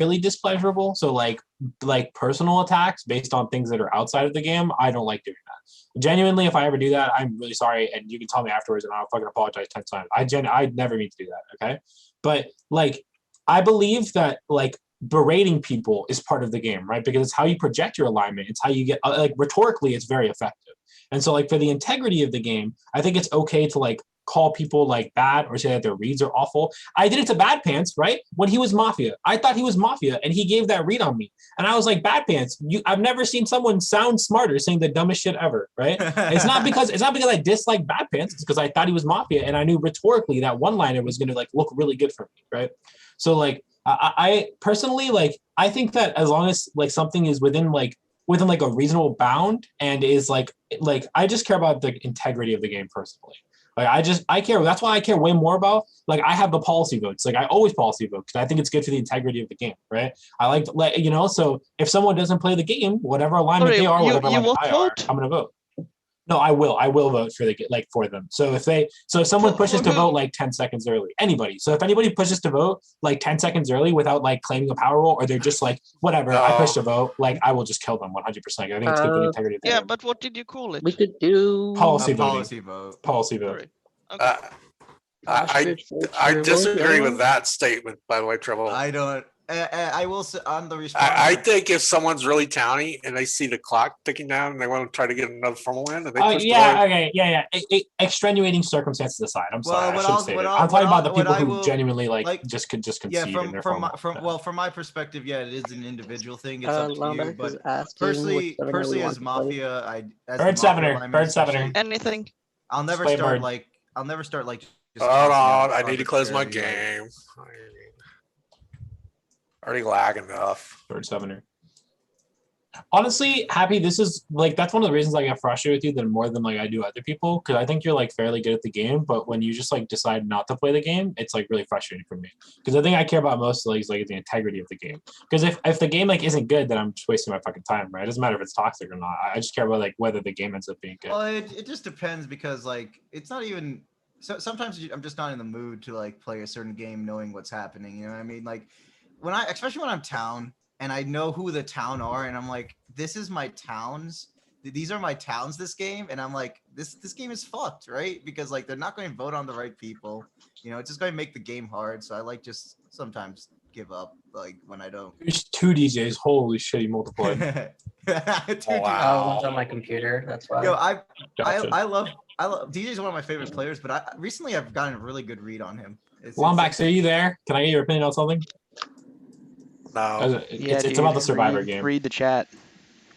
really displeasurable. So like personal attacks based on things that are outside of the game, I don't like doing that. Genuinely, if I ever do that, I'm really sorry, and you can tell me afterwards, and I'll fucking apologize 10 times. I never mean to do that. Okay, but like I believe that like berating people is part of the game, right? Because it's how you project your alignment. It's how you get like rhetorically, it's very effective. And so like for the integrity of the game, I think it's okay to like call people like bad or say that their reads are awful. I did it to Bad Pants, right? When he was Mafia. I thought he was Mafia and he gave that read on me. And I was like, Bad Pants, I've never seen someone sound smarter saying the dumbest shit ever, right? It's not because I dislike Bad Pants, it's because I thought he was Mafia and I knew rhetorically that one liner was gonna like look really good for me, right? So like I personally like I think that as long as like something is within like a reasonable bound and is like I just care about the integrity of the game personally. Like I care. That's why I care way more about like I have the policy votes. Like I always policy vote because I think it's good for the integrity of the game, right? I like you know. So if someone doesn't play the game, whatever alignment Sorry, they are, whatever you alignment won't I are, vote? I'm gonna vote. No, I will vote for for them. So if someone pushes For to vote who? like 10 seconds early, anybody. So if anybody pushes to vote like 10 seconds early without like claiming a power roll, or they're just like, whatever, I push No. to vote, like I will just kill them 100%. I think it's good for the integrity of the Yeah, game. but what did you call We it? could do Policy A voting. policy vote. Policy vote. Sorry. Okay. ostrich votes I for disagree vote. with that statement, by the way, Trevor. I don't. I will say on the response. I think if someone's really towny and they see the clock ticking down and they want to try to get another formal win, and they push the vote. Okay, yeah. Extenuating circumstances aside, I'm sorry, I What should have I'll- stated. what I'm I'll- talking what about the I'll- what people I who will- genuinely like, just concede Yeah, in their from formal. from my perspective, yeah, it is an individual thing. It's up to you. Londak is But asking which Sevener we personally, want as to play. Mafia, as Bird the Mafia Sevener, alignment Bird especially, Sevener. Anything? I'll never Play start Bird. like just Hold tossing on, out I need to close my arbitrarily, like, game. Already lag enough. Bird Sevener. Honestly, Happy, this is like that's one of the reasons I get frustrated with you than more than like I do other people, because I think you're like fairly good at the game, but when you just like decide not to play the game, it's like really frustrating for me. Because the thing I care about most like is like the integrity of the game. Because if the game like isn't good, then I'm just wasting my fucking time, right? It doesn't matter if it's toxic or not. I just care about like whether the game ends up being good. Well, it just depends because like it's not even. So sometimes I'm just not in the mood to like play a certain game, knowing what's happening. You know what I mean? Like especially when I'm town and I know who the town are, and I'm like, this is my towns. These are my towns. This game, and I'm like, this game is fucked, right? Because like they're not going to vote on the right people. You know, it's just going to make the game hard. So I like just sometimes give up, like when I don't. There's 2 DJs. Holy shit, he multiplied. Wow. It's on my computer. That's why. Yo, Gotcha. I love DJ's one of my favorite players, but recently I've gotten a really good read on him. Lombax, are you there? Can I get your opinion on something? No. It's about the Survivor game. Read the chat.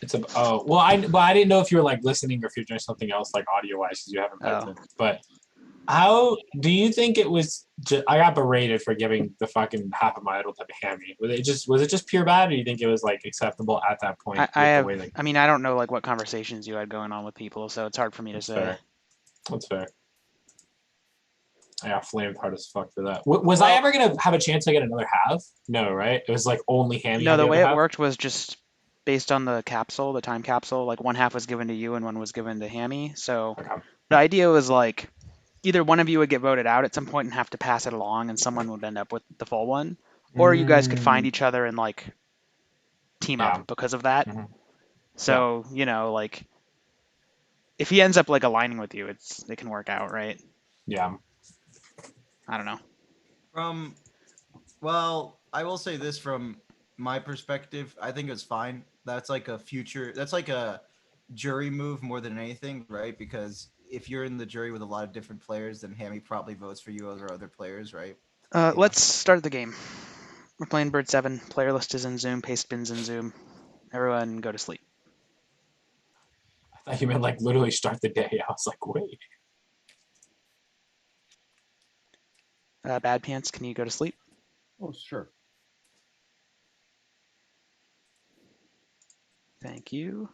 It's I didn't know if you were like listening or if you're doing something else like audio wise because you haven't typed in. But how do you think it was? I got berated for giving the fucking half of my idol to Hammy. Was it just pure bad, or do you think it was like acceptable at that point? I mean, I don't know like what conversations you had going on with people, so it's hard for me to say. Fair. That's fair. I got flamed hard as fuck for that. Was I ever gonna have a chance to get another half? No, right? It was like only Hammy. No, the way it worked was just based on the capsule, the time capsule. Like one half was given to you and one was given to Hammy. So the idea was like either one of you would get voted out at some point and have to pass it along, and someone would end up with the full one, or you guys could find each other and like team up because of that. So you know, like if he ends up like aligning with you, it can work out, right? Yeah. I don't know. Well, I will say this from my perspective. I think it's fine. That's like a jury move more than anything, right? Because if you're in the jury with a lot of different players, then Hammy probably votes for you over other players, right? Let's start the game. We're playing Bird 7. Player list is in Zoom. Paste bin's in Zoom. Everyone go to sleep. I thought you meant like literally start the day. I was like, wait. Bad Pants, can you go to sleep? Oh, sure. Thank you.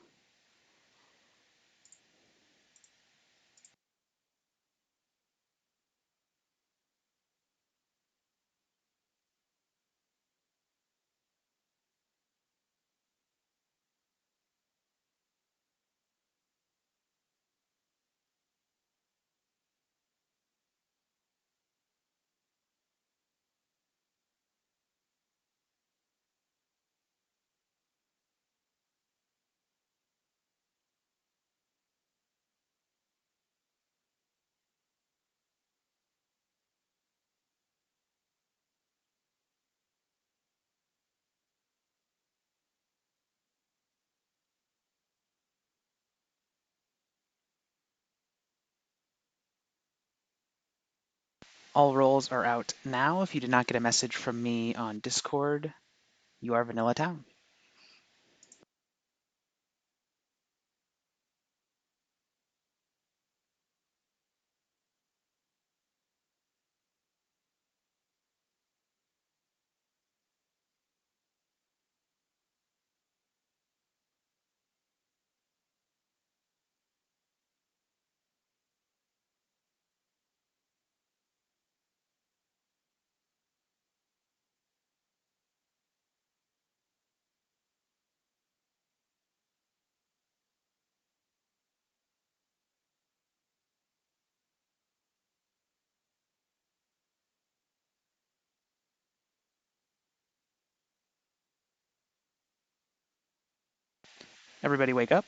All roles are out now. If you did not get a message from me on Discord, you are Vanilla Town. Everybody wake up.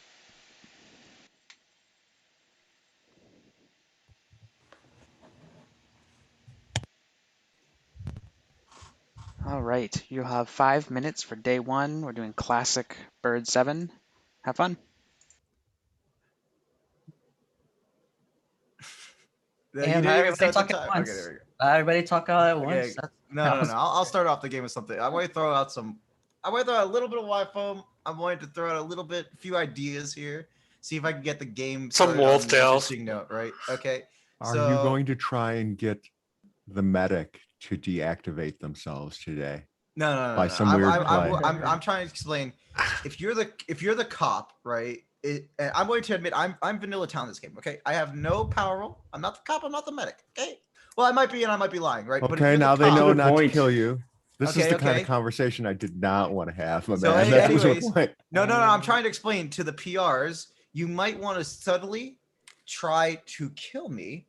All right, you have 5 minutes for day 1. We're doing classic Bird 7. Have fun. You Damn, didn't not even everybody start the talk at time. once. Okay, there we go. Not everybody talk all at once. Okay. No. I'll start off the game with something. I want to throw out a little bit of Y-foam. I'm going to throw out a few ideas here. See if I can get the game Some started wolf on an tails. interesting note, right? Okay. Are you going to try and get the medic to deactivate themselves today? No. By some weird play? I'm trying to explain. If you're the cop, right? And I'm going to admit I'm Vanilla Town this game. Okay, I have no power roll. I'm not the cop. I'm not the medic. Okay. Well, I might be and I might be lying, right? But if Okay, you're the now they cop- know Good not to point. kill you. This is Okay, the kind okay. of conversation I did not want to have, my So, man. That was my anyways, point. No. I'm trying to explain to the PRs. You might want to subtly try to kill me,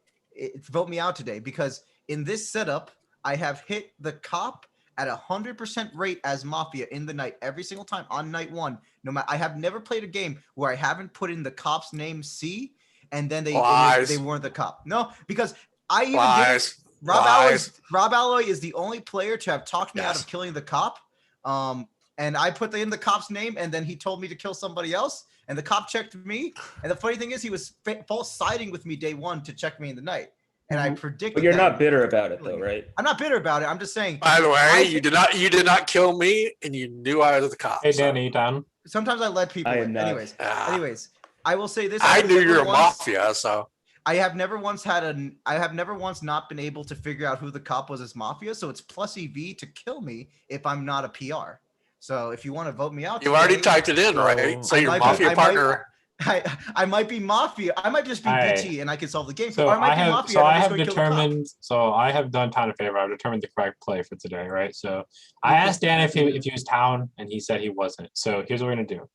vote me out today, because in this setup, I have hit the cop at 100% rate as Mafia in the night every single time on night 1. No matter, I have never played a game where I haven't put in the cop's name C, and then they weren't the cop. No, because I even did it. Rob Alloy is the only player to have talked me out of killing the cop. And I put in the cop's name, and then he told me to kill somebody else, and the cop checked me. And the funny thing is, he was false siding with me day 1 to check me in the night. And I predicted. But you're not bitter about it, though, right? I'm not bitter about it. I'm just saying. By the way, you did not kill me, and you knew I was the cop. Hey, Danny, down. Sometimes I let people I in. am not. Anyways, I will say this. I knew you were a Mafia, so. I have never once not been able to figure out who the cop was as Mafia. So it's plus EV to kill me if I'm not a PR. So if you want to vote me out, You already typed it in, right? So your Mafia partner. I might be Mafia. I might just be BT and I can solve the game. So or I might be Mafia. I have determined. So I have done Town a favor. I've determined the correct play for today, right? So I asked Dan if he was Town, and he said he wasn't. So here's what we're gonna do.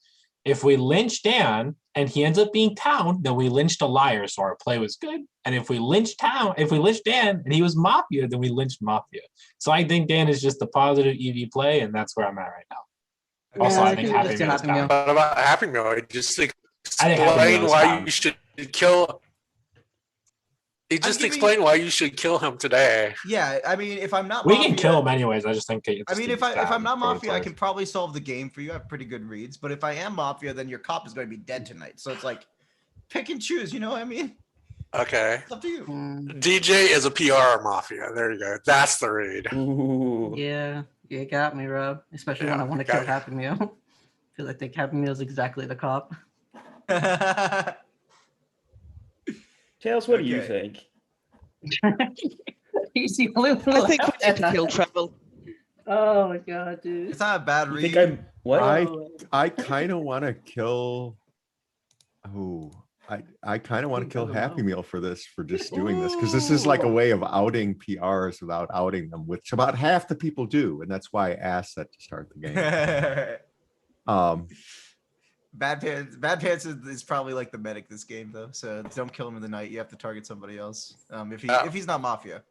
If we lynch Dan and he ends up being Town, then we lynched a liar, so our play was good. And if we lynch Dan and he was Mafia, then we lynched Mafia. So I think Dan is just the positive EV play, and that's where I'm at right now. Also, I think Happy Meal is Town. What about Happy Meal? Just explain why you should kill. He just explained why you should kill him today. Yeah, I mean, if I'm not, we can kill him anyways. I just think. I mean, if I'm not Mafia, I can probably solve the game for you. I have pretty good reads. But if I am Mafia, then your cop is going to be dead tonight. So it's like, pick and choose. You know what I mean? Okay. It's up to you. DJ is a PR Mafia. There you go. That's the read. Ooh. Yeah, you got me, Rob. Especially when I want to kill Happy Meal. Because I think Happy Meal is exactly the cop. Tails, what do you think? He's the only one I think we left. need to kill Travel. Oh my god, dude. It's not a bad You read. think I'm what? I kind of want to kill. Oh, I kind of want to kill Happy Meal for just doing this, because this is like a way of outing PRs without outing them, which about half the people do, and that's why I asked that to start the game. Bad Pants is probably like the medic this game though, so don't kill him in the night. You have to target somebody else. If he's not Mafia.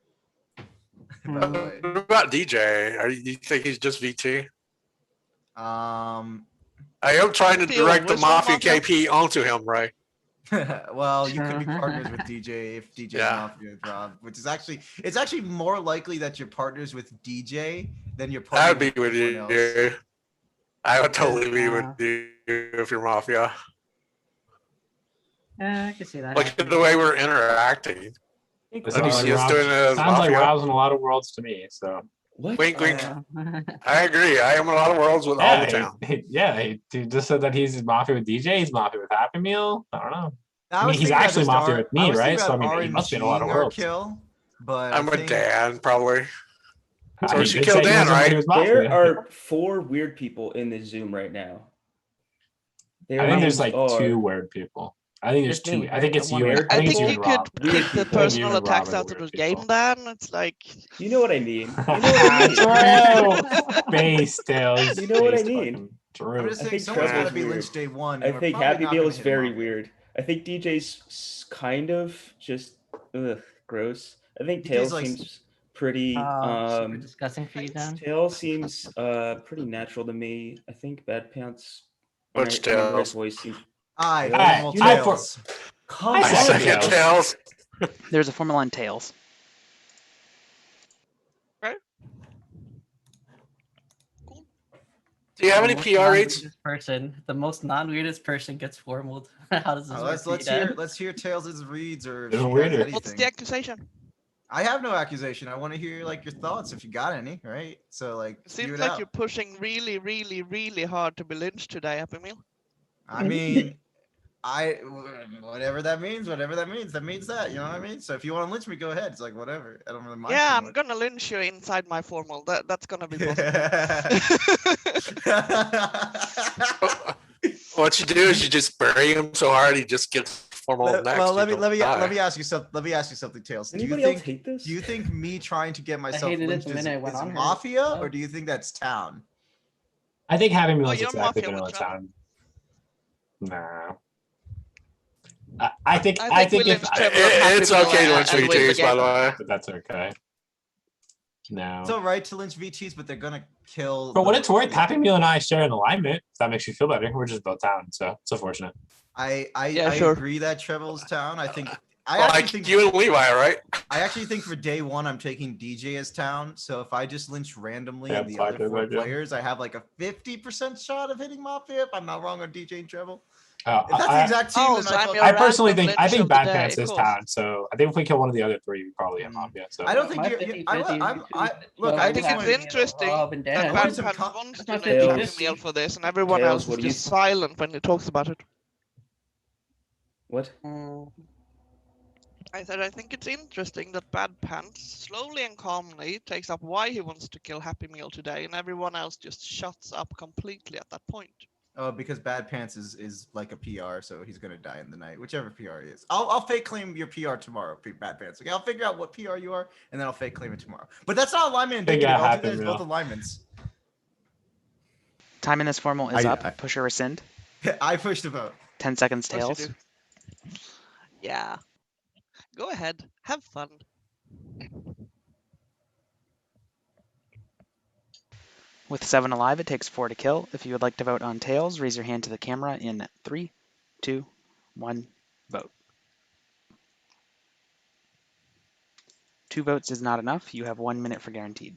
By the way. What about DJ? You think he's just VT? I am trying to direct the Mafia KP onto him, right? Well, you could be partners with DJ if DJ Mafia Rob, which is actually more likely that you're partners with DJ than you're partners. I would be with you. I would totally be with you if you're Mafia. Yeah, I can see that. Look at the way we're interacting. This Let me sounds see us like doing it as sounds like Mafia. Rob's in a lot of worlds to me. So What? Wink, wink. Yeah. I agree. I am in a lot of worlds with all the town. He just said that he's Mafia with DJ. He's Mafia with Happy Meal. I don't know. I I was mean, he's thinking about actually just Mafia R- with I me, was right? thinking So I about mean, he must be in a lot of RNGing our worlds. kill, but I'm I with think Dan, probably. So He we should did kill say he Dan, was somebody right? who was There Mafia. are 4 weird people in the Zoom right now. Their I think there's names like 2 are weird people. I think there's Just me, 2. I right? think it's I'm you. one And, of I weird I think it's think you people. and you Rob. could Weird kick the people. I think you personal and Rob attacks are out the of the weird game, people. Dan. It's like, You know what I mean. You know what I mean. True. Base Tails. You know what I Base mean. fucking I'm True. just I saying think someone's got to Trevor's be weird. lynched day one. I and we're think probably Happy not Meal gonna is hit very Mafia. weird. I think DJ's kind of just gross. I think DJ's Tails like- seems pretty Super disgusting for you, Dan. Tails seems pretty natural to me. I think Bad Pants Which when I hear his Tails? voice seems Aye, Alright, formal you know- Tails. come I I second on. second Tails. Tails. There's a formula on Tails. Do you have The any most PR rates? the most non-weirdest person gets formaled. How does this work? Let's hear Tails' reads or if They're she has weirder. anything. what's the accusation? I have no accusation. I want to hear like your thoughts if you got any, right? So like, It spew seems it like out. you're pushing really, really, really hard to be lynched today, Happy Meal. I mean, whatever that means, that means that, you know what I mean? So if you want to lynch me, go ahead. It's like whatever. I don't really mind. Yeah, too I'm gonna lynch you inside my formal. That's gonna be possible. much. What you do is you just bury him so hard he just gets formal next. Well, let you me don't die. ask you something. Let me ask you something, Tails. Do you Anybody else think hate this? do you think me trying to get myself hated it lynched the is, minute I went is on her. mafia, Oh. or do you think that's town? I think Happy Meal Oh, is you're exactly Mafia vanilla with Trevor. town. Nah. I think I think we if lynched Trevor on Happy It's Meal okay to and lynch win the VTs, by game. the way. but that's okay. No. It's all right to lynch VTs, but they're gonna kill. For what the- it's worth, Happy Meal and I share an alignment. If that makes you feel better. We're just both town, so it's unfortunate. Yeah, I sure. agree that Trevor's town. I think I Well, actually like think you and Levi, right? I actually think for day one I'm taking DJ as town. So if I just lynch randomly Yeah, and the fine, other good 4 idea. players, I have like a 50% shot of hitting Mafia. If I'm not wrong on DJ and Treble. Uh, If that's the I, exact team, Oh, then so I, I'm feel- your I personally random think I lynch think of the Bad day, Pants of is course. town. So I think if we kill one of the other 3, we probably have Mm. Mafia. So I don't think My you. 50-50 I is look. I I think just it's want interesting Rob and that Dan. I wanted Bad some Pants con- wants That's to my lynch 50-50. Happy Meal for this, and everyone Tails, else is what do you just silent when he talks about it. What? I said I think it's interesting that Bad Pants slowly and calmly takes up why he wants to kill Happy Meal today, and everyone else just shuts up completely at that point. Oh, because Bad Pants is like a PR, so he's gonna die in the night, whichever PR he is. I'll fake claim your PR tomorrow, Bad Pants. Okay, I'll figure out what PR you are, and then I'll fake claim it tomorrow. But that's not alignment Figure indicative. out I'll do that Happy as both Meal. alignments. Time in this formal is I- up. Push or rescind. I pushed the vote. 10 seconds, Of course you Tails. do. Yeah. Go ahead. Have fun. With 7 alive, it takes 4 to kill. If you would like to vote on Tails, raise your hand to the camera in 3, 2, 1, vote. 2 votes is not enough. You have 1 minute for guaranteed.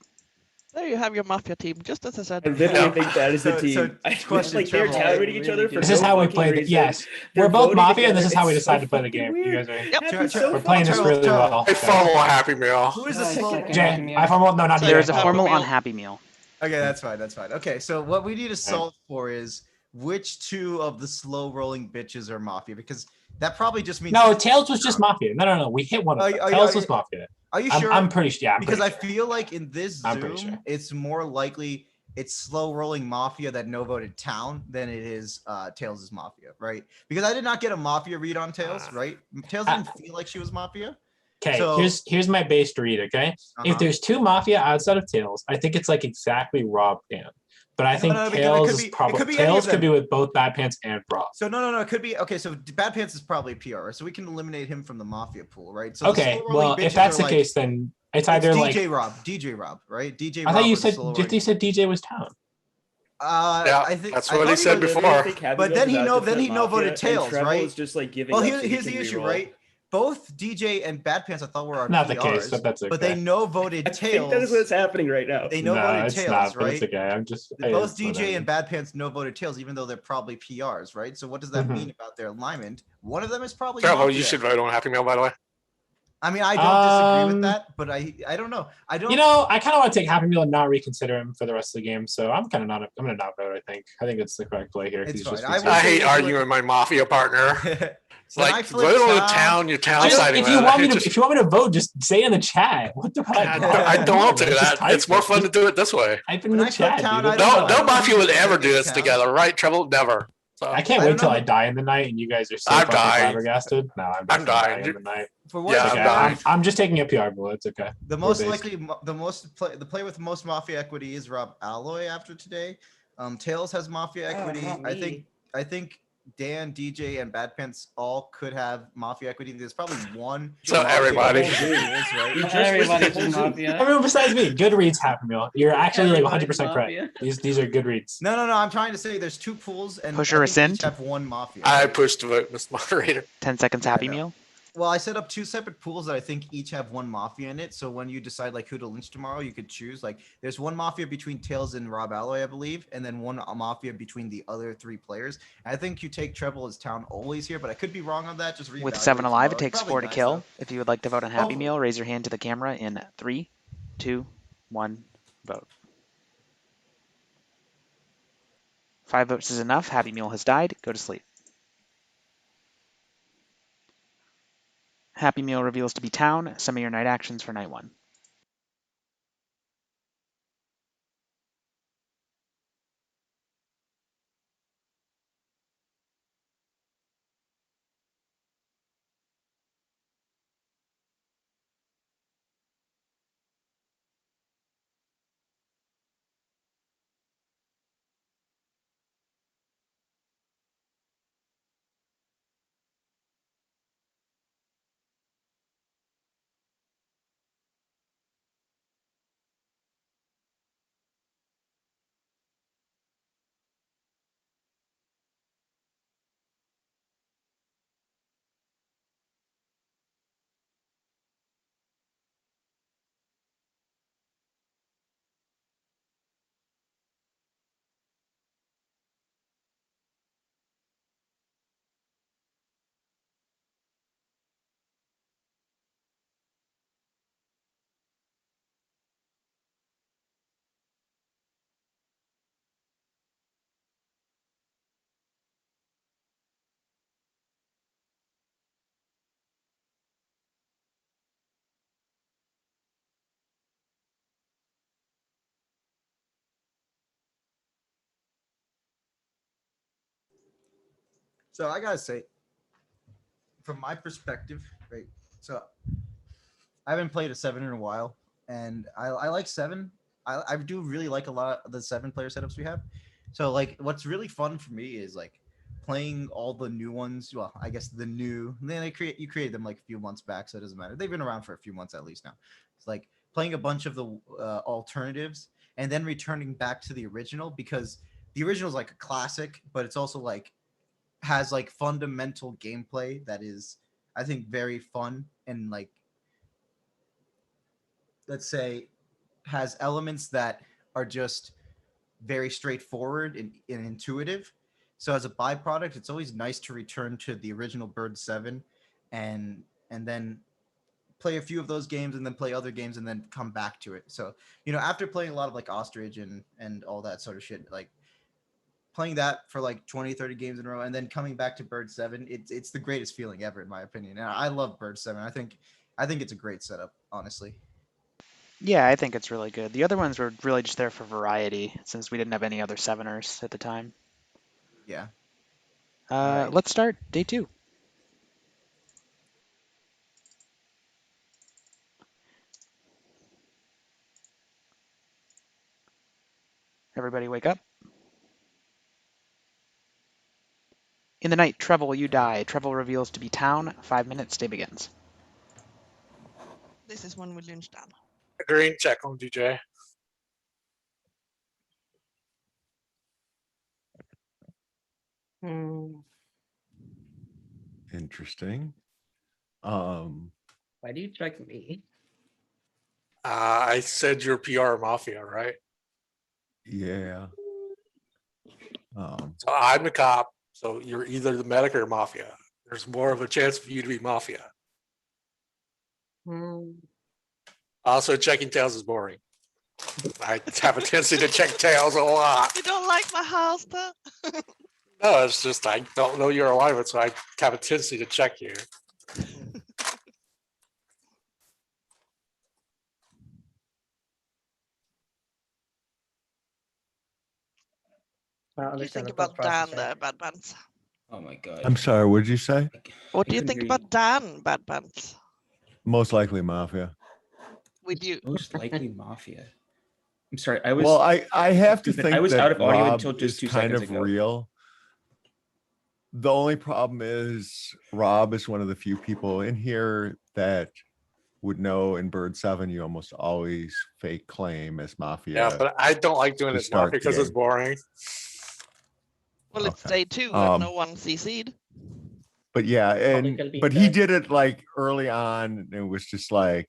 There you have your Mafia team, just as I said. I literally Yeah. think that is the So- team. so I question, like they're Trevor. tolerating each other for this is no how we fucking play the reason. yes. They're We're both voting Mafia, and this together. is how we It's decide so to play the fucking game. weird. You guys are Yep. Happy's so we're playing this fucking really well. I follow Happy Meal. Who is Oh, the I slow? second Jay, I formal no not So DJ. There's a Happy formal on Meal. Happy Meal. Okay, that's fine. That's fine. Okay, so what we need to solve for is which 2 of the slow rolling bitches are Mafia, because that probably just means No, Tails was just Mafia. No. We hit one of Oh, them. oh, Tails yeah, was Mafia. Are you I'm, sure? I'm pretty sure. Yeah, I'm because pretty I sure. feel like in this I'm pretty Zoom, sure. it's more likely it's slow rolling Mafia that no voted town than it is Tails' Mafia, right? Because I did not get a Mafia read on Tails, right? Tails didn't feel like she was Mafia. Okay, So- here's my base read. Okay, Uh-huh. if there's 2 Mafia outside of Tails, I think it's like exactly Rob Dan. But I think no, because it Tails could is be- it probably could be any Tails of could be them. with both Bad Pants and Rob. So no, it could be okay. So Bad Pants is probably PR, so we can eliminate him from the Mafia pool, right? So the Okay, slow rolling well if bitches that's are the like- case, then it's it's either like DJ Rob, right? DJ I Rob. thought you was the said slow you rolling- said DJ was town. Yeah, I think that's I what he thought said was- before. But then he no voted Tails, right? Is just like giving Well, up so he here's can the issue, reroll. right? Both DJ and Bad Pants I thought were our Not the PRs, case, but that's okay. but they no voted I think that is Tails. what's happening right now. They no no, voted it's Tails, not, but right? it's okay. I'm just Both it's DJ whatever. and Bad Pants no voted Tails, even though they're probably PRs, right? So what does that Mhm. mean about their alignment? One of them is probably Bravo, Mafia. you should vote on Happy Meal, by the way. I mean, I don't disagree with that, but I don't know. I don't. You know, I kind of want to take Happy Meal and not reconsider him for the rest of the game. So I'm kind of not. I'm gonna not vote. I think it's the correct play here. It's He's fine. just I hate arguing with my Mafia partner. It's When I like flip go to town- your town Just, siding. if you want me to, if you want me to vote, just say it in the chat. What the fuck? I don't want to do Just that. type It's more it. fun to do it this way. Type in When the I flip chat, town, dude. I don't know. No Mafia would ever Flip do this town. together, right? Trouble, never. So I can't I wait don't till know. I die in the night and you guys are so I'm fucking dying. flabbergasted. No, I'm I'm definitely dying. dying in the night. For what Yeah, it's I'm Okay, dying. I'm just taking a PR bullet. It's okay. The We're most based. likely, the player with the most Mafia equity is Rob Alloy after today. Tails has Mafia equity. not I think Dan, DJ, and Bad Pants all could have Mafia equity. There's probably one. So Mafia everybody. equity rules, right? You just Everybody listed from the whole zoo. Mafia. Everyone besides me. Good reads, Happy Meal. You're actually like Everybody's 100% correct. Mafia. These are good reads. No. I'm trying to say there's two pools, and Push I or think rescind? each have one Mafia. I pushed to vote, Mr. Moderator. 10 seconds Yeah, I Happy know. Meal. Well, I set up two separate pools that I think each have one Mafia in it. So when you decide like who to lynch tomorrow, you could choose. Like, there's one Mafia between Tails and Rob Alloy, I believe, and then one Mafia between the other three players. I think you take Treble as town always here, but I could be wrong on that. Just With reevaluate 7 alive, it tomorrow. takes Probably 4 to nice, kill. though. If you would like to vote on Happy Oh. Meal, raise your hand to the camera in 3, 2, 1, vote. 5 votes is enough. Happy Meal has died. Go to sleep. Happy Meal reveals to be town. Some of your night actions for night 1. So I gotta say, from my perspective, right? So I haven't played a 7 in a while, and I like 7. I do really like a lot of the 7-player setups we have. So like, what's really fun for me is like playing all the new ones. Well, I guess the new. Then you created them like a few months back, so it doesn't matter. They've been around for a few months at least now. It's like playing a bunch of the alternatives and then returning back to the original, because the original is like a classic, but it's also like has like fundamental gameplay that is, I think, very fun, and like, let's say, has elements that are just very straightforward and intuitive. So as a byproduct, it's always nice to return to the original Bird 7 and then play a few of those games and then play other games and then come back to it. So, after playing a lot of like Ostrich and all that sort of shit, like playing that for like 20, 30 games in a row and then coming back to Bird 7, it's the greatest feeling ever, in my opinion. And I love Bird 7. I think it's a great setup, honestly. Yeah, I think it's really good. The other ones were really just there for variety, since we didn't have any other 7ers at the time. Yeah. Right. Let's start day 2. Everybody wake up. In the night, Treble, you die. Treble reveals to be town. 5 minutes, day begins. This is when we lynch Dan. Green check on DJ. Interesting. Why do you check me? I said you're PR Mafia, right? Yeah. So I'm the cop. So you're either the medic or Mafia. There's more of a chance for you to be Mafia. Also, checking tails is boring. I have a tendency to check tails a lot. You don't like my house, though? No, it's just I don't know your alignment, so I have a tendency to check you. What do you think about Dan there, Bad Pants? Oh my god. I'm sorry, what did you say? What do you think about Dan, Bad Pants? Most likely Mafia. With you? Most likely Mafia. I'm sorry, I was. Well, I have to stupid. think I was that out of audio Rob until just is 2 kind seconds of ago. real. The only problem is Rob is one of the few people in here that would know in Bird 7 you almost always fake claim as Mafia. Yeah, but I don't like doing to it start because the it's game. boring. Well, it's Okay. day 2 and no one CC'd. But yeah, Probably and gonna be but he dead. did it like early on. And it was just like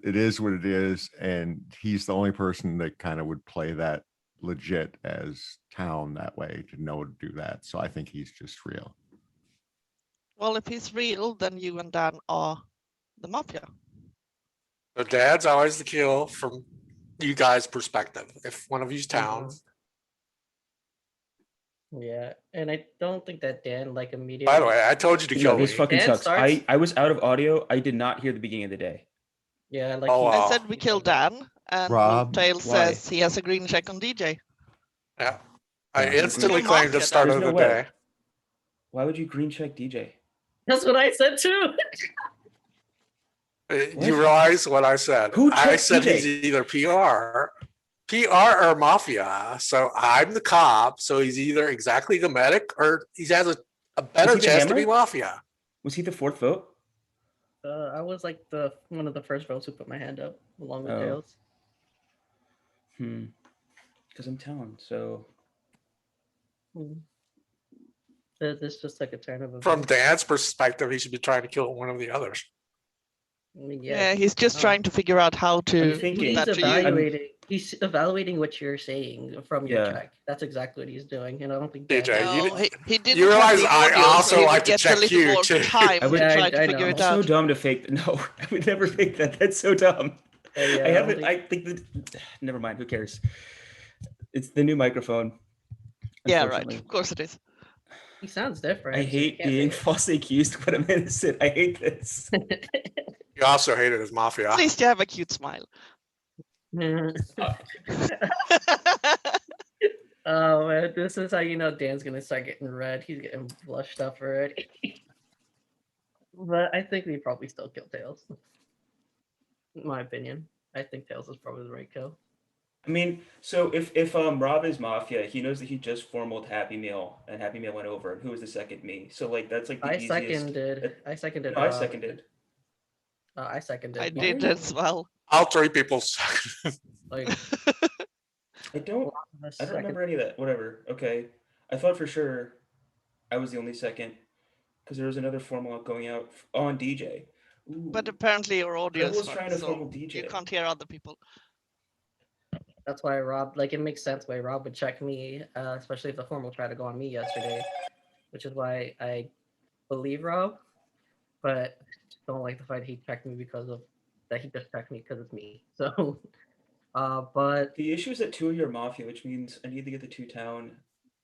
it is what it is, and he's the only person that kind of would play that legit as town that way to know to do that. So I think he's just real. Well, if he's real, then you and Dan are the Mafia. So Dad's always the kill from you guys' perspective. If one of you's town. Yeah, and I don't think that Dan like immediately. By the way, I told you to kill No, this me. fucking Dan sucks. starts- I was out of audio. I did not hear the beginning of the day. Yeah, like Oh, he- wow. I said we killed Dan, and Rob, Wolftail why? says he has a green check on DJ. Yeah. I Yeah. instantly You're claimed Mafia, the start There's of no the way. day. Why would you green check DJ? That's what I said too. You realize what I said? Who I checked said DJ? he's either PR or Mafia. So I'm the cop. So he's either exactly the medic or he has a better he the chance to be hammer? Mafia. Was he the 4th vote? I was like the one of the first votes who put my hand up along with Oh. Tails. Because I'm telling. So This just took a turn of From events. Dan's perspective, he should be trying to kill one of the others. I mean, Yeah, he's just trying to figure out how to I'm thinking- do that He's to you. evaluating. He's evaluating what you're saying from your Yeah. check. That's exactly what he's doing, and I don't think. DJ, Dan- you No, he didn't you have realize the I audio, also so he like would to get check a little you, more too. time I to would- try to I figure know. it so out. dumb to fake. No, I would never fake that. That's so dumb. Yeah, I don't haven't. I think that. Never mind. Who cares? It's the new microphone. Yeah, right. unfortunately. Of course it is. He sounds different. I so you hate can't being say it. falsely accused, but I'm innocent. I hate this. You also hate it as Mafia. At least you have a cute smile. Oh man, this is how you know Dan's gonna start getting red. He's getting blushed up already. But I think we probably still kill Tails. In my opinion, I think Tails is probably the right kill. I mean, so if Rob is Mafia, he knows that he just formaled Happy Meal, and Happy Meal went over. And who was the second me? So like that's like the I easiest. seconded. I seconded. No, I seconded. I seconded. I did as well. All three people. Like I don't remember any of that. Whatever. Okay. I thought for sure I was the only second because there was another formal going out on DJ. Ooh. But apparently your audio I is was fine, trying to so formal DJ. you can't hear other people. That's why Rob, like, it makes sense why Rob would check me, especially if the formal tried to go on me yesterday, which is why I believe Rob, but don't like the fact he checked me because of that. He just checked me because it's me. So, but the issue is that 2 of you are Mafia, which means I need to get the 2 town.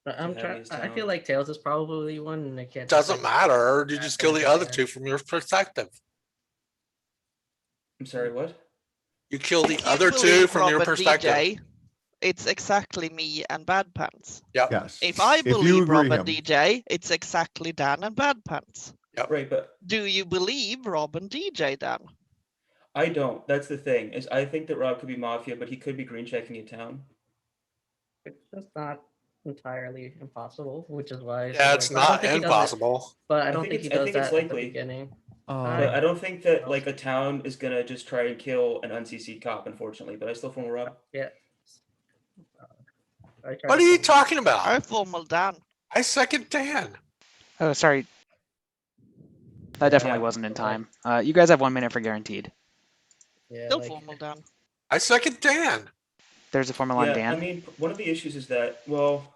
I'm have trying. his I town. feel like Tails is probably one, and I can't. Doesn't matter. You just kill the other two from your perspective. I'm sorry, what? You kill the If you other two believe from your Rob and perspective. DJ, it's exactly me and Bad Pants. Yep. Yes. If I you believe agree Rob and him. DJ, it's exactly Dan and Bad Pants. Yep. Right, but Do you believe Rob and DJ, Dan? I don't. That's the thing. Is I think that Rob could be Mafia, but he could be green checking a town. It's just not entirely impossible, which is why. I Yeah, said, it's like, I don't not think he does it, impossible. but I I don't think think he it's- I does think that it's at the likely. beginning. But I don't think that like a town is gonna just try and kill an uncc'd cop, unfortunately. But I still form Rob. Yeah. What are you talking about? I formal Dan. I second Dan. Oh, sorry. That definitely Yeah. wasn't in time. You guys have 1 minute for guaranteed. Yeah, Still like, formal Dan. I second Dan. There's a formula on Yeah, Dan. I mean, one of the issues is that, well,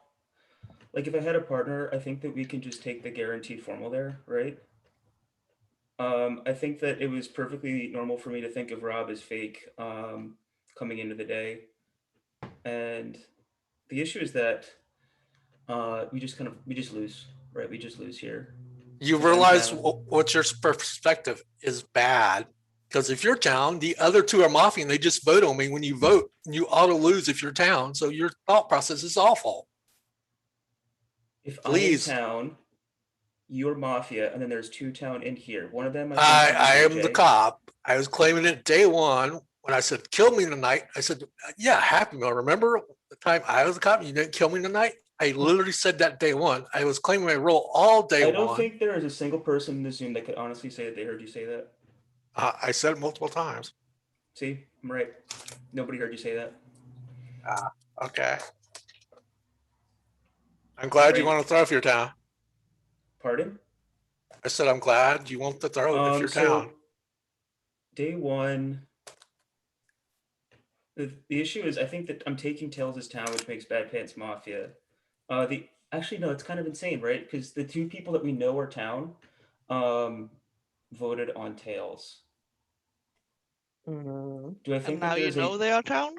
like if I had a partner, I think that we can just take the guaranteed formal there, right? I think that it was perfectly normal for me to think of Rob as fake coming into the day, and the issue is that we just lose, right? We just lose here. You Because I'm realize down. what your perspective is bad. Because if you're town, the other two are Mafia, and they just vote on me. When you vote, you auto lose if you're town. So your thought process is awful. If Please. I am town, you're Mafia, and then there's two town in here. One of them, I am DJ. the cop. I was claiming it day one when I said, kill me tonight. I said, yeah, Happy Meal. Remember the time I was the cop and you didn't kill me tonight? I literally said that day one. I was claiming my role all day I don't one. think there is a single person in the Zoom that could honestly say that they heard you say that. I said it multiple times. See, I'm right. Nobody heard you say that. Okay. I'm glad you Right. want to throw if you're town. Pardon? I said, I'm glad you want to throw if you're town. Day one, the issue is I think that I'm taking Tails as town, which makes Bad Pants Mafia. Actually, no, it's kind of insane, right? Because the two people that we know are town voted on Tails. Mm-hmm. Do I think And now you know they are town?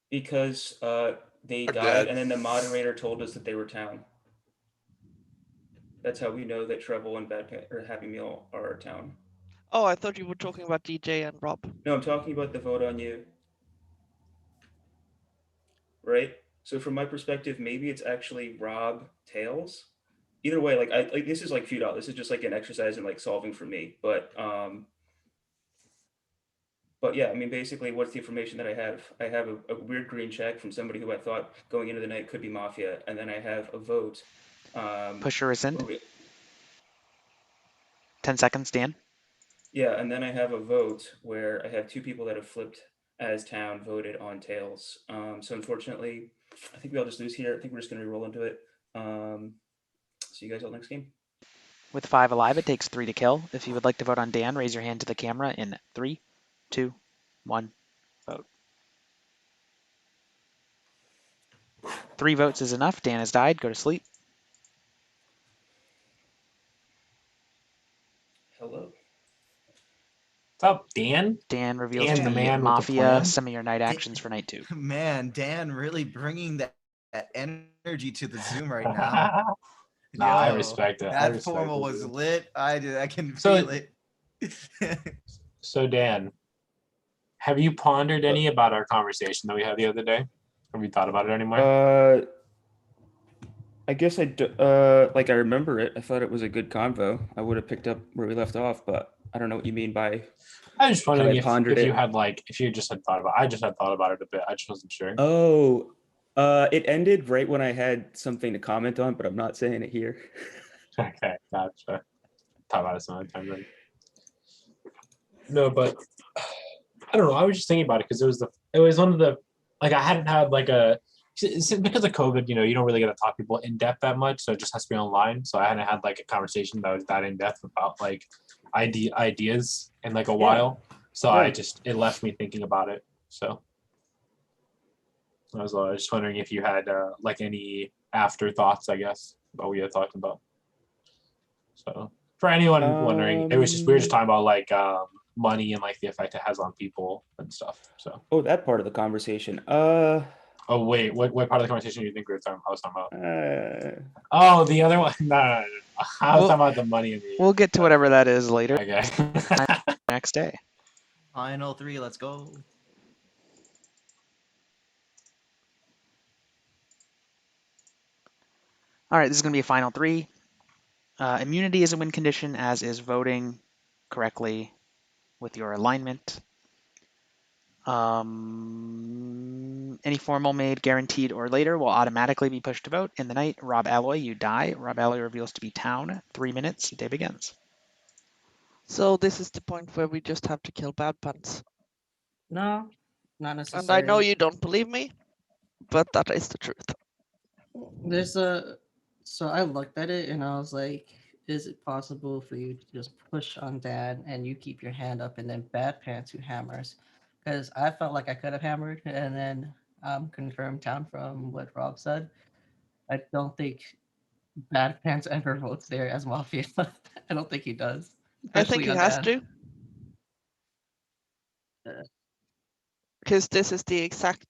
Because they They're died, dead. and then the moderator told us that they were town. That's how we know that Treble and Happy Meal are town. Oh, I thought you were talking about DJ and Rob. No, I'm talking about the vote on you. Right? So from my perspective, maybe it's actually Rob Tails. Either way, like this is like feudal. This is just like an exercise in like solving for me. But yeah, I mean, basically, what's the information that I have? I have a weird green check from somebody who I thought going into the night could be Mafia, and then I have a vote. Push or rescind. 10 seconds, Dan. Yeah, and then I have a vote where I have two people that have flipped as town voted on Tails. So unfortunately, I think we all just lose here. I think we're just going to roll into it. See you guys all next game. With 5 alive, it takes 3 to kill. If you would like to vote on Dan, raise your hand to the camera in 3, 2, 1, vote. 3 votes is enough. Dan has died. Go to sleep. Hello. What's up, Dan? Dan reveals Dan, to the be man with the Mafia plan. some of your night actions for night 2. Man, Dan really bringing that energy to the Zoom right now. Nah, I respect it. That formal was dude. lit. I can feel it. So Dan, have you pondered any about our conversation that we had the other day? Have you thought about it anymore? I guess I remember it. I thought it was a good convo. I would have picked up where we left off, but I don't know what you mean by. I was just wondering if you it. had if you just had thought about. I just had thought about it a bit. I just wasn't sure. Oh, it ended right when I had something to comment on, but I'm not saying it here. Okay, gotcha. Talk about it some other time then. No, but I don't know. I was just thinking about it because it was one of the I hadn't had because of COVID, you don't really get to talk to people in depth that much, so it just has to be online. So I hadn't had a conversation that was that in depth about ideas in a while. So Right. It left me thinking about it. So I was just wondering if you had any afterthoughts, I guess, about what we had talked about. So for anyone wondering, it was we were just talking about money and the effect it has on people and stuff. So that part of the conversation. Oh wait, what part of the conversation do you think I was talking about? Oh, the other one. No. I was talking about the money and the. We'll get to whatever that is later. Okay. Next day. Final 3, let's go. All right, this is going to be a final 3. Immunity is a win condition, as is voting correctly with your alignment. Any formal made, guaranteed, or later will automatically be pushed to vote. In the night, Rob Alloy, you die. Rob Alloy reveals to be town. 3 minutes, day begins. So this is the point where we just have to kill Bad Pants. No, not And necessarily. I know you don't believe me, but that is the truth. So I looked at it and I was like, is it possible for you to just push on Dan and you keep your hand up and then Bad Pants who hammers? Because I felt like I could have hammered and then confirmed town from what Rob said. I don't think Bad Pants ever votes there as Mafia. I don't think he does. I think he has to. Because this is the exact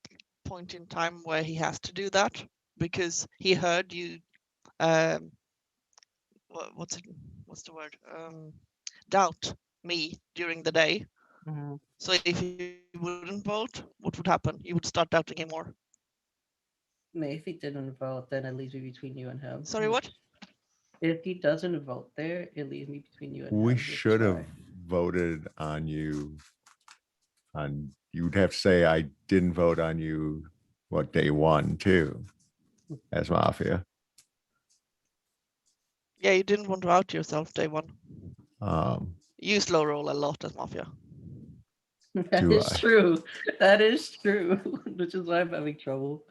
point in time where he has to do that, because he heard you what's the word, doubt me during the day. So if you wouldn't vote, what would happen? You would start doubting him more. If he didn't vote, then it leaves me between you and him. Sorry, what? If he doesn't vote there, it leaves me between you and him. We should have voted on you. You'd have to say I didn't vote on you. What, day one too, as Mafia. Yeah, you didn't want to out yourself day one. You slow roll a lot as Mafia. That is true. That is true. Which is why I'm having trouble.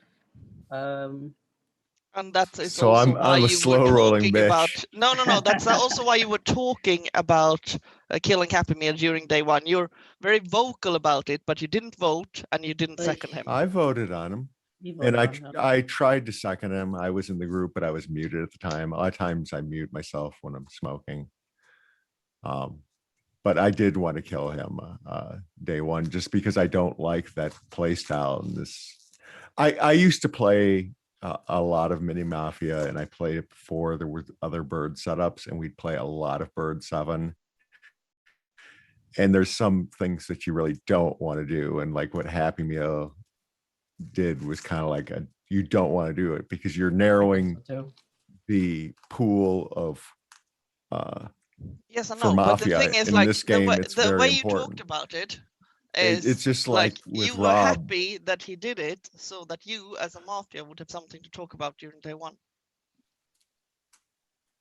And that is so also I'm why a you slow were rolling talking bitch. about. No. That's also why you were talking about killing Happy Meal during day one. You're very vocal about it, but you didn't vote and you didn't second him. I voted on him. And I tried to second him. I was in the group, but I was muted at the time. A lot of times I mute myself when I'm smoking. But I did want to kill him day one, just because I don't like that play style. And I used to play a lot of mini Mafia, and I played it before there were other bird setups, and we'd play a lot of bird 7. And there's some things that you really don't want to do. And like what Happy Meal did was kind of like you don't want to do it, because you're narrowing the pool of yes, I for know, Mafia. but the thing is, in like, this game, it's the very way you important. talked about it is it's just like with you were Rob. happy that he did it, so that you as a Mafia would have something to talk about during day one.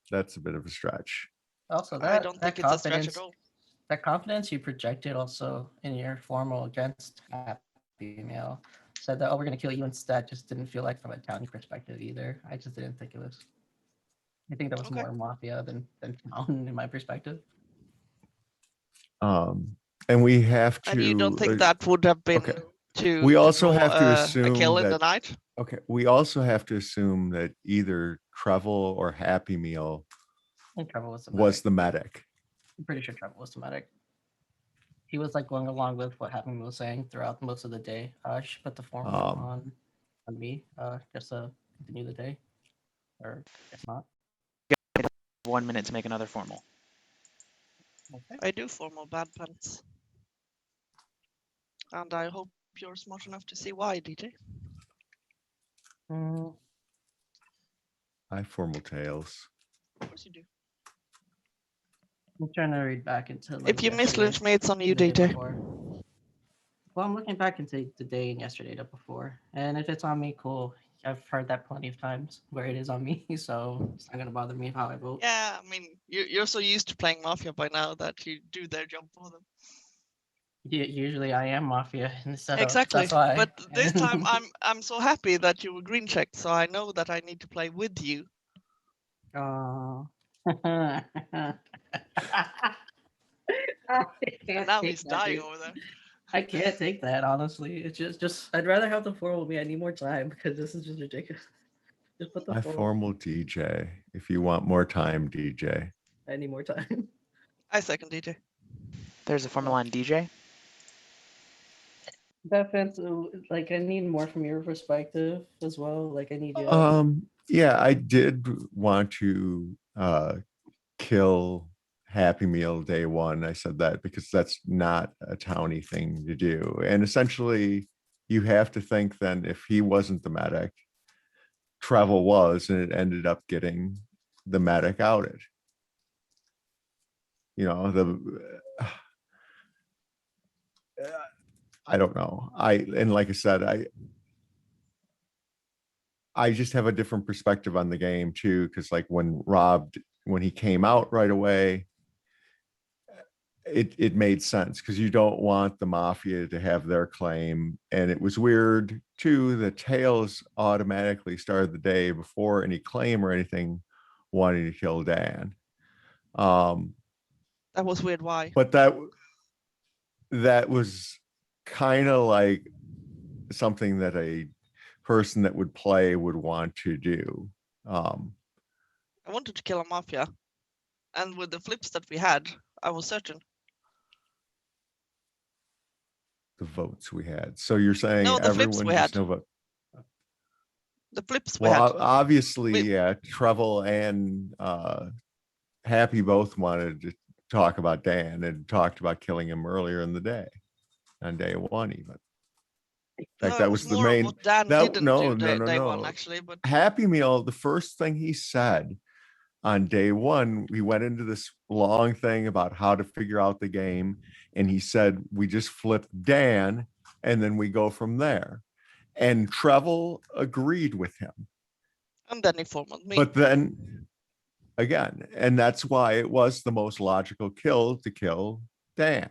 That's a bit of a stretch. Also, I don't think it's a stretch at all. That confidence you projected also in your formal against Happy Meal said that, oh, we're gonna kill you instead, just didn't feel like from a townie perspective either. I just didn't think it was. I think that was more Mafia than town in my perspective. And we have to. And you don't think that would have been we also have to assume a kill in that, the night? Okay, we also have to assume that either Trevel or Happy Meal was the medic. I'm pretty sure Trevel was the medic. He was like going along with what Happy Meal was saying throughout most of the day. I should put the formal on me, just to continue the day, or if not. 1 minute to make another formal. Okay. I do formal bad pants, and I hope you're smart enough to see why, DJ. I formal tails. Of course you do. I'm trying to read back into. If you miss lunch, it's on you, DJ. Well, I'm looking back into the day and yesterday before, and if it's on me, cool. I've heard that plenty of times where it is on me, so it's not gonna bother me how I vote. Yeah, I mean, you're so used to playing Mafia by now that you do their job for them. Yeah, usually I am Mafia in the setup. Exactly. That's why. But this time I'm so happy that you were green checked, so I know that I need to play with you. Oh. And now he's dying over there. I can't take that, honestly. It's just I'd rather have the formal with me. I need more time because this is just ridiculous. Just put the I formal DJ. If you want more time, DJ. I need more time. I second DJ. There's a formula on DJ. Definitely, like I need more from your perspective as well. Like I need you. Yeah, I did want to kill Happy Meal day one. I said that because that's not a townie thing to do. And essentially, you have to think then if he wasn't the medic, Trevel was, and it ended up getting the medic outed. You know, I don't know. And like I said, I just have a different perspective on the game too, because like when he came out right away, it made sense because you don't want the Mafia to have their claim. And it was weird too, the Tails automatically started the day before any claim or anything wanting to kill Dan. That was weird. Why? But that was kind of like something that a person that would play would want to do. I wanted to kill a Mafia, and with the flips that we had, I was certain. The votes we had. So you're saying No, the flips everyone we gets had. no vote? The flips we Well, had. obviously, We- yeah, Trevel and Happy both wanted to talk about Dan and talked about killing him earlier in the day, on day one even. In fact, No, that it was was the more of main. what Dan That didn't no, do no, no, day one no. actually, but Happy Meal, the first thing he said on day one, we went into this long thing about how to figure out the game. And he said, we just flipped Dan and then we go from there. And Trevel agreed with him. and then he formed me. But then again, and that's why it was the most logical kill to kill Dan.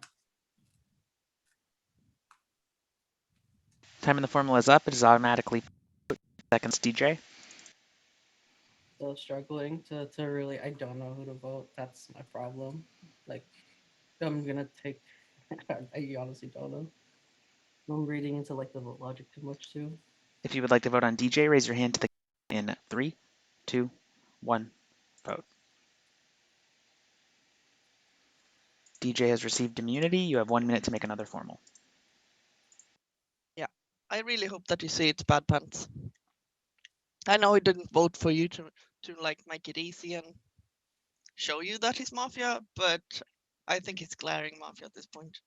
Time in the formula is up. It is automatically seconds, DJ. Still struggling to really. I don't know who to vote. That's my problem. Like, I'm gonna take. I honestly don't know. I'm reading into like the vote logic too much too. If you would like to vote on DJ, raise your hand to the in 3, 2, 1, vote. DJ has received immunity. You have 1 minute to make another formal. Yeah, I really hope that you see it's Bad Pants. I know he didn't vote for you to like make it easy and show you that he's Mafia, but I think it's glaring Mafia at this point.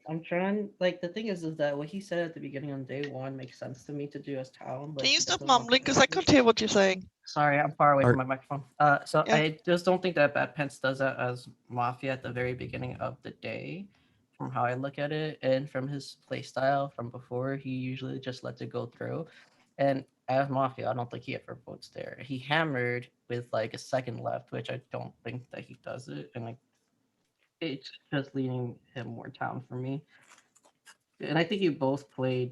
I'm trying. Like, the thing is that what he said at the beginning on day one makes sense to me to do as town. But Can you he stop doesn't want mumbling? to Because I can't hear what you're saying. Sorry, I'm far away Are- from my microphone. So Yeah. I just don't think that Bad Pants does that as Mafia at the very beginning of the day, from how I look at it, and from his play style from before. He usually just lets it go through, and as Mafia, I don't think he ever votes there. He hammered with like a second left, which I don't think that he does it, and like it's just leaning him more town for me. And I think you both played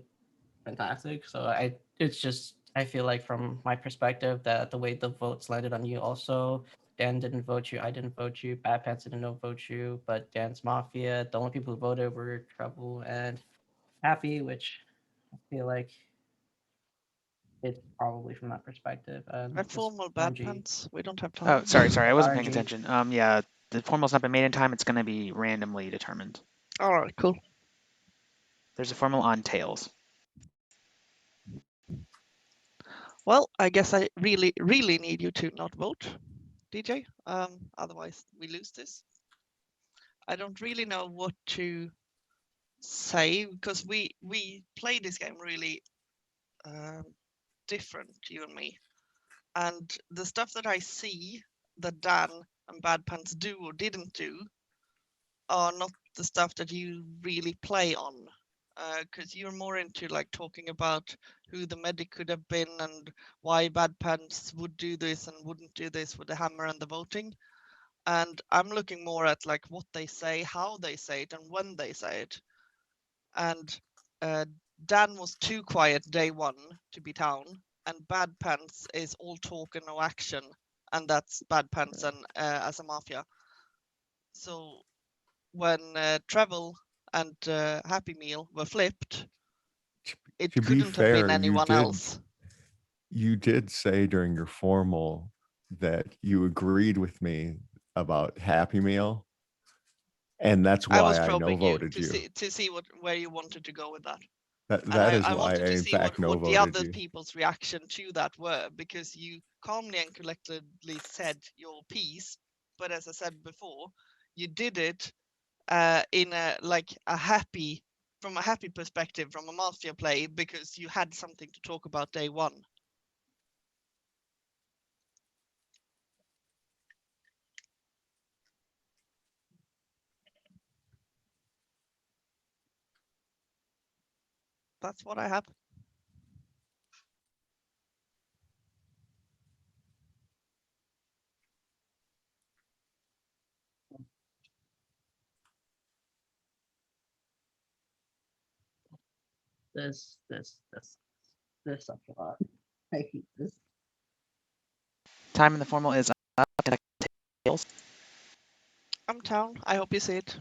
fantastic. So it's just I feel like from my perspective that the way the votes landed on you also. Dan didn't vote you. I didn't vote you. Bad Pants didn't vote you. But Dan's Mafia. The only people who voted were Trouble and Happy, which I feel like it's probably from that perspective. And I just formal Bad RNG. Pants. We don't have Oh, time. sorry, I wasn't paying RNG. attention. Yeah, the formal's not been made in time. It's going to be randomly determined. All right, cool. There's a formal on tails. Well, I guess I really, really need you to not vote, DJ. Otherwise, we lose this. I don't really know what to say because we play this game really different, you and me. And the stuff that I see that Dan and Bad Pants do or didn't do are not the stuff that you really play on. Because you're more into like talking about who the medic could have been and why Bad Pants would do this and wouldn't do this with the hammer and the voting. And I'm looking more at like what they say, how they say it, and when they say it. And Dan was too quiet day one to be town, and Bad Pants is all talk and no action, and that's Bad Pants and as a Mafia. So when Travel and Happy Meal were flipped, it To be couldn't have been fair, anyone else. you did say during your formal that you agreed with me about Happy Meal. And that's I was why I no probing you voted you. to see where you wanted to go with that. That is I why I wanted to in see fact no what the voted other you. people's reaction to that were, because you calmly and collectedly said your piece, but as I said before, you did it in a like a happy, from a happy perspective, from a Mafia play, because you had something to talk about day one. That's what I have. This sucks a lot. I hate this. Time in the formal is up. Tails. I'm town. I hope you see it.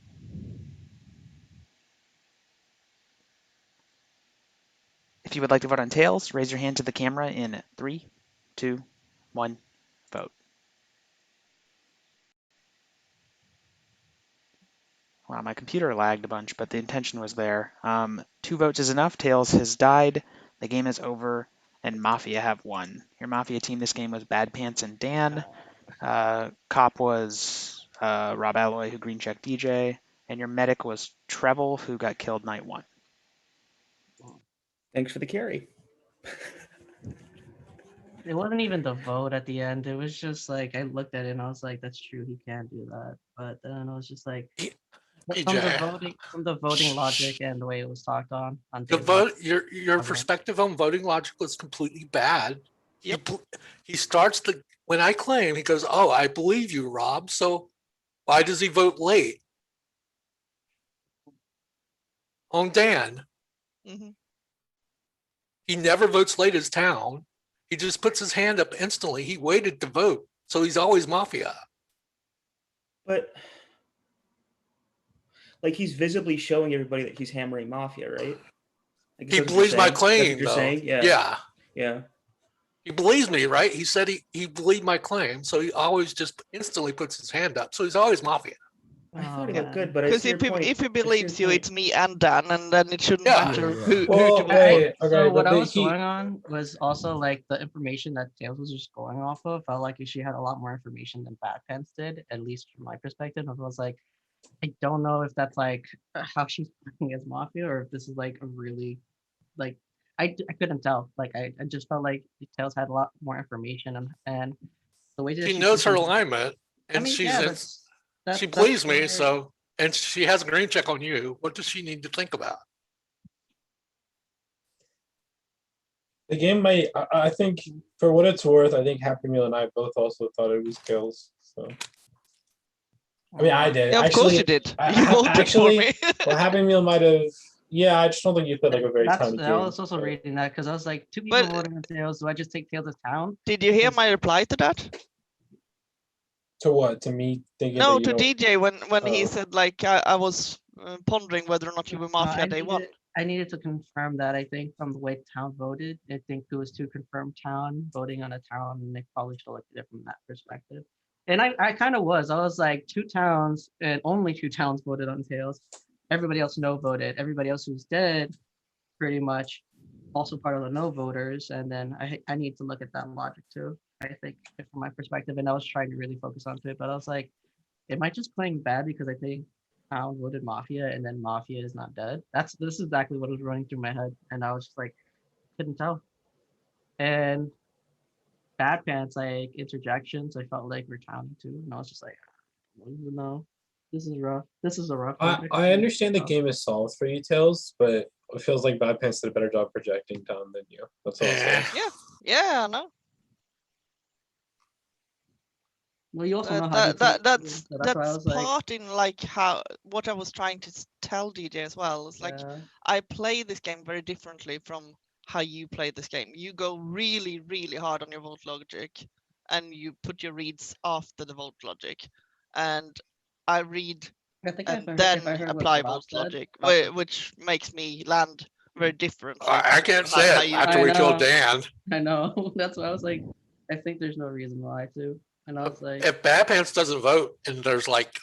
If you would like to vote on tails, raise your hand to the camera in 3, 2, 1, vote. Wow, my computer lagged a bunch, but the intention was there. 2 votes is enough. Tails has died. The game is over, and Mafia have won. Your Mafia team this game was Bad Pants and Dan. Cop was Rob Alloy, who green checked DJ, and your medic was Treble, who got killed night 1. Thanks for the carry. It wasn't even the vote at the end. It was just like I looked at it and I was like, "That's true. He can't do that." But then I was just like, PJ, from the voting logic and the way it was talked on the day one. vote, your Okay. perspective on voting logic was completely bad. Yep. He starts when I claim, he goes, "Oh, I believe you, Rob." So why does he vote late on Dan? Hmm. He never votes late as town. He just puts his hand up instantly. He waited to vote, so he's always Mafia. But like he's visibly showing everybody that he's hammering Mafia, right? Like, He that's what you're believes my saying? That's what claim, you're though. saying? Yeah. Yeah. Yeah. He believes me, right? He said he believed my claim, so he always just instantly puts his hand up. So he's always Mafia. I thought Oh, he looked man. good, but I Because see your point. if he I see your believes you, point. it's me and Dan, and then it shouldn't Yeah. matter Yeah. who Well, to vote wait, for. okay, So what but I was going on was also like the information that Tails was just going off of. Felt like she had a lot more information than Bad Pants did, at least from my perspective. I was like, I don't know if that's like how she's working as Mafia or if this is like a really like I couldn't tell. Like I just felt like Tails had a lot more information and the way that She she knows her presented. alignment, I and mean, she's yeah, in, she that's believes me. why. So, and she has a green check on you. What does she need to think about? the game might. I think for what it's worth, I think Happy Meal and I both also thought it was kills. So I mean, I did Yeah, of course actually. you did. I, You I- voted actually, for me. well, Happy Meal might have. Yeah, I just don't think you played like a very tiny I game. was also so. reading that because I was like, 2 people But voting on Tails. Do I just take Tails to town? did you hear Because- my reply to that? To what? To me thinking No, that you to know. DJ when he Oh. said like I was pondering whether or not you were Mafia day one. I needed to confirm that. I think from the way town voted, I think it was to confirm town voting on a town, and they probably should look at it from that perspective. And I kind of was. I was like 2 towns, and only 2 towns voted on Tails. Everybody else no voted. Everybody else who's dead, pretty much, also part of the no voters. And then I need to look at that logic too. I think from my perspective, and I was trying to really focus onto it, but I was like, am I just playing bad because I think Town voted Mafia and then Mafia is not dead? This is exactly what was running through my head, and I was just like, couldn't tell. And Bad Pants like interjections, I felt like were Town too, and I was just like, I don't even know. This is rough. This is a rough one. I understand the game is solved for you, Tails, but it feels like Bad Pants did a better job projecting down than you. That's all I'm saying. Yeah, I know. Well, you also know how he plays, That's so that's why I was like, part in like how what I was trying to tell DJ as well. It's like yeah. I play this game very differently from how you play this game. You go really, really hard on your vote logic, and you put your reads after the vote logic, and I read I think and if then I heard what apply Rob vote said, logic, Rob- which makes me land very differently. I can't from say how it you after do. we I killed know. Dan. I know. That's why I was like, I think there's no reason why to. And I was like, If Bad Pants doesn't vote, and there's like,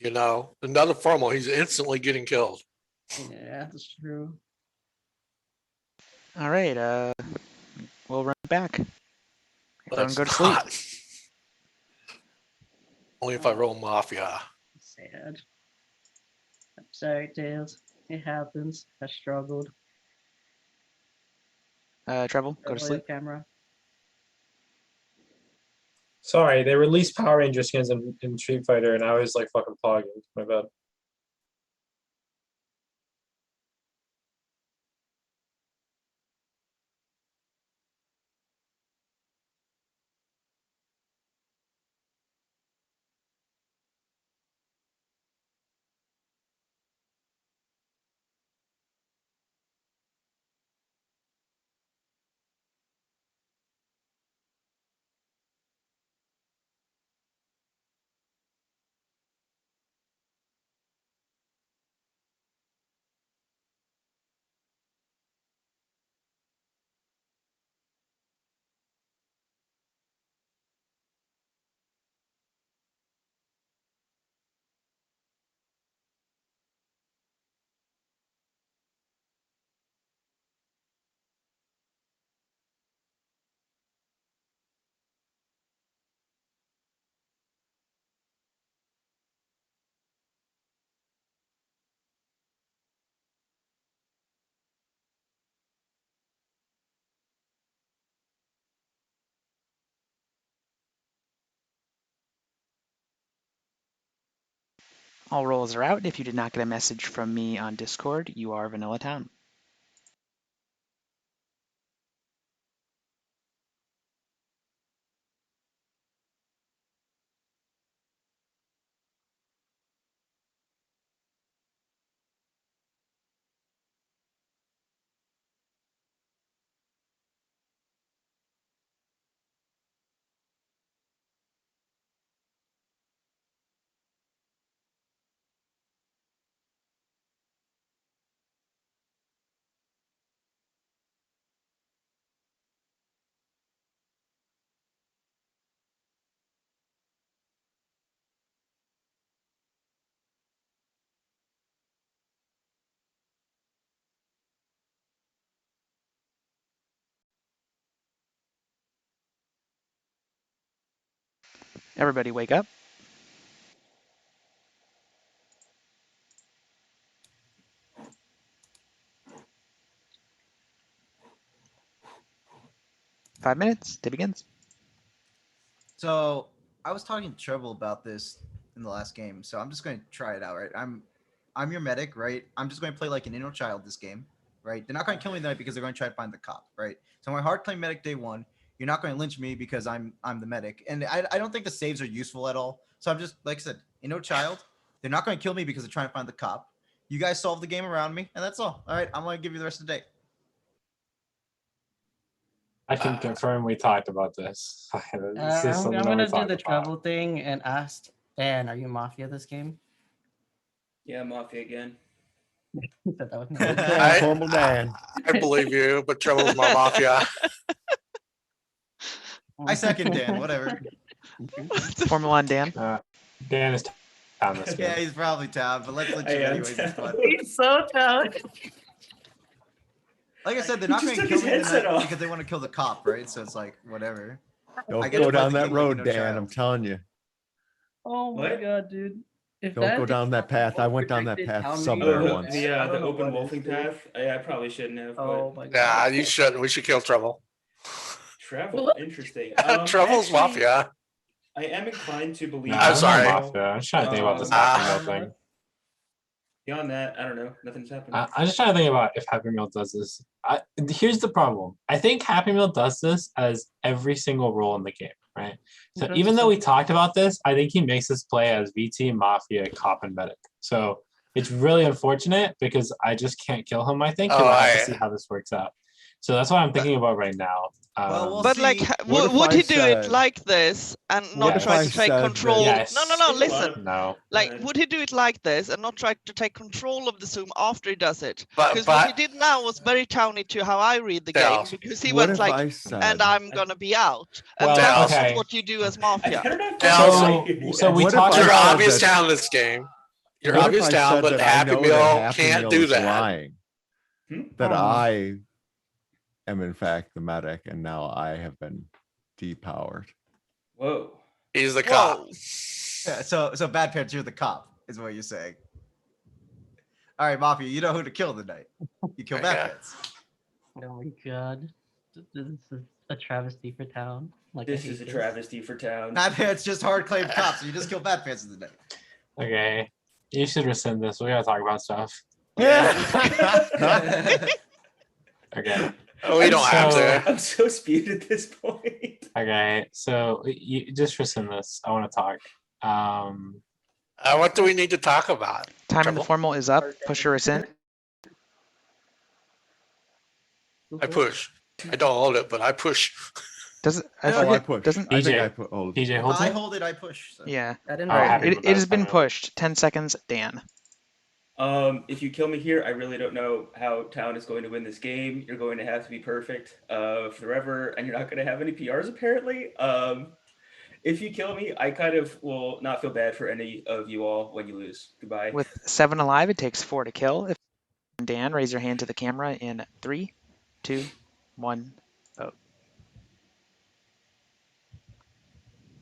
another formal, he's instantly getting killed. yeah, that's true. All right, we'll run it back. Everyone Let's go to sleep. not. Only if I roll Mafia. Sad. I'm sorry, Tails. It happens. I struggled. Treble, go to Roll your sleep. camera. Sorry, they released Power Ranger skins in Street Fighter, and I was like fucking pogging. My bad. All rolls are out. If you did not get a message from me on Discord, you are Vanilla Town. Everybody wake up. Five minutes. Day begins. So I was talking to Treble about this in the last game, so I'm just going to try it out, right? I'm your medic, right? I'm just going to play like an inner child this game, right? They're not going to kill me tonight because they're going to try to find the cop, right? So I'm going to hard claim medic day one. You're not going to lynch me because I'm the medic, and I don't think the saves are useful at all. So I'm just, like I said, inner child. They're not going to kill me because they're trying to find the cop. You guys solve the game around me, and that's all. All right, I'm going to give you the rest of the day. I can confirm we talked about this. This is I'm something that gonna we do talked the about. trouble thing and ask Dan, are you Mafia this game? Yeah, Mafia again. He said that was no. Okay, formal Dan. I believe you, but Trouble's my Mafia. I second Dan, whatever. Formula on Dan. Dan is on this Yeah, game. he's probably Tab, but let's lynch I him am anyways. It's fun. Tab. He's so talented. Like I said, they're He not just going to took kill his me headset tonight off. because they want to kill the cop, right? So it's like, whatever. I Don't get to go play down the that game like road, no Dan. child. I'm telling you. Oh my What? god, dude. If Don't go that's down that path. I went down that protected path town somewhere meeting, Oh, once. I the don't know open what is, wolfing dude. path. I probably shouldn't have. Oh But my god. Yeah, you shouldn't. We should kill Trouble. travel, interesting. Trouble's Actually, Mafia. I am inclined to believe. No, I'm I'm sorry. not Mafia. I'm just trying to think about this Um, Happy Meal thing. Beyond that, I don't know. Nothing's happened. I'm just trying to think about if Happy Meal does this. Here's the problem. I think Happy Meal does this as every single role in the game, right? So That's even just though we something- talked about this, I think he makes this play as VT, Mafia, Cop, and Medic. So it's really unfortunate because I just can't kill him, I think, because I have to see how this works out. So that's what I'm thinking about right now. Well, we'll But like, see. What if would I he do it said- like this and not What if try I to take said control? that- No, Yes. no, There's a lot listen. of- No. Like, ahead. would he do it like this and not try to take control of the Zoom after he does it? But Because what he did now was very towny to how I read the Yeah. game, because he What went if like, I said? and I'm gonna be out. And Well, that's okay. not what you do as I Mafia. don't have Yeah, to So we What if talked I You're about said obvious that- town in this game. You're What if obvious I town, said but that I Happy know Meal that Happy can't Meal do is that. lying? Hmm? That Oh. I am in fact the medic, and now I have been depowered. Whoa. He's the cop. Whoa. Yeah, so Bad Pants, you're the cop, is what you're saying. All right, Mafia, you know who to kill tonight. You kill Bad Okay. Pants. Oh my god. This is a travesty for town. Like, I This hate is a this. travesty for town. Bad Pants just hard claim cops, so you just kill Bad Pants tonight. Okay. You should rescind this. We gotta talk about stuff. Okay. Oh, we don't have to. I'm so spewed at this point. Okay. So you just rescind this. I want to talk. What do we need to talk about? Time in the Trouble? formal is up. Push your rescind. I push. I don't hold it, but I push. Does it? I Oh, Oh, I forget. put. Doesn't. I think EJ. I put. Oh, PJ If holds I it. hold it, I push. So. Yeah. I didn't Oh, know. happy It, with it has that. been pushed. 10 seconds, Dan. If you kill me here, I really don't know how town is going to win this game. You're going to have to be perfect forever, and you're not going to have any PRs apparently. If you kill me, I kind of will not feel bad for any of you all when you lose. Goodbye. With 7 alive, it takes 4 to kill. If Dan, raise your hand to the camera in 3, 2, 1, vote.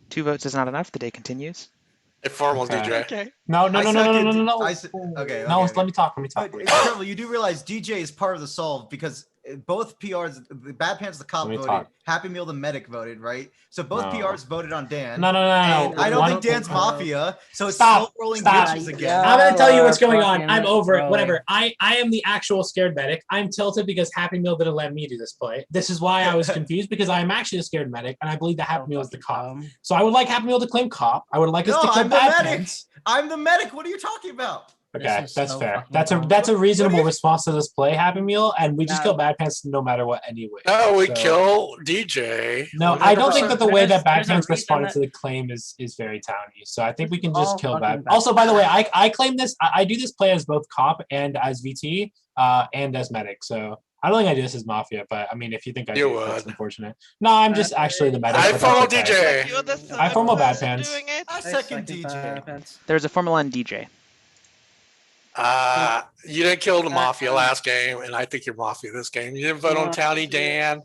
2 votes is not enough. The day continues. A formal Okay. DJ. Okay. No, no, I no, no, no, no, second- no, no. I se- okay, No, okay. let me talk. Let me talk. But, Trevor, you do realize DJ is part of the solve because both PRs, the Bad Pants the cop Let me voted, talk. Happy Meal the medic voted, right? So both No. PRs voted on Dan. No. And I don't One- think Dan's Mafia, so it's Stop, slow rolling stop. bitches again. I'm gonna tell you what's Y'all going on. fucking I'm over it. throwing. Whatever. I am the actual scared medic. I'm tilted because Happy Meal didn't let me do this play. This is why I was confused because I am actually a scared medic, and I believe that Happy Meal is the cop. So I would like Happy Meal to claim cop. I would like us No, to kill I'm the Bad medic. Pants. I'm the medic. What are you talking about? Okay, This is that's so fair. fucking That's dumb. a reasonable you- response to this play, Happy Meal, and we just Now- kill Bad Pants no matter what anyway. No, we So- kill DJ. No, What I about- don't think that the way that Bad There's a Pants reason responded that- to the claim is very towny. So I think we This can is just all kill fucking Bad. bad. Also, by the way, I claim this. I do this play as both cop and as VT, and as medic. So I don't think I do this as Mafia, but I mean, if you think I You do, that's would. unfortunate. No, I'm just actually the medic. I but follow that's okay. DJ. You're the I third follow Bad person Pants. doing it. I second DJ. There's a Formula on DJ. You didn't kill the Mafia last game, and I think you're Mafia this game. You didn't vote on Towny Dan.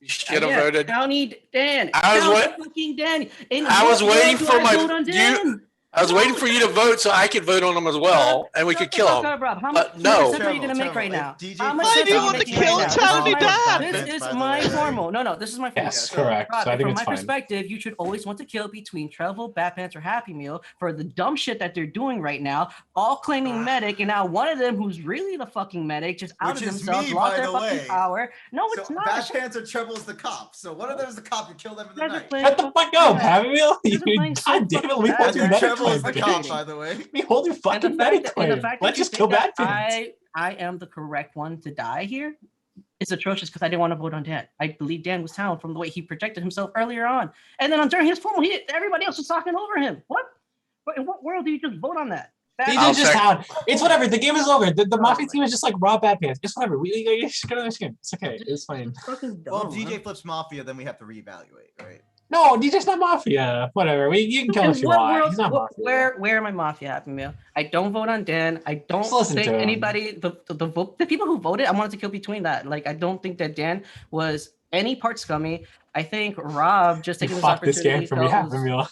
You should have voted. County Dan. I was County wait- fucking Dan. In I was what waiting world do for I my- vote on you- Dan? I was waiting for you to vote so I could vote on them as well, and we could Shut the kill fuck them. up, Rob. How But much no. sense are you gonna make right now? How much Why sense do you are you want to making right kill now? Towny Dan? This is my formal. No, this is my formal. Yes, correct. Rob, So I think from it's my fine. perspective, you should always want to kill between Treble, Bad Pants, or Happy Meal for the dumb shit that they're doing right now, all claiming medic, and now one of them who's really the fucking medic just outed Which is themselves, me, lost by their the fucking way. power. No, So it's not. Bad Pants or Treble's the cop. So one of them is the cop. You kill them in the You guys are night. playing Shut the so fuck up, bad. Happy Meal. You guys are playing so God damn it, let me fucking hold bad. your And medic Treble is the claim. cop, by the way. Let me hold your And the fucking fact medic that, claim. and the fact Let's that you just kill think that Bad Pants. I am the correct one to die here is atrocious because I didn't want to vote on Dan. I believe Dan was sound from the way he projected himself earlier on. And then during his formal, everybody else was talking over him. What? In what world do you just vote on that? He I'll did just check. hound. It's whatever. The game is over. The Oh Mafia my team is just like raw Bad Pants. It's whatever. We just go to this game. It's okay. It's fine. It's fucking dumb. Well, if man. DJ flips Mafia, then we have to reevaluate, right? No, DJ's not Mafia. Whatever. You can kill In if you what want. world- He's not Mafia. where am I Mafia Happy Meal? I don't vote on Dan. I don't Just listen think to him. anybody the people who voted, I wanted to kill between that. Like I don't think that Dan was any part scummy. I think Rob just taking this Fuck this game opportunity. from you, Happy goes- Meal.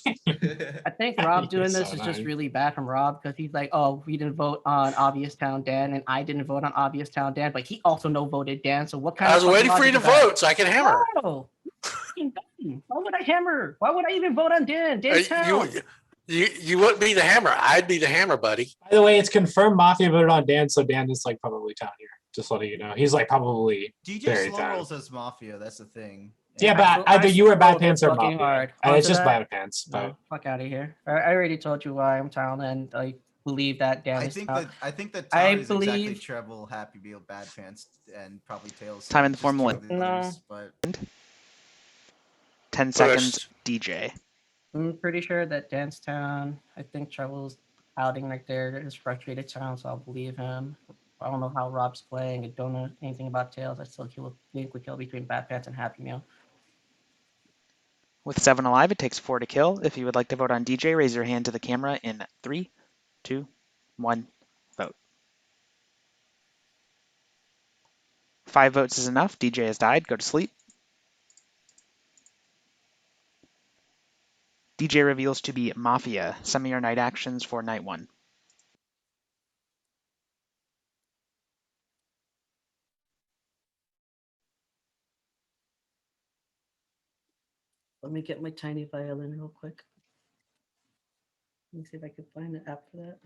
I think Rob doing You're this so is just annoying. really bad from Rob because he's like, oh, we didn't vote on Obvious Town Dan, and I didn't vote on Obvious Town Dan, but he also no voted Dan. So what kind I of was waiting for you to fucking logic is vote so I could hammer. that? No. Fucking dumb. Why would I hammer? Why would I even vote on Dan? Dan's town. You wouldn't be the hammer. I'd be the hammer, buddy. By the way, it's confirmed Mafia voted on Dan, so Dan is like probably down here. Just letting you know. He's like probably DJ very slow down. rolls as Mafia. That's the thing. Yeah, And- but either you or Bad Pants or fucking Mafia. hard. And it's Onto just that? Bad Pants. But No, fuck out of here. I already told you why I'm town, and I believe that Dan I is think town. that I Town is exactly believe- Treble, Happy Meal, Bad Pants, and probably Tails. Time in the Just Formula kill the No. others, But 10 seconds, DJ. I'm pretty sure that Dan's town. I think Treble's outing right there is frustrated town, so I'll believe him. I don't know how Rob's playing. I don't know anything about Tails. I still think we kill between Bad Pants and Happy Meal. With 7 alive, it takes 4 to kill. If you would like to vote on DJ, raise your hand to the camera in 3, 2, 1, vote. 5 votes is enough. DJ has died. Go to sleep. DJ reveals to be Mafia. Some of your night actions for night 1. Let me get my tiny violin real quick. Let me see if I can find an app for that.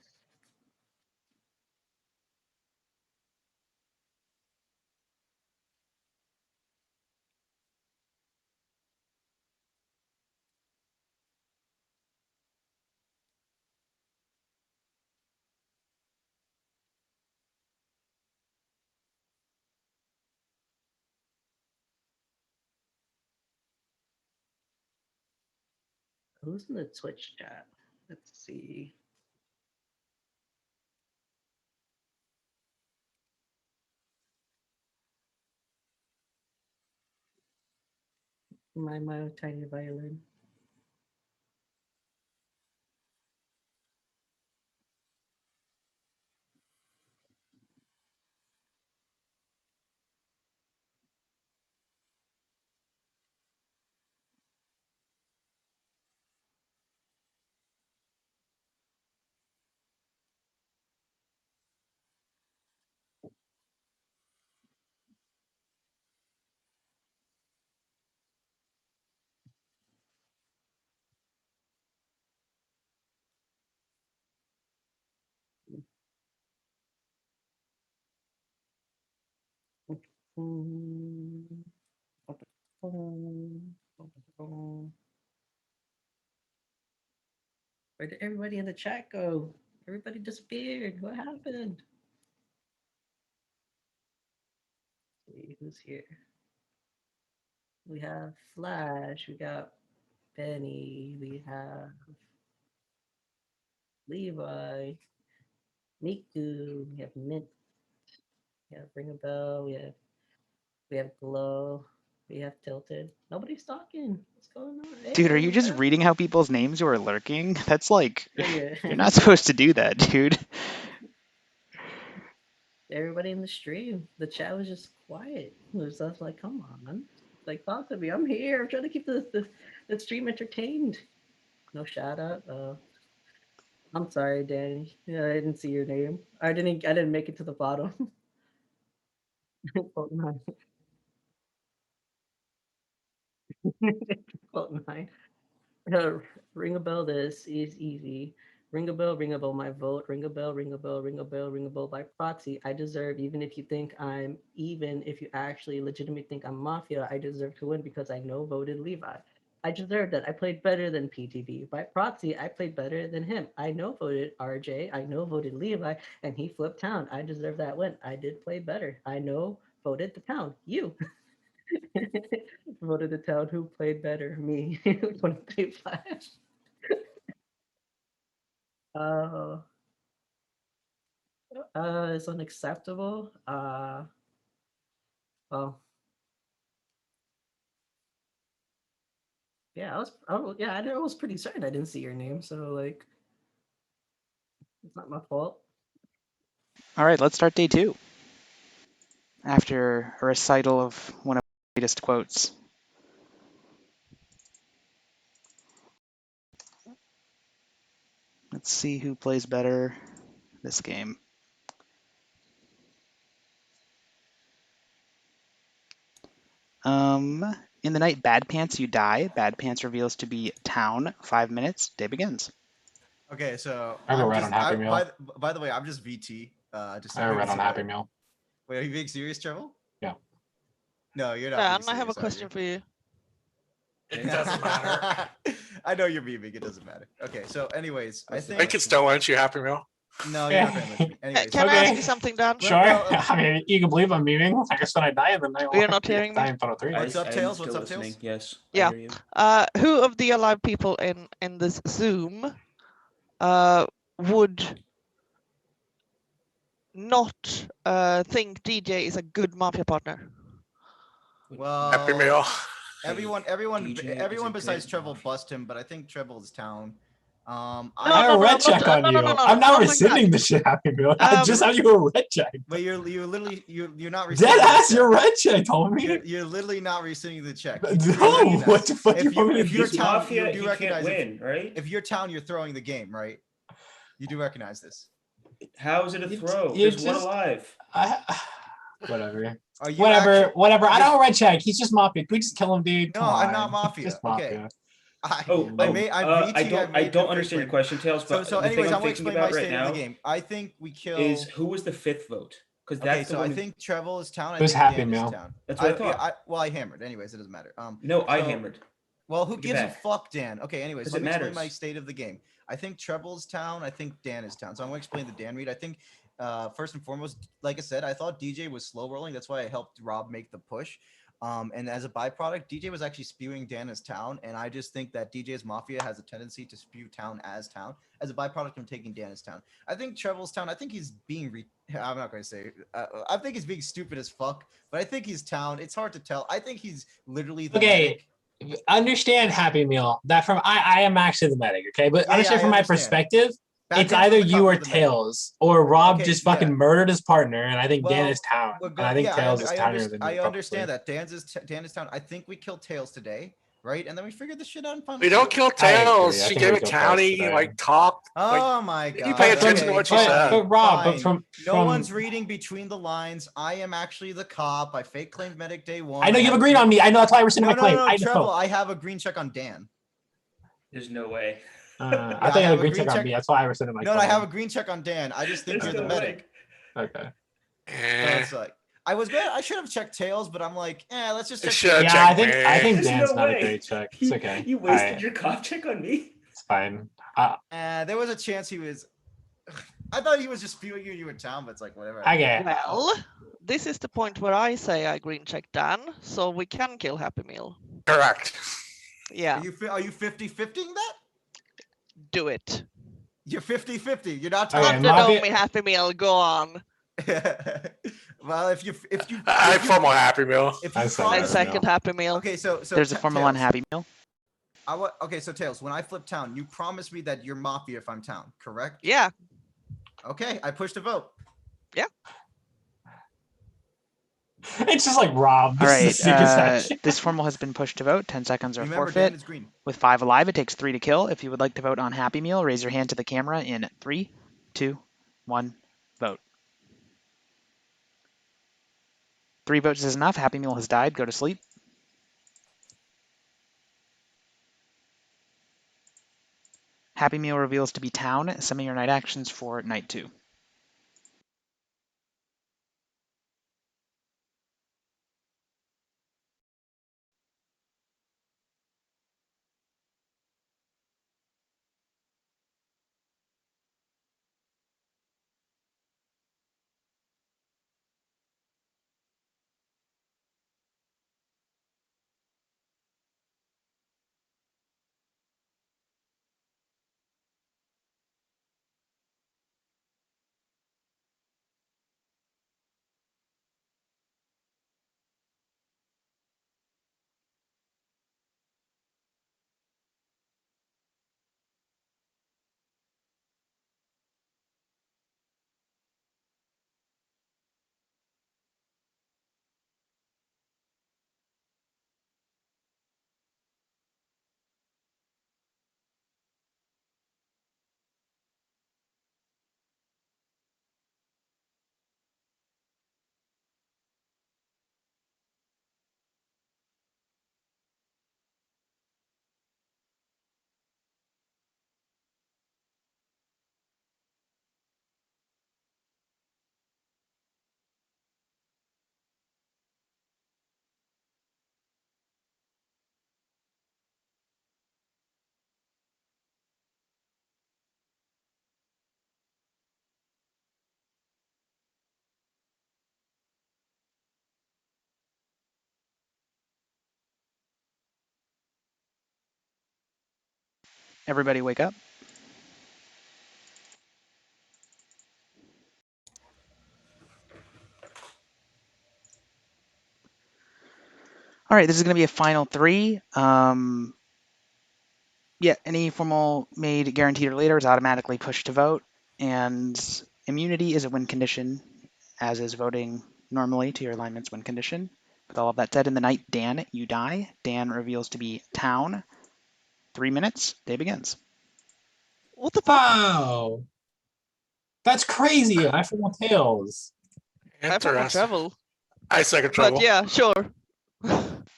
Who's in the Twitch chat? Let's see. My tiny violin. Where did everybody in the chat go? Everybody disappeared. What happened? Let's see who's here. We have Flash. We got Benny. We have Levi. Miku. We have Mint. We have Ring a Bell. We have Glow. We have Tilted. Nobody's talking. What's going on? Dude, are you Hey, just bro. reading out people's names who are lurking? That's like, Oh, yeah. you're not supposed to do that, dude. Everybody in the stream. The chat was just quiet. It was just like, come on. Like, talk to me. I'm here. I'm trying to keep the stream entertained. No shout out. I'm sorry, Danny. Yeah, I didn't see your name. I didn't make it to the bottom. Vote 9. Vote 9. Ring a bell. This is easy. Ring a bell, my vote. Ring a bell, ring a bell, ring a bell, ring a bell by proxy. I deserve, even if you actually legitimately think I'm Mafia, I deserve to win because I know voted Levi. I deserve that. I played better than PTB. By proxy, I played better than him. I know voted RJ. I know voted Levi, and he flipped town. I deserve that win. I did play better. I know voted the town. You voted the town. Who played better? Me. 25. Uh, it's unacceptable. Well, yeah, I was pretty certain I didn't see your name, so like, it's not my fault. All right, let's start day 2. After a recital of one of the latest quotes. Let's see who plays better this game. In the night Bad Pants you die. Bad Pants reveals to be town. 5 minutes. Day begins. Okay, so I have a I'm red just on Happy Meal. by the way, I'm just VT. Just I have a red on previously Happy voted. Meal. Wait, are you being serious, Treble? Yeah. No, you're not. Dan, being I have a serious, are question you? for you. It doesn't matter. I know you're memeing. It doesn't matter. Okay, so anyways, I That's the think I can still answer you, Happy Meal. no, you're not going to listen to me. Anyways, Can I ask Okay. you something, Dan? Sure. well, I mean, you can believe I'm memeing. I guess when I die in the night, You're not hearing me? die in front of 3. What's up, I'm Tails? still What's up, listening. Tails? Yes. Yeah. I hear you. Who of the alive people in this Zoom would not think DJ is a good Mafia partner? Happy Well, Meal. everyone DJ is a besides good Treble mafia. bust him, but I think Treble's town. No, I have no, a no, red I'm check not- on no, you. no, no, I'm not not like rescinding that. the shit, Happy Meal. I just have you a red check. But you're literally you're not Dead rescinding the ass, check. your red check, homie. You're literally not rescinding the check. No, recognize what the fuck if you want me to if your He's do? town mafia. you do He can't recognize win, right? if your town you're throwing the game, right? You do recognize this. How is it a throw? you There's one just- alive. Whatever. Are you Whatever. actually- Whatever. I just- don't red check. He's just Mafia. Can we just kill him, dude? No, Come I'm on. not Mafia. Just Okay. Mafia. I don't understand your question, Tails. But So the thing anyways, I'm I'm gonna thinking explain my about right state of the now game. I think we kill is who was the 5th vote? Because Okay, that's the so one. I think Treble is town. I Who's think Happy Dan Meal? is town. That's what I yeah, thought. well, I hammered. Anyways, it doesn't matter. No, I so- hammered. Well, who Take it gives a back. fuck, Dan? Okay, anyways, Because let it me explain my matters. state of the game. I think Treble's town. I think Dan is town. So I'm gonna explain the Dan read. I think first and foremost, like I said, I thought DJ was slow rolling. That's why I helped Rob make the push. And as a byproduct, DJ was actually spewing Dan as town, and I just think that DJ's Mafia has a tendency to spew town. As a byproduct, I'm taking Dan as town. I think Treble's town. I think he's being I'm not going to say. I think he's being stupid as fuck, but I think he's town. It's hard to tell. I think he's literally the medic. Understand, Happy Meal. That from I am actually the medic, okay? But Yeah, understand I from my understand. perspective, Bad it's Pants either was the you cop or of the medic. Tails, or Rob Okay, just fucking yeah. murdered his partner, and I think Dan Well, is town. we're And good. I think Yeah, Tails is townier than I me, understand probably. that Dan is town. I think we killed Tails today, right? And then we figured this shit out and found We don't kill I agree. Tails. I She think gave we a killed Tails county today. like talk. Like, Oh my god! you pay attention to Okay, what she fine, said. But Rob, fine. but from No one's reading between the lines. I am actually the cop. I fake claimed medic day one. I know you have a green green on me. I know that's why I rescinded No, my claim. no, I Treble. know. I have a green check on Dan. There's no way. I thought you had a green check on me. That's why I rescinded my No, claim. I have a green check on Dan. I just think There's you're the no medic. way. Okay. So it's like I should have checked tails, but I'm like, let's just check. Should've Yeah, checked I think me. There's Dan's no not a way. great check. It's okay. You wasted Alright, your cop check on me. it's fine. There was a chance he was. I thought he was just spewing you in town, but it's like whatever. I get it. Well, this is the point where I say I green check Dan, so we can kill Happy Meal. Correct. Yeah, Are you 50-50ing that? do it. You're 50-50. You're not Okay, talking. Underdog Mafia- me, Happy Meal. Go on. Well, if you I form a Happy Meal. if I you second I promise that. me, second Happy Meal. okay, so There's a formula on Tails, Happy Meal. okay, so Tails, when I flip town, you promise me that you're Mafia if I'm town, correct? Yeah. Okay, I pushed a vote. It's just like Rob. All This right. is the secret section. This formal has been pushed to vote. 10 seconds or Remember, Dan forfeit. is green. With 5 alive, it takes 3 to kill. If you would like to vote on Happy Meal, raise your hand to the camera in 3, 2, 1, vote. 3 votes is enough. Happy Meal has died. Go to sleep. Happy Meal reveals to be town. Some of your night actions for night 2. Everybody wake up. All right, this is going to be a final 3. Yeah, any formal made, guaranteed, or later is automatically pushed to vote. And immunity is a win condition, as is voting normally to your alignment's win condition. With all of that said, in the night, Dan, you die. Dan reveals to be town. 3 minutes, day begins. What the fuck? Wow. That's crazy. I forgot tails. I forgot Interesting. travel. I second trouble. But yeah, sure.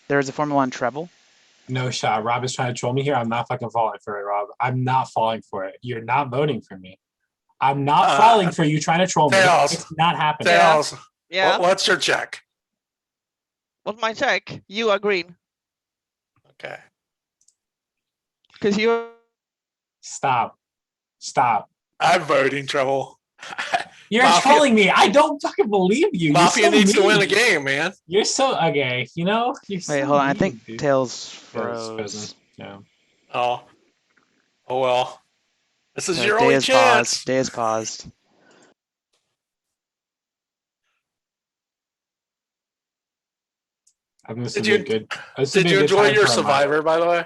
There is a formula on treble. No shot. Rob is trying to troll me here. I'm not fucking falling for it, Rob. I'm not falling for it. You're not voting for me. I'm not falling for you trying to troll me. Tails. It's not happening. Tails, Yeah. what's your check? What's my check? You are green. Okay. Because you Stop. Stop. I'm voting trouble. You're Mafia- trolling me. I don't fucking believe you. You're Mafia so needs to win a mean. game, man. You're so okay. You know. You're Wait, so hold on. I mean, think dude. Tails Yeah, it's froze. frozen. Yeah. Oh. Oh well. This is No, your day only is chance. paused. Day is paused. I think this Did would be you- a good. This would Did be a you good enjoy time your for a Survivor, by the way?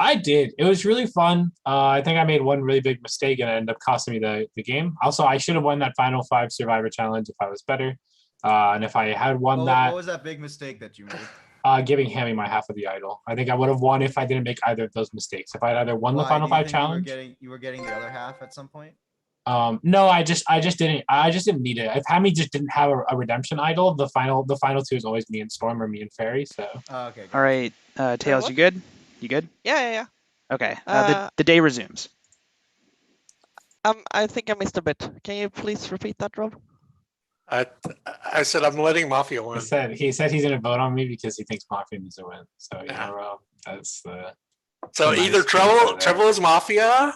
I did. It was really fun. I think I made one really big mistake and it ended up costing me the game. Also, I should have won that final 5 Survivor challenge if I was better. And if I had won What was that big mistake that you made? giving Hammy my half of the idol. I think I would have won if I didn't make either of those mistakes. If I had either won the Why, final do you 5 think challenge. You were getting the other half at some point. No, I just didn't need it. If Hammy just didn't have a redemption idol, the final 2 is always me and Storm or me and Fairy. So Okay. All right, Tails, what? you good? You good? Yeah. Okay. Uh, The day resumes. I think I missed a bit. Can you please repeat that, Rob? I said I'm letting Mafia win. He said he's gonna vote on me because he thinks Mafia needs to win. So Yeah. that's the. So nice either thing about that. Treble is Mafia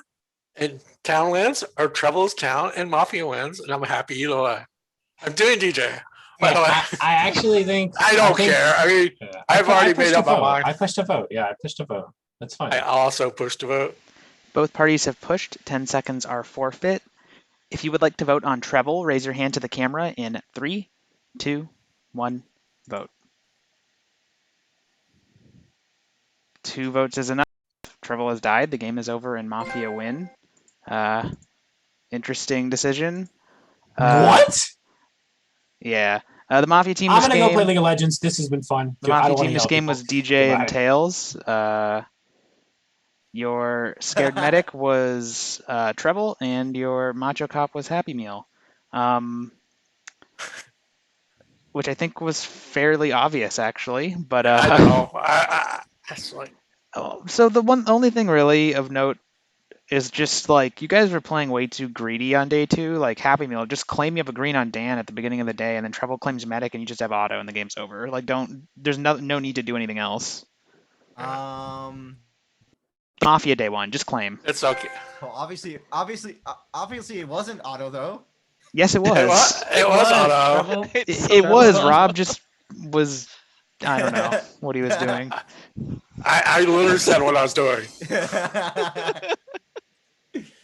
and Town wins, or Treble is Town and Mafia wins, and I'm happy either way. I'm doing DJ. By the way, I actually think I don't care. I mean, I've already made up my mind. I pushed a vote. Yeah, I pushed a vote. That's fine. I also pushed a vote. Both parties have pushed. 10 seconds are forfeit. If you would like to vote on Treble, raise your hand to the camera in 3, 2, 1, vote. 2 votes is enough. Treble has died. The game is over and Mafia win. Interesting decision. What? Yeah. The Mafia team I'm this gonna game. go play League of Legends. This has been fun. The Mafia team this game was DJ and Tails. Your Scared Medic was Treble, and your Macho Cop was Happy Meal. Which I think was fairly obvious, actually. But I know. That's like. So the only thing really of note is just like you guys were playing way too greedy on day 2. Like Happy Meal, just claim you have a green on Dan at the beginning of the day, and then Treble claims Medic, and you just have auto, and the game's over. Like there's no need to do anything else. Mafia day 1, just claim. It's okay. Well, obviously, it wasn't auto though. Yes, it was. It was auto. It was. Rob just was. I don't know what he was doing. I literally said what I was doing.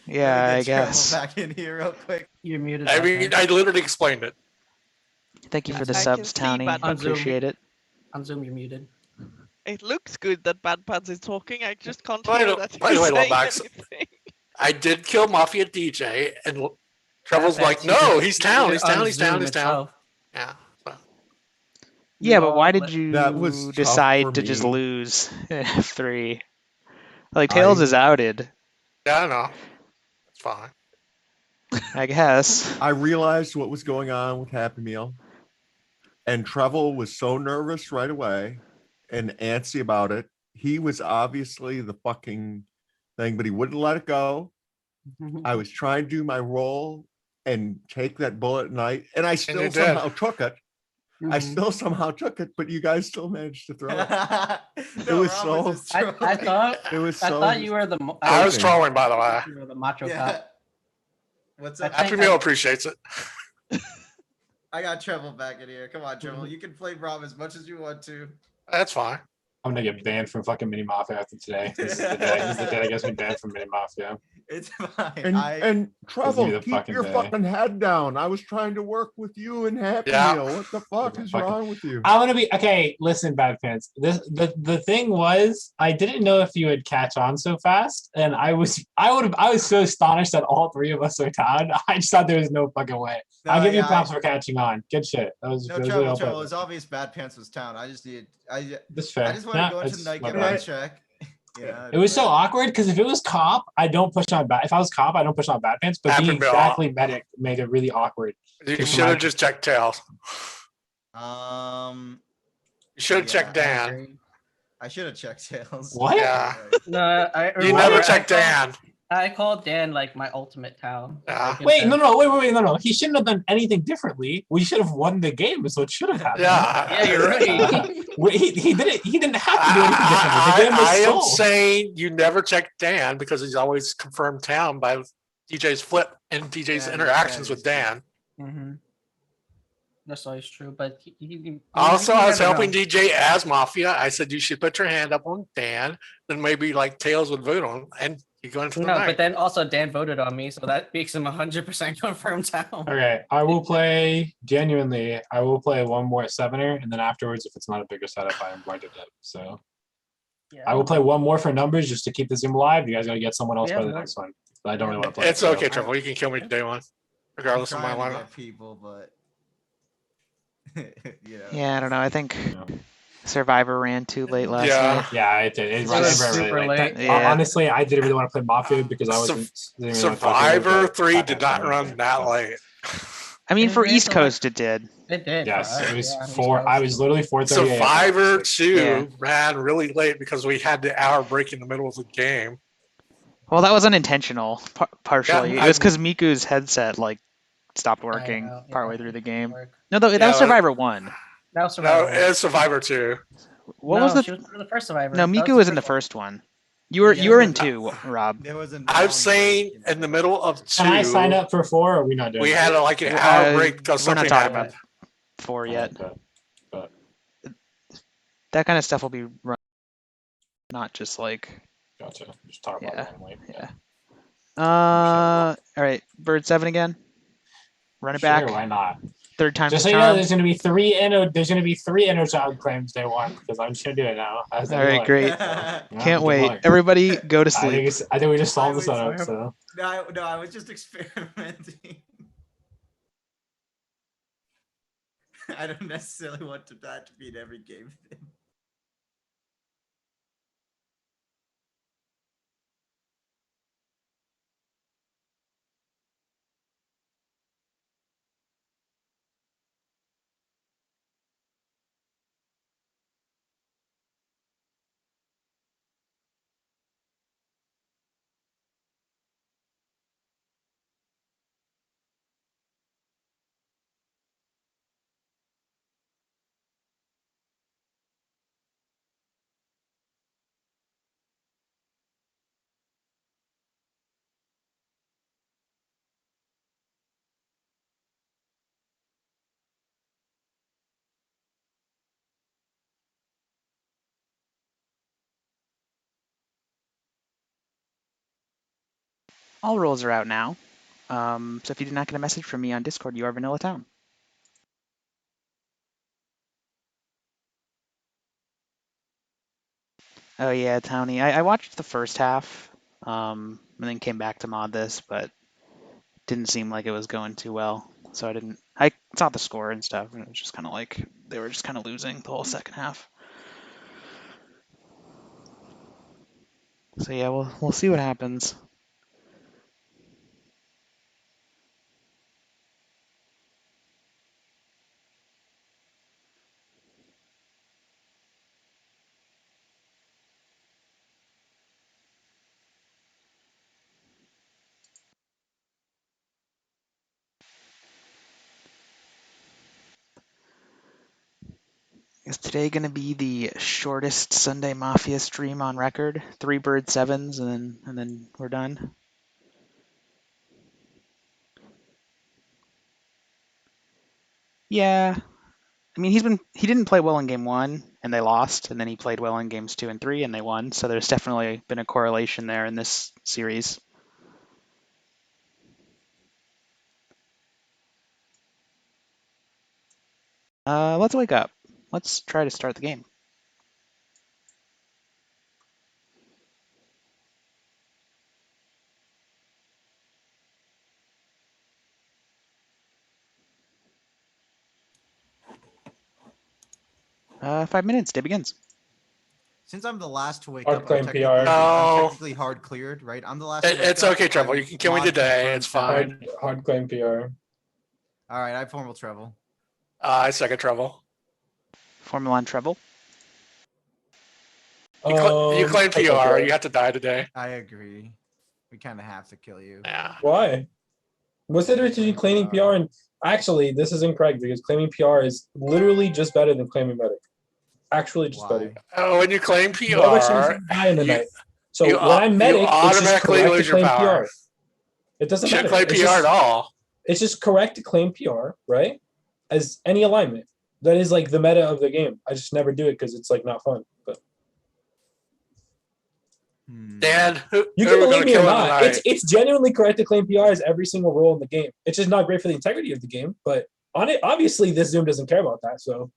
Yeah, I guess. Back in here real quick. You're muted. I mean, I literally explained it. Thank you for the I can subs, see Townie. Bad Pants. Appreciate it. On Zoom, you're muted. It looks good that Bad Pants is talking. I just can't By hear the that. way, he's saying Max, anything. I did kill Mafia DJ, and Treble's Bad like, Pants, no, you he's did- Town, you he's did Town, on he's Town, Zoom he's Town. itself. Yeah. So. Yeah, but No, why but- did you That was tough for decide to just me. lose in F3? Like Tails is outed, Yeah, I know. It's fine. I guess. I realized what was going on with Happy Meal, and Treble was so nervous right away and antsy about it. He was obviously the fucking thing, but he wouldn't let it go. I was trying to do my role and take that bullet at night, and I still you did. somehow took it. I Mhm. still somehow took it, but you guys still managed to throw it. No, was Rob so- just I trolling. thought you were the. I was trolling, by the way. You were the macho Yeah. cop. What's I up? think Happy Meal appreciates it. I got Treble back in here. Come on, Treble. You can play Rob as much as you want to. That's fine. I'm gonna get banned from fucking Mini Mafia after today. This is the day. This is the day that gets me banned from Mini Mafia. It's fine. And Treble, the keep fucking your day. fucking head down. I was trying to work with you and Happy Yeah. Meal. What the fuck is Fucking- wrong with you? I want to be okay. Listen, Bad Pants. The thing was, I didn't know if you would catch on so fast, and I was so astonished that all 3 of us are Town. I just thought there was no fucking way. No, I'll give you yeah, props for catching on. Good shit. That was, No, that was Treble, really Treble. all It's obvious Bad Pants was Town. I just wanted fair. to Yeah, go into it's the night, my get bad. my check. Yeah. It was so awkward because if it was cop, I don't push on bad. If I was cop, I don't push on Bad Pants. But Happened being to be all- exactly medic made it really awkward. You Just should have my- just checked Tails. Um, You should have Yeah, checked I Dan. I should have checked Tails. What? Yeah. No, I You remember never I checked called- Dan. I called Dan like my ultimate Town. Yeah. Like, Wait, instead- no. He shouldn't have done anything differently. We should have won the game, so it should have happened. Yeah. Yeah, you're right. He didn't. He didn't have to do anything differently. The game was I am sold. saying you never check Dan because he's always confirmed Town by DJ's flip and DJ's Yeah, interactions yeah, with Dan. Mhm. That's always true, but Also, I was never helping know. DJ as Mafia. I said you should put your hand up on Dan, then maybe like Tails would vote on, and you go into the No, night. but then also Dan voted on me, so that makes him 100% confirmed Town. Okay, I will play genuinely. I will play one more 7er, and then afterwards, if it's not a bigger setup, I am going to dip. So Yeah. I will play one more for numbers just to keep the Zoom alive. You guys gotta get someone else Yeah, by the no. next one. But I don't really want to play. It's so- okay, Trevor. You can kill me day 1, regardless of my I'm trying to lineup. get people, but Yeah, I don't know. I think Yeah. Survivor ran too late last Yeah. night. Yeah, it did. It It ran was really super late. late. Yeah. Honestly, I didn't really want to play Mafia because I wasn't. didn't really wanna talk to Survivor anybody, but 3 Bad did Pants not ran run late. that late. I mean, It for ran East till, Coast, it did. It did. Yes, for us, it was yeah, four. I was literally 4:30 a.m. Survivor 2 Yeah. ran really late because we had the hour break in the middle of the game. Well, that was unintentional, partially. Yeah, It was because Miku's headset like stopped I working know, yeah, partway through the game. work. No, that Yeah, was Survivor 1. That was No, Survivor. it's Survivor 2. What was the? She was part of the first Survivor. No, That Miku the was in the first one. first one. You were Yeah, in but- 2, Rob. There was a I'm long saying break in the middle of 2. Can I sign up for 4? Or are we not doing We it? had like an hour break because We're not something talking happened. about 4 yet. But That kind of stuff will be run, not just like. gotcha. Just talk about Yeah. it randomly. Yeah. Understandable. All right, Bird 7 again. Run it Sure, back. why not? Third time's Just the so you know, charm. there's gonna be 3 inner child claims day 1 because I'm just gonna do it now. All right, great. Yeah, Can't good wait. luck. Everybody go to I sleep. think we just solved the I setup. was- So No, I was just experimenting. I don't necessarily want that to be in every game thing. All rules are out now. So if you did not get a message from me on Discord, you are Vanilla Town. Oh yeah, Townie. I watched the first half, and then came back to mod this, but didn't seem like it was going too well. So I didn't. I saw the score and stuff, and it was just kind of like they were just kind of losing the whole second half. So yeah, we'll see what happens. Is today going to be the shortest Sunday Mafia stream on record? 3 bird 7s, and then we're done. Yeah, I mean he didn't play well in game 1 and they lost, and then he played well in games 2 and 3 and they won. So there's definitely been a correlation there in this series. Let's wake up. Let's try to start the game. Five minutes. Day begins. Since I'm the last to wake Hard up, claim PR. I'm No. technically hard cleared, right? I'm the last to wake It's up. okay, Trevor. I'm You can kill me mod today. confirmed It's fine. town. hard claim PR. All right, I formal travel. I second Trevor. Formula on treble. You claim I can't do PR. it. You have to die today. I agree. We kind of have to kill you. Yeah. Why? What's the difference between claiming PR and actually this is incorrect because claiming PR is literally just better than claiming medic. Actually, just better. Why? When you claim No other chance PR, you die in the you- night. So you when I'm medic, it's just automatically correct to lose your claim power. PR. It doesn't you shouldn't matter. claim It's PR just, at all. it's just correct to claim PR, right? As any alignment. That is like the meta of the game. I just never do it because it's like not fun. But Dan, who you are can we believe going to me or kill in the not. night? It's genuinely correct to claim PR as every single role in the game. It's just not great for the integrity of the game. But on it, obviously, this Zoom doesn't care about that. So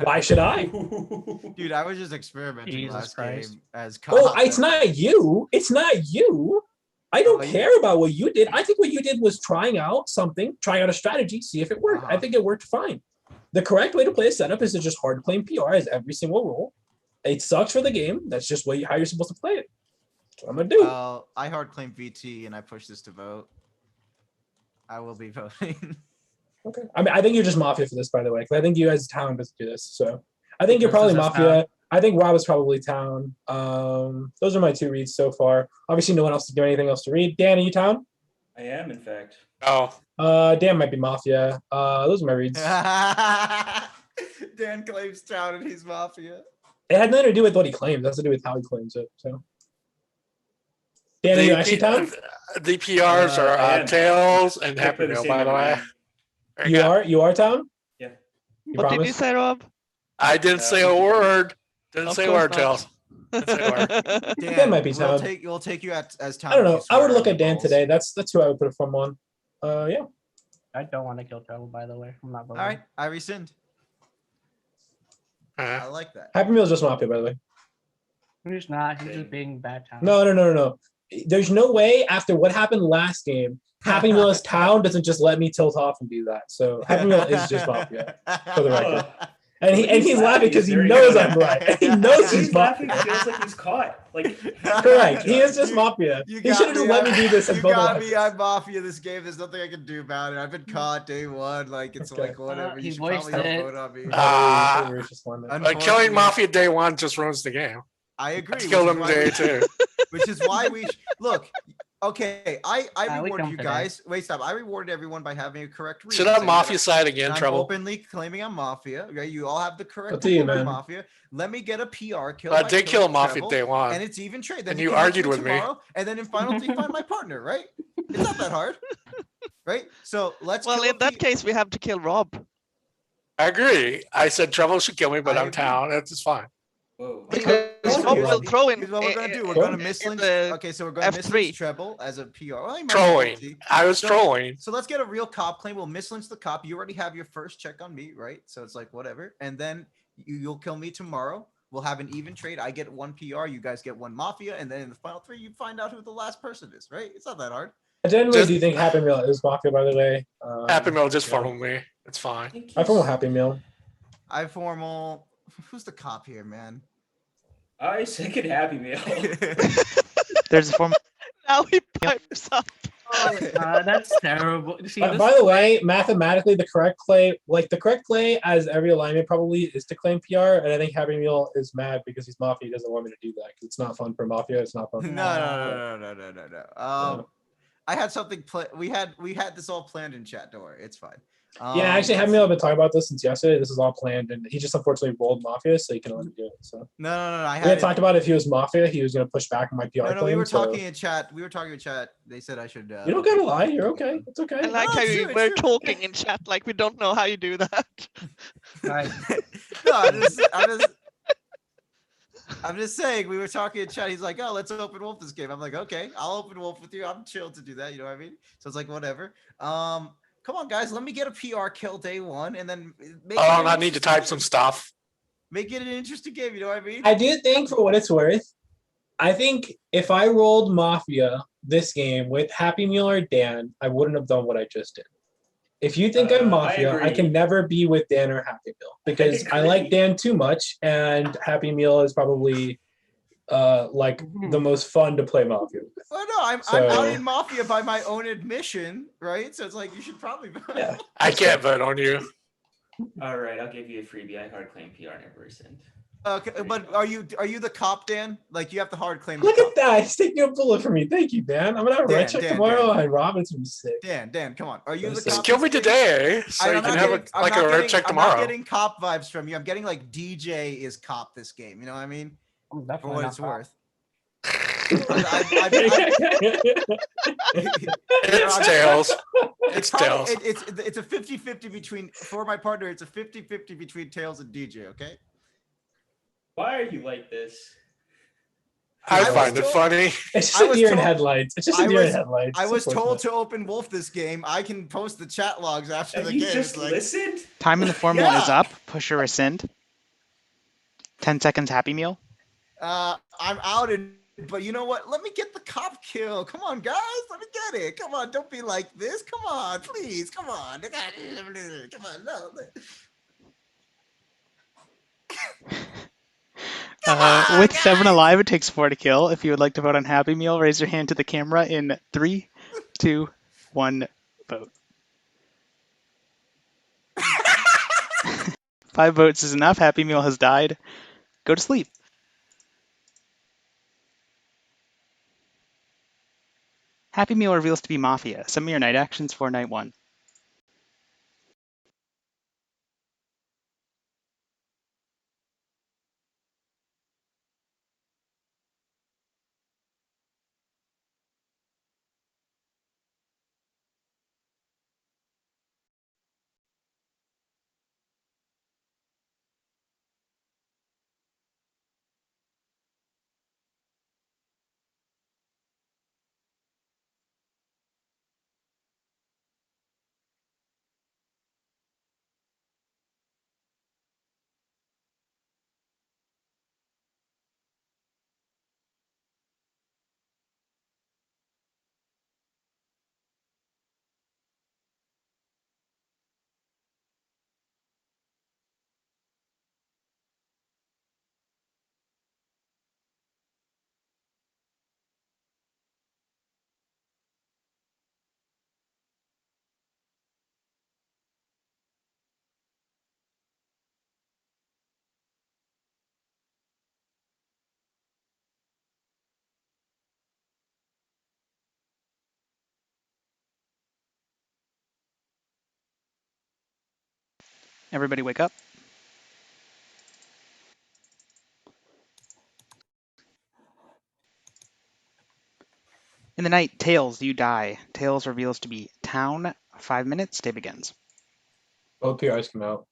why should I? Dude, I was just experimenting Jesus last Christ. game as Oh, it's not you. It's not you. I don't Oh, you- care about what you did. I think what you did was trying out something, trying out a strategy, see if it worked. I Uh-huh. think it worked fine. The correct way to play a setup is to just hard claim PR as every single role. It sucks for the game. That's just how you're supposed to play it. That's what I'm gonna do. Well, I hard claim VT and I push this to vote. I will be voting. Okay. I mean, I think you're just Mafia for this, by the way, because I think you guys town doesn't do this. So I think you're Yours probably is Mafia. Town. I think Rob is probably town. Those are my 2 reads so far. Obviously, no one else to do anything else to read. Dan, are you town? I am, in fact. Oh, Dan might be Mafia. Those are my reads. Dan claims Town and he's Mafia. It had nothing to do with what he claims. It has to do with how he claims it. So, Dan, are you actually Town? The PRs I are am. Tails and Picked Happy by the Meal, same by the number, way. yeah. You are Town? Yeah. You What did you promise? say, Rob? I didn't say a word. Didn't Of say a course word, not. Tails. Didn't say a word. Dan, might be Town. we'll take you as Town. I don't if know. you I would swear look on at Dan balls. today. That's who I would put a form on. Yeah. I don't want to kill Trouble, by the way. I'm not All voting. right, I rescind. I like that. Happy Meal is just Mafia, by the way. He's not. He's just being bad Town. No. There's no way after what happened last game, Happy Meal as Town doesn't just let me tilt off and do that. So Happy Meal is just Mafia, for the record. And he's laughing because he knows I'm right. And he knows he's He's laughing. Mafia. Feels like he's caught. Like Correct. He is just Mafia. You He should have just let me do this as You both got me. elections. I'm Mafia this game. There's nothing I can do about it. I've been caught day one. Like it's Okay. like whatever. He You should voiced probably it. don't vote on me. Whatever, just one. Unfortunately, Killing Mafia day one just ruins the game. I agree. Let's kill which is him why day we- two. Which is why we look. Okay, I we rewarded come you for guys. Wait, stop. I rewarded everyone by having a correct read. Should I saying that Mafia side again, I'm Trouble? openly claiming I'm Mafia. Okay, you all have the correct Up to you, report man. of Mafia. Let me get a PR kill. I by did killing kill Mafia Treble, day one. and it's even trade. Then And you you can hit argued with me. tomorrow, and then in final three find my partner. Right? It's not that hard, right? So let's. Well, kill a in that P- case, we have to kill Rob. I agree. I said Trouble should kill me, but I I'm agree. Town. That's just fine. whoa. Because Here's- Rob here's- will throw in. Here's what we're gonna do. We're Sure. gonna mislynch. the Okay, so we're gonna F3. mislynch Treble as a PR. Well, he might be Trolling. guilty. I was So- trolling. So let's get a real cop claim. We'll mislynch the cop. You already have your first check on me, right? So it's like whatever. And then you'll kill me tomorrow. We'll have an even trade. I get one PR. You guys get one Mafia. And then in the final three, you find out who the last person is, right? It's not that hard. I generally Just- do think Happy Meal is Mafia, by the way. Happy Meal just yeah. formal me. It's fine. I form a Happy Meal. I formal. Who's the cop here, man? I second Happy Meal. There's a form. Now he pipes up. That's terrible. See, By the way, mathematically, the correct play as every alignment probably is to claim PR, and I think Happy Meal is mad because he's Mafia. He doesn't want me to do that because it's not fun for Mafia. It's not fun. No. I had something. We had this all planned in chat. Don't worry, it's fine. Yeah, actually, Happy Meal, I've been talking about this since yesterday. This is all planned, and he just unfortunately rolled Mafia, so he can only do it. So No. I we had had talked about if he was Mafia, he was going to push back on my PR No, claim. we were so- talking in chat. They said I should. You don't gotta lie. You're okay. It's okay. I like No, how it's true, it's we're true. talking in chat like we don't know how you do that. Right. No, I'm just saying we were talking in chat. He's like, "Oh, let's open wolf this game." I'm like, "Okay, I'll open wolf with you. I'm chill to do that." You know what I mean? So it's like whatever. Come on, guys, let me get a PR kill day one, and then make Oh, it and an I need to interesting type game. some stuff. Make it an interesting game. You know what I mean? I do think, for what it's worth, I think if I rolled Mafia this game with Happy Meal or Dan, I wouldn't have done what I just did. If you think I'm I Mafia, I can agree. never be with Dan or Happy Meal because I like agree. Dan too much, and Happy Meal is probably the most fun to play Mafia with. Well, no, I'm So- out in Mafia by my own admission, right? So it's like you should probably. Yeah. I can't vote on you. All right, I'll give you a freebie. I hard claim PR never rescind. Okay, but are you the cop, Dan? Like you have to hard claim. the Look cop. at that. He's taking a bullet for me. Thank you, Dan. I'm gonna have a red check Dan, tomorrow, and Robin's gonna be sick. Dan, come on. Are you the Just cop? Just kill me this game? today, so you I'm can not have getting- a red check I'm not tomorrow. getting cop vibes from you. I'm getting like DJ is cop this game. You know what I mean? I'm For definitely what not it's cop. worth. It's Tails. It's probably- Tails. it's a 50-50 between for my partner. It's a 50-50 between Tails and DJ. Okay. Why are you like this? I I was find it told- funny. It's just I a was deer in told- headlights. It's just a I deer in was- headlights. I was It's told unfortunate. to open Wolf this game. I can post the chat logs after Have the you game. just It's like, listened? Time in the formula is Yeah. up. Push or rescind. 10 seconds. Happy Meal. I'm out in. But you know what? Let me get the cop kill. Come on, guys. Let me get it. Come on. Don't be like this. Come on, please. Come on. Come on. No. With 7 alive, it takes 4 to kill. If you would like to vote on Happy Meal, raise your hand to the camera in 3, 2, 1, vote. 5 votes is enough. Happy Meal has died. Go to sleep. Happy Meal reveals to be Mafia. Send me your night actions for night 1. Everybody wake up. In the night, Tails, you die. Tails reveals to be Town. 5 minutes. Day begins. Both PRs come out.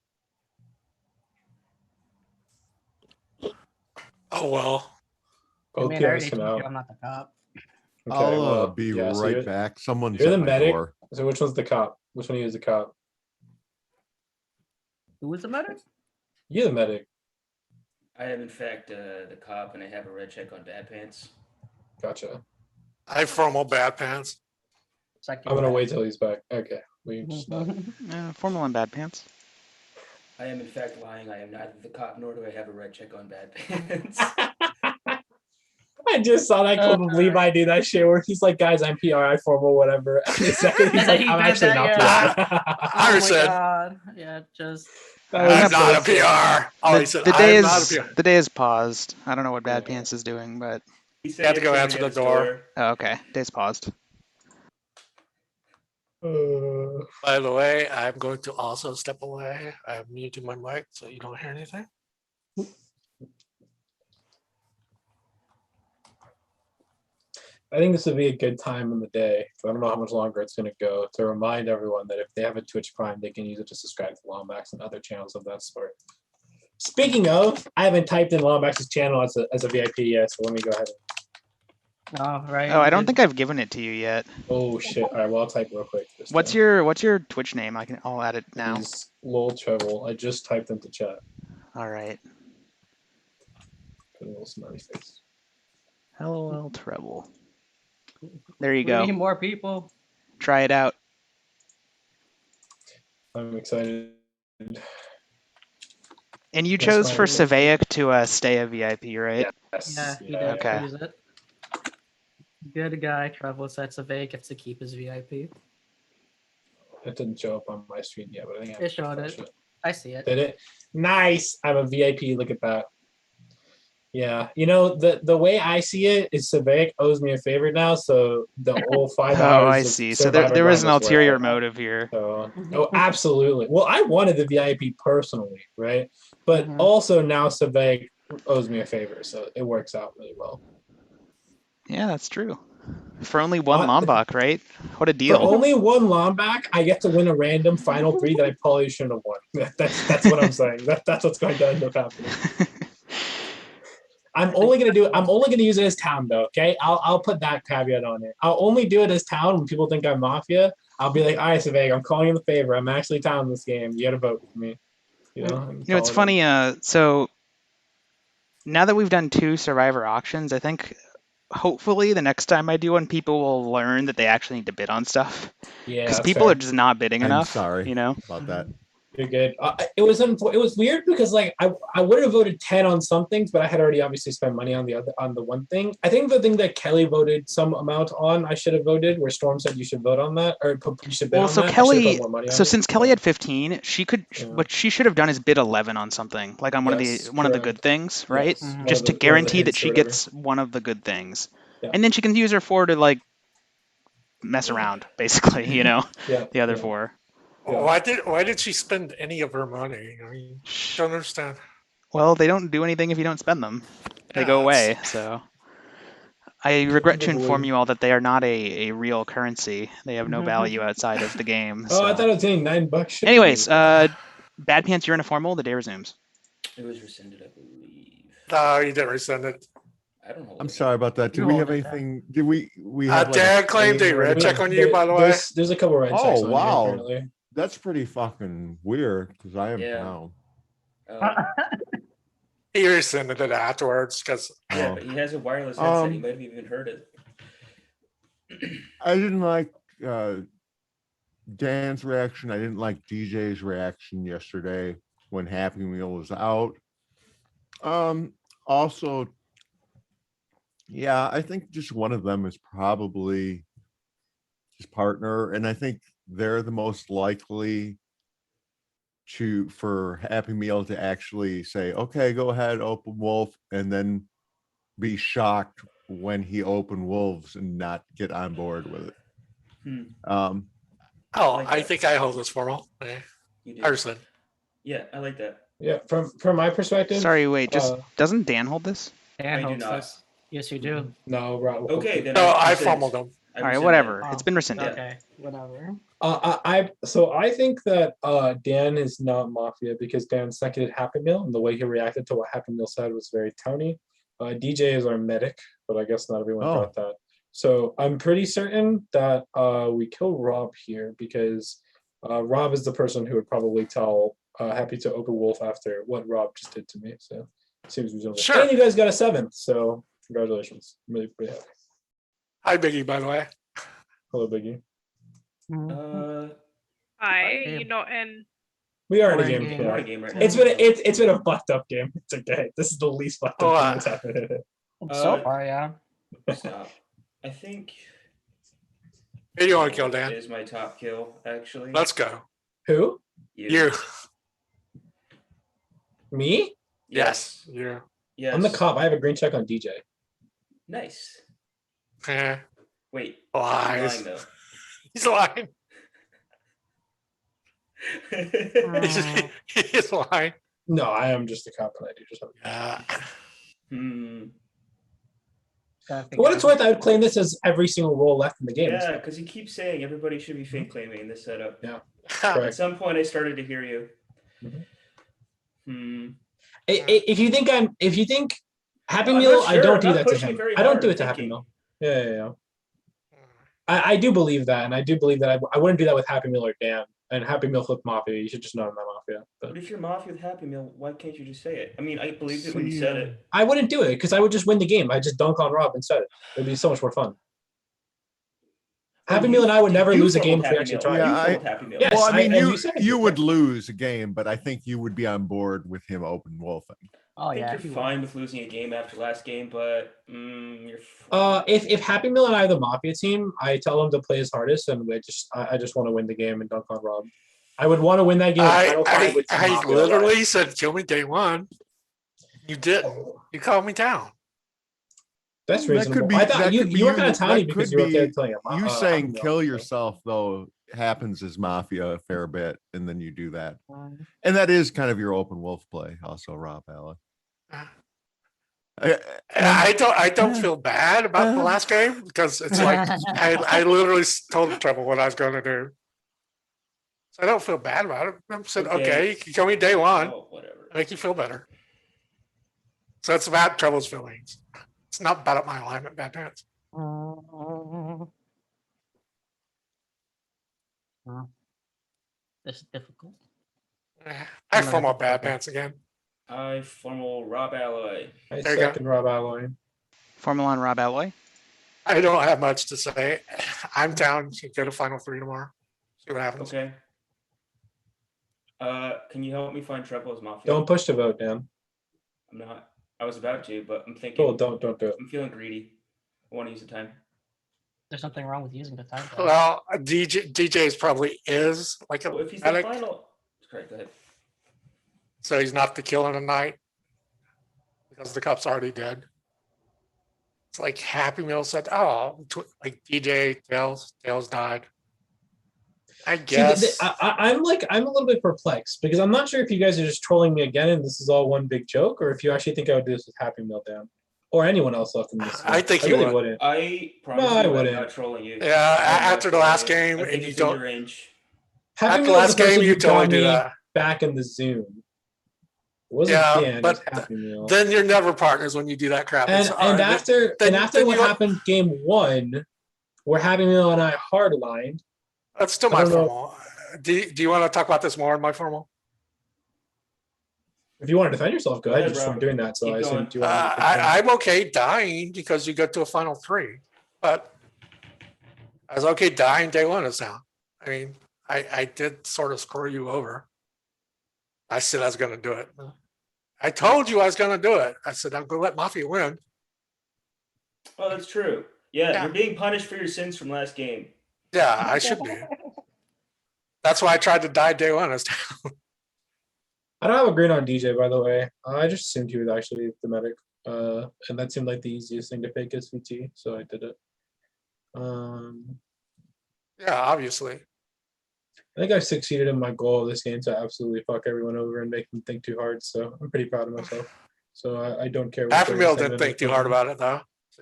Oh well. I Both mean, I already PRs come told you out. I'm not the cop. Okay, I'll well, be yeah, so right back. Someone's you're at the my medic. door. So which one's the cop? Which one of you is the cop? Who was the medic? You're the medic. I am in fact the cop, and I have a red check on Bad Pants. Gotcha. I formal bad pants. Second I'm gonna guy. wait till he's back. Okay. We just Formal and Bad Pants. I am in fact lying. I am neither the cop nor do I have a red check on Bad Pants. I just saw that clip of Levi do that shit where he's like, guys, I'm PR, I formal, whatever. And the second he's like, He I'm did actually that, not yeah. PR. I Oh my said, god. Yeah, just That was I'm not a so PR. Oh, he said, I'm not a PR. The day is paused. I don't know what Bad Yeah. Pants is doing, but He said Had to he go was answer going the to door. oh, okay. Day's paused. By the way, I'm going to also step away. I'm muting my mic so you don't hear anything. I think this would be a good time in the day. I don't know how much longer it's going to go to remind everyone that if they have a Twitch Prime, they can use it to subscribe to Lombax and other channels of that sort. Speaking of, I haven't typed in Lombax's channel as a VIP yet, so let me go ahead. oh right. Oh, I you don't did- think I've given it to you yet. Oh shit! All right, well I'll type real quick. This What's time. your Twitch name? I'll add it It now. is Lol Treble. I just typed into chat. All right. Put a little smiley face. LOL Treble. There you We need go. more people. Try it out. I'm excited. And you That's chose for fine. Savaic to stay a VIP, right? Yes. Yeah, he did Okay. choose it. Good guy. Travel sets of A gets to keep his VIP. It didn't show up on my screen yet, but I think I It showed refreshed it. I see it. Did it? Nice. I'm a VIP. Look at that. Yeah. You know, the way I see it is Savaic owes me a favor now, so the whole 5 hours Oh, I of see. So there Survivor was grind an was worth ulterior it. motive here. So, oh, absolutely. Well, I wanted the VIP personally, right? But Mhm. also now Savaic owes me a favor, so it works out really well. Yeah, that's true. For only one Uh, Lombok, right? What a For deal. only one Lombac, I get to win a random final 3 that I probably shouldn't have won. That's what I'm saying. That's what's going to end up happening. I'm only gonna use it as town though. Okay, I'll put that caveat on it. I'll only do it as town when people think I'm Mafia. I'll be like, all right, Saveg, I'm calling you the favor. I'm actually town in this game. You gotta vote for me. You know. and You know, it's call it in. funny. So now that we've done 2 Survivor auctions, I think hopefully the next time I do one, people will learn that they actually need to bid on stuff. Yeah, Because that's people fair. are just not bidding I'm enough. sorry You know. about that. You're good. It was weird because like I would have voted 10 on some things, but I had already obviously spent money on the one thing. I think the thing that Kelly voted some amount on, I should have voted. Where Storm said you should vote on that or you should bid Well, on so that. I should have Kelly, put more money on so it, since Kelly but- had 15, she could. Yeah. What she should have done is bid 11 on something, like on one of the Yes, one of the correct. good things, right? Yes, one Just of to the guarantee that hits or she whatever. gets one of the good things, Yeah. and then she can use her 4 to like mess around, basically. You know, Yeah. the other yeah. four. Yeah. Why did she spend any of her money? I mean, don't understand. Well, they don't do anything if you don't spend them. They Yeah, go that's- away. So I regret to Give inform away. you all that they are not a real currency. They have no value outside of the game. Oh, I so. thought it was getting $9. Anyways, Bad Pants, you're in a formal. The day resumes. It was rescinded, I believe. No, you didn't resend it. I don't know. I'm sorry about that. Did we have anything? Did we have like a Dad claimed claim a or red anything? check on you, by the way. There's a couple red checks Oh on wow, you, apparently. that's pretty fucking weird because I am Yeah. now. He rescinded it afterwards because Yeah, Oh. but he has a wireless headset. He Um, might have even heard it. I didn't like Dan's reaction. I didn't like DJ's reaction yesterday when Happy Meal was out. Also, yeah, I think just one of them is probably his partner, and I think they're the most likely for Happy Meal to actually say, okay, go ahead, open wolf, and then be shocked when he open wolves and not get on board with it. I think I hold this formal. You did. Person. Yeah, I like that. Yeah, from my perspective. Sorry, wait. Just doesn't Dan hold this? Dan I do holds not. this. Yes, you do. No, Rob. Okay, then No, I rescind. formal them. I All right, rescind whatever. that. It's been rescinded. Okay, whatever. I think that Dan is not Mafia because Dan seconded Happy Meal, and the way he reacted to what Happy Meal said was very Tony. DJ is our medic, but I guess not everyone got that. So I'm pretty certain that we kill Rob here because Rob is the person who would probably tell Happy to open wolf after what Rob just did to me. So seems reasonable. Sure. And you guys got a 7th, so congratulations. I'm really pretty happy. Hi, Biggie, by the way. Hello, Biggie. And We are in a We're in game. game. Yeah. We're in a game right now. It's been a fucked up game. It's okay. This is the least fucked up thing that's happened. So far, yeah. Stop. I think. Who do you want to kill, Dan? Is my top kill actually? Let's go. Who? You. Me? Yes. You. Yes. I'm the cop. I have a green check on DJ. Nice. Eh, Wait. lies. He's lying though. He's lying. He's lying. No, I am just the cop, and I do just have. Yeah. For what it's worth, I would claim this as every single role left in the game. Yeah, because he keeps saying everybody should be fake claiming this setup. Yeah. At Correct. some point, I started to hear you. If you think Happy I'm Meal, not I sure. don't I'm do not that to pushing him. very I don't hard, do it to I'm Happy thinking. Meal. Yeah. I do believe that, and I do believe that I wouldn't do that with Happy Meal or Dan. And Happy Meal flipped Mafia. You should just know I'm not Mafia. But if you're Mafia with Happy Meal, why can't you just say it? I mean, I believed it when you said it. I wouldn't do it because I would just win the game. I just dunk on Rob instead. It'd be so much more fun. Happy Meal and I would never lose a game if we actually tried. Yes, well, I mean, and said it. you would lose a game, but I think you would be on board with him open wolfing. Oh I think yeah. you're fine with losing a game after last game, but you're. If Happy Meal and I are the Mafia team, I tell them to play his hardest, and I just want to win the game and dunk on Rob. I would want to win that game. I literally said, "Kill me day one." You did. You called me down. That's That reasonable. could be. I thought That you could be you were kind of tiny that because could you were okay be- with killing him. You Happy saying Meal, kill so. yourself though happens as Mafia a fair bit, and then you do that, and that is kind of your open wolf play, also, Rob Allen. I don't feel bad about the last game because it's like I literally told Trouble what I was going to do. So I don't feel bad about it. I said, okay, you can kill me day one. Oh, whatever. Make you feel better. So it's about Trouble's feelings. It's not about my alignment, bad pants. This is difficult. I formal bad pants again. I formal Rob Alloy. I There you go. second Rob Alloy. Formula on Rob Alloy. I don't have much to say. I'm down to go to Final 3 tomorrow. See what happens. Okay. Can you help me find Treble as Mafia? Don't push the vote, Dan. I'm not. I was about to, but I'm thinking. Cool, don't do it. I'm feeling greedy. I want to use the time. There's nothing wrong with using the time. Well, DJ's probably is like a Well, if he's the medic, final. Sorry, go ahead. so he's not the killer tonight because the cup's already dead. It's like Happy Meal said, oh, like DJ Tails died. I See, guess. I'm a little bit perplexed because I'm not sure if you guys are just trolling me again and this is all one big joke, or if you actually think I would do this with Happy Meal down or anyone else left in this. I think I you really would. wouldn't. I promise No, I you, I'm wouldn't. not trolling you. Yeah, I'm not after the last trolling you. game, I and think you it's in your don't. range. Happy After Meal was last the person game, who you totally got do me that. back in the Zoom. It wasn't Yeah, Dan, it was but Happy Meal. then you're never partners when you do that crap. And It's, all right, after then what you- happened game 1, where Happy Meal and I hardlined. That's still I my don't know. formal. Do you want to talk about this more in my formal? If you want to defend yourself, go Go ahead. ahead, Just bro. from doing that. So Keep I assume going. do you want me to defend? I'm okay dying because you get to a final 3, but I was okay dying day 1 is down. I mean, I did sort of screw you over. I said I was going to do it. I told you I was going to do it. I said I'm going to let Mafia win. Oh, that's true. Yeah, Yeah. you're being punished for your sins from last game. Yeah, I should be. That's why I tried to die day 1 is down. I don't have a green on DJ, by the way. I just assumed he was actually the medic. And that seemed like the easiest thing to fake as VT, so I did it. Yeah, obviously. I think I've succeeded in my goal of this game to absolutely fuck everyone over and make them think too hard. So I'm pretty proud of myself. So I don't care. Happy Meal didn't think too hard about it though.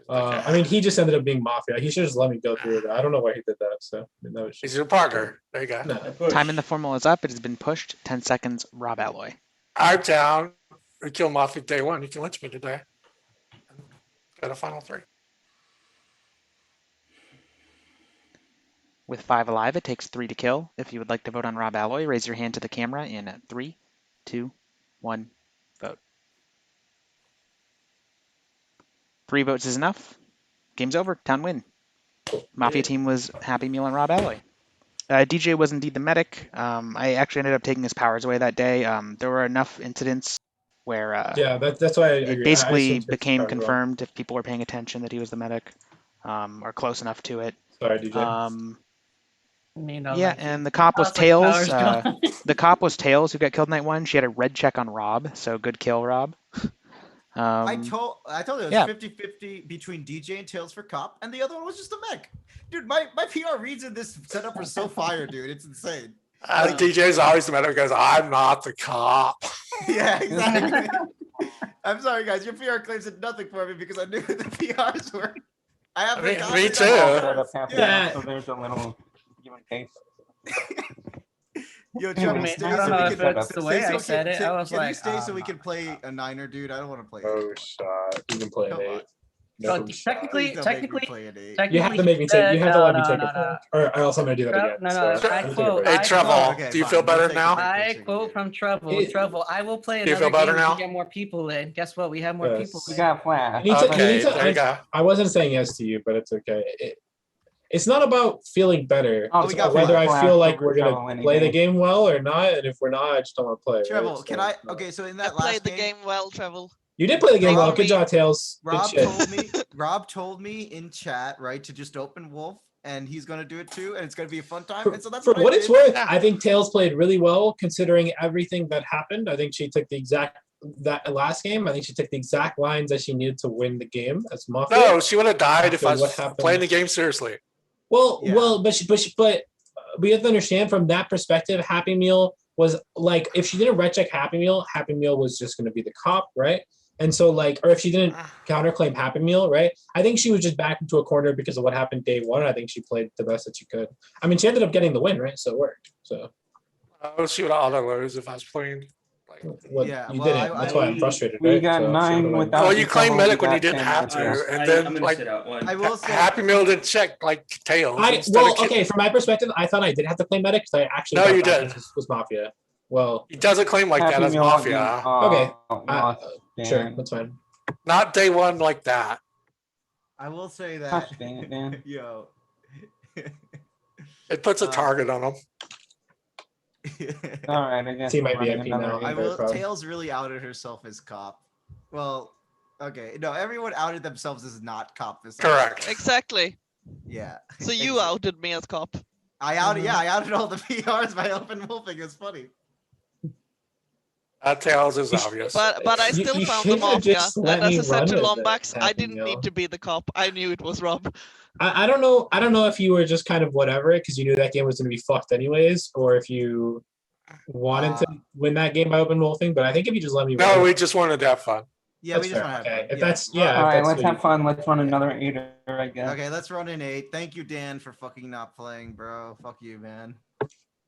I mean, he just ended up being Mafia. He should just let me go through it. I don't know why he did that. So I mean, that was just, He's your partner. There you go. no. I push. Time in the formal is up. It has been pushed. 10 seconds. Rob Alloy. I'm down. We kill Mafia day 1. You can lynch me today. Got a final 3. With 5 alive, it takes 3 to kill. If you would like to vote on Rob Alloy, raise your hand to the camera in 3, 2, 1, vote. 3 votes is enough. Game's over. Town win. Mafia team was Happy Meal and Rob Alloy. DJ was indeed the medic. I actually ended up taking his powers away that day. There were enough incidents where Yeah, that's why I it agree. basically assumed his became powers were on. confirmed if people were paying attention that he was the medic, or close enough to it. Sorry, DJ. Yeah, and the cop was Tails. The cop was Tails who got killed night 1. She had a red check on Rob, so good kill, Rob. I told you it was yeah. 50-50 between DJ and Tails for cop, and the other one was just a mech. Dude, my PR reads in this setup are so fire, dude. It's insane. DJ's always the matter because I'm not the cop. Yeah, exactly. I'm sorry, guys. Your PR claims did nothing for me because I knew who the PRs were. I have Me confidence. too. Yeah. So there's a little give and take. Yo, I Trevor, mean, stay I don't so know we if can it's stay the way so I said it. I was can you like, stay so we can play a 9er, dude? I don't want to play. Oh, stop. You can play an Come 8. on. No, So technically, Please don't make me play an 8. you have to make me take. You have to let me take it. Or else I'm gonna do that again. No, So, no, let I me take a quote. break. Hey, Trevor, Okay, do you fine. feel better We'll take now? it. I quote from Treble. It- Treble, I will play Do you another feel better game now? to get more people in. Guess what? We have more Yes. people in. in. got flash. You need to- you Okay, need to- there you go. I wasn't saying yes to you, but it's okay. It's not about feeling better. Oh, It's we got about whether I flash feel like over we're gonna trouble any play the day. game well or not. And if we're not, I just don't want to play. Trevor, right? can So, I? Okay, so in I that played last the game, game well, Treble. You did play the game well. Rob- Good job, Tails. Good Rob shit. told me. Rob told me in chat, right, to just open Wolf, and he's gonna do it too, and it's gonna be a fun time. And so that's For what what I it's did. worth, I think Tails played really well considering everything that happened. I think she took that last game. I think she took the exact lines that she needed to win the game as Mafia. No, she would have died if I After what was happened. playing the game seriously. Well, Yeah. but we have to understand from that perspective, Happy Meal was like, if she didn't red check Happy Meal was just going to be the cop, right? And so like, or if she didn't counterclaim Happy Meal, right? I think she was just backed into a corner because of what happened day 1. I think she played the best that she could. I mean, she ended up getting the win, right? So it worked. So She would have auto lose if I was playing. Like, what Yeah, you well, didn't. That's why I'm frustrated. We right? got So she 9 would've won. without. well, you claim trouble, medic when we you got didn't 10 have with to, trouble. and I'm then gonna like sit out one. I will say. Happy Meal didn't check like Tails. instead Well, of okay, from my perspective, I thought I did have to play medic because I actually No, thought you that did. was Mafia. Well, He doesn't claim like that Happy as Meal Mafia. again. Okay. Lost, sure, Dan. that's fine. Not day 1 like that. I will say Gosh that. dang it, Dan. Yo. It puts a target on him. All right, I guess See my we're running VIP another now. game. I very will. proud. Tails really outed herself as cop. Well, okay. No, everyone outed themselves as not cop this time. Correct. Exactly. Yeah. So you Exactly. outed me as cop. I outed. Yeah, I outed all the PRs by open wolfing. It's funny. That tails is obvious. But I still You found the should've Mafia. just And let as me I said run to with it, Lombax, I Happy didn't Meal. need to be the cop. I knew it was Rob. I don't know if you were just kind of whatever it because you knew that game was going to be fucked anyways, or if you wanted to win that game by open wolfing. But I think if you just let me No, run, we just wanted to have fun. Yeah, that's we just fair. want to have Okay, fun. if that's Ru- yeah, All if right, that's let's what you have fun. Let's run another 8er, I guess. Okay, let's run an 8. Thank you, Dan, for fucking not playing, bro. Fuck you, man.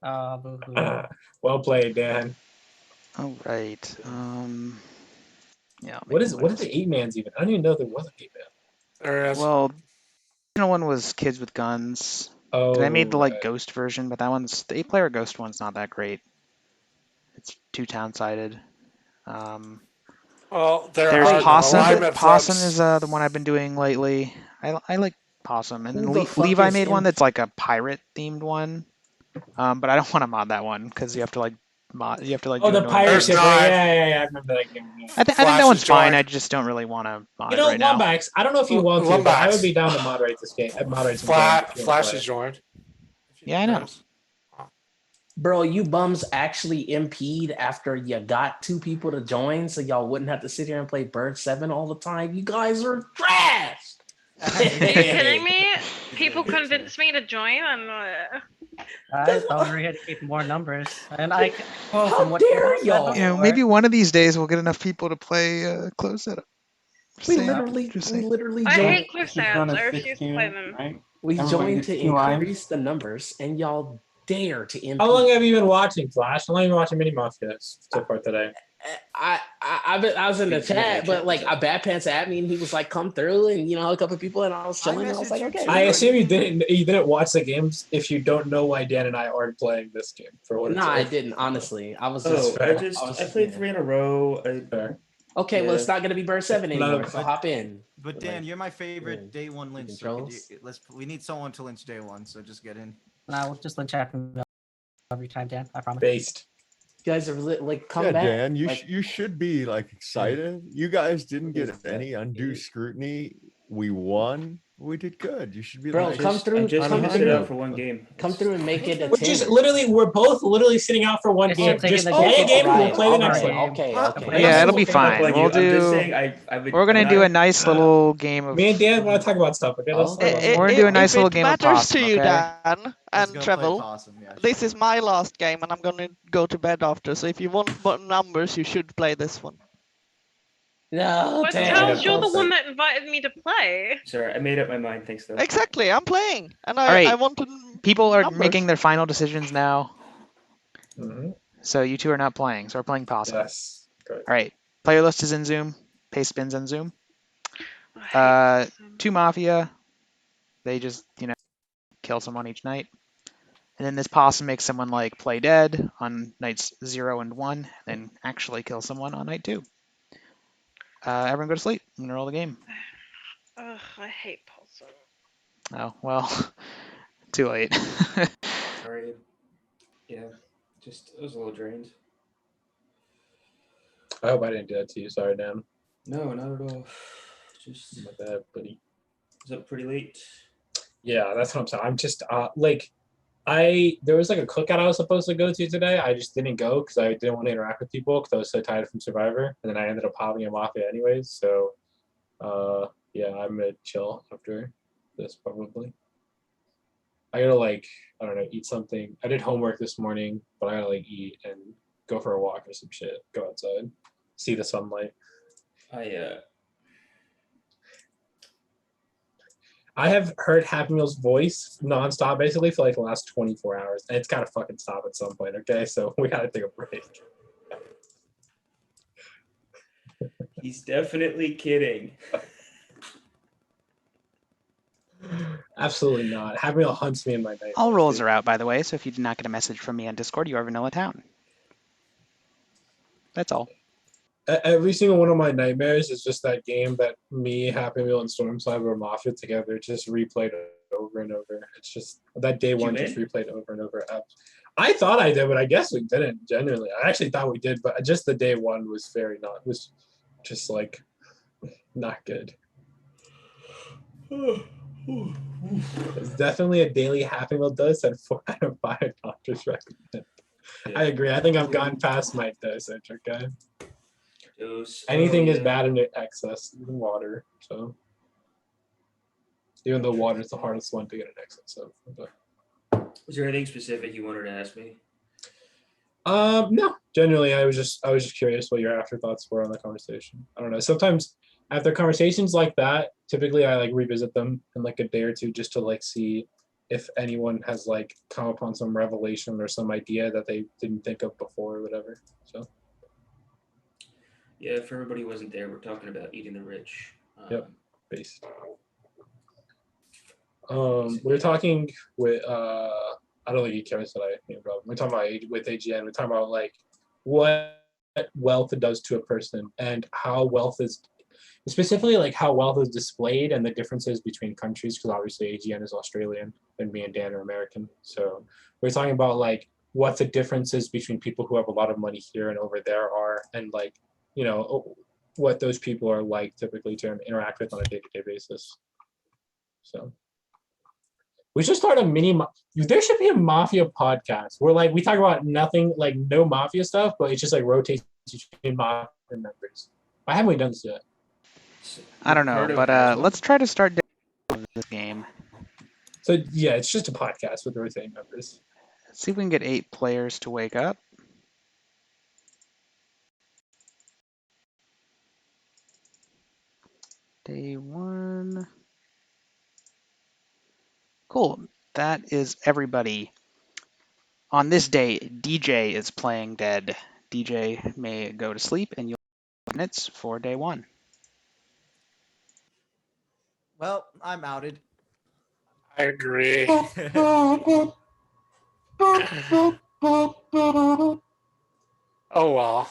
Boo-hoo. Well played, Dan. All right. Yeah. I'll What make is a what is list. the 8-man's even? I don't even know if there was an 8-man. There is. Well, the original one was Kids with Guns. Oh, They made the like right. Ghost version, but that one's the 8-player Ghost one's not that great. It's too town-sided. Well, there There's are Possum. alignment Possum flips. is the one I've been doing lately. I like Possum, and Who then the fuck Levi is made one imp- that's like a pirate themed one. But I don't want to mod that one because you have to like you have to like Oh, do the annoying pirate There's ship. things. Right? not. Yeah. I remember that game. Yeah. I think Flash that one's is fine. joined. I just don't really want to mod You it know, right now. Lombax, I don't know if you want to, but I would Lombax. be down to moderate this game. Moderate some games if you want to Flash play. is joined. Yeah, I know. Bro, you bums actually impede after you got 2 people to join, so y'all wouldn't have to sit here and play Bird 7 all the time. You guys are trash. Are you kidding me? People convinced me to join and I thought we were here to keep more numbers. And I well, How from what dare people said y'all? You know, before, maybe one of these days we'll get enough people to play closed setup. We Saying- literally just saying. I joined. hate close setups. I refuse to play them. Right? We Everybody joined gets to 2 lives. increase the numbers, and y'all dare to impede. How long have you been watching Flash? How long have you been watching Mini Mafia so far today? I was in the chat, but like Bad Pants at me, and he was like, "Come through," and a couple people, and I was chilling. And I was like, "Okay." I assume you didn't watch the games if you don't know why Dan and I aren't playing this game for what No, it's I worth. didn't. Honestly, I was Oh, just. I played 3 in a row. Fair. Okay, well, Yeah. it's not gonna be Bird 7 anymore, so hop in. But Dan, you're my favorite day one lynch. So controls? we need someone to lynch day one, so just get in. nah, we'll just lynch Happy Meal every time, Dan. I promise. Based. You guys are like come Yeah, back. Dan, like, you should be like excited. You guys didn't get any undue scrutiny. We won. We did good. You should be Bro, like, come through. I just Come need to sit out through. for one game. Come through and make it a We're just 10. we're both literally sitting out for one It's game. just taking Just the play a game. game and we'll Alright, play the next alright, one. Okay. Yeah, it'll be I'm fine. not We'll I'm just do. saying We're gonna do a nice little game of. Me and Dan want to talk about stuff. Okay, let's talk about We're gonna do a nice if little it game of matters Possum, to you, okay? Dan Let's and go play Trevel, Possum, yeah, this sure. is my last game, and I'm gonna go to bed after. So if you want numbers, you should play this one. No, But Dan. Charles, you're the one that invited me to play. Sorry, I made up my mind. Thanks, though. Exactly, I'm playing, and All right. I want to. People are numbers. making their final decisions now, Mhm. so you two are not playing. So we're playing Possum. Yes. Good. All right. Player list is in Zoom. Paste spins in Zoom. I hate 2 Mafia. They just kill someone each night. And then this Possum makes someone like play dead on nights 0 and 1, then actually kill someone on night 2. Everyone go to sleep. I'm gonna roll the game. Ugh, I hate Possum. Oh well, too late. Sorry. Yeah, just I was a little drained. I hope I didn't do that to you. Sorry, Dan. No, not at all. Just My bad, buddy. was up pretty late. Yeah, that's what I'm saying. I'm just there was like a cookout I was supposed to go to today. I just didn't go because I didn't want to interact with people because I was so tired from Survivor, and then I ended up hopping in Mafia anyways. So, yeah, I'm gonna chill after this probably. I gotta I don't know, eat something. I did homework this morning, but I gotta eat and go for a walk or some shit. Go outside, see the sunlight. I have heard Happy Meal's voice nonstop basically for the last 24 hours, and it's gotta fucking stop at some point. Okay, so we gotta take a break. He's definitely kidding. Absolutely not. Happy Meal hunts me in my night. All rolls are out, by the way, so if you did not get a message from me on Discord, you are Vanilla Town. That's all. Every single one of my nightmares is just that game that me, Happy Meal, and Stormside were Mafia together just replayed over and over. It's just that day one just replayed over and over. I thought I did, but I guess we didn't. Genuinely, I actually thought we did, but just the day one was was just not good. It's definitely a daily Happy Meal does, and 4 out of 5 doctors recommend. I agree. I think I've gone past my dosage. Okay. Dose. Anything Oh, is yeah. bad in excess, even water. So, even though water is the hardest one to get in excess of. But. Was there anything specific you wanted to ask me? No. Generally, I was just curious what your afterthoughts were on the conversation. I don't know. Sometimes after conversations like that, typically I like revisit them in like a day or two just to like see if anyone has like come upon some revelation or some idea that they didn't think of before or whatever. So. Yeah, if everybody wasn't there, we're talking about eating the rich. Yep. Based. We're talking with I don't think you Kevin said we're talking about with AGN. We're talking about like what wealth does to a person and how wealth is specifically like how wealth is displayed and the differences between countries, because obviously AGN is Australian and me and Dan are American. So we're talking about like what the differences between people who have a lot of money here and over there are, and like, you know, what those people are like typically to interact with on a day-to-day basis. So we should start a there should be a Mafia podcast where like we talk about nothing, like no Mafia stuff, but it's just like rotates between Mafia members. Why haven't we done this yet? I don't know, but let's try to start this game. So yeah, it's just a podcast with rotating members. Let's see if we can get 8 players to wake up. Day 1. Cool. That is everybody. On this day, DJ is playing dead. DJ may go to sleep, and you'll have minutes for day 1. Well, I'm outed. I agree. Oh well.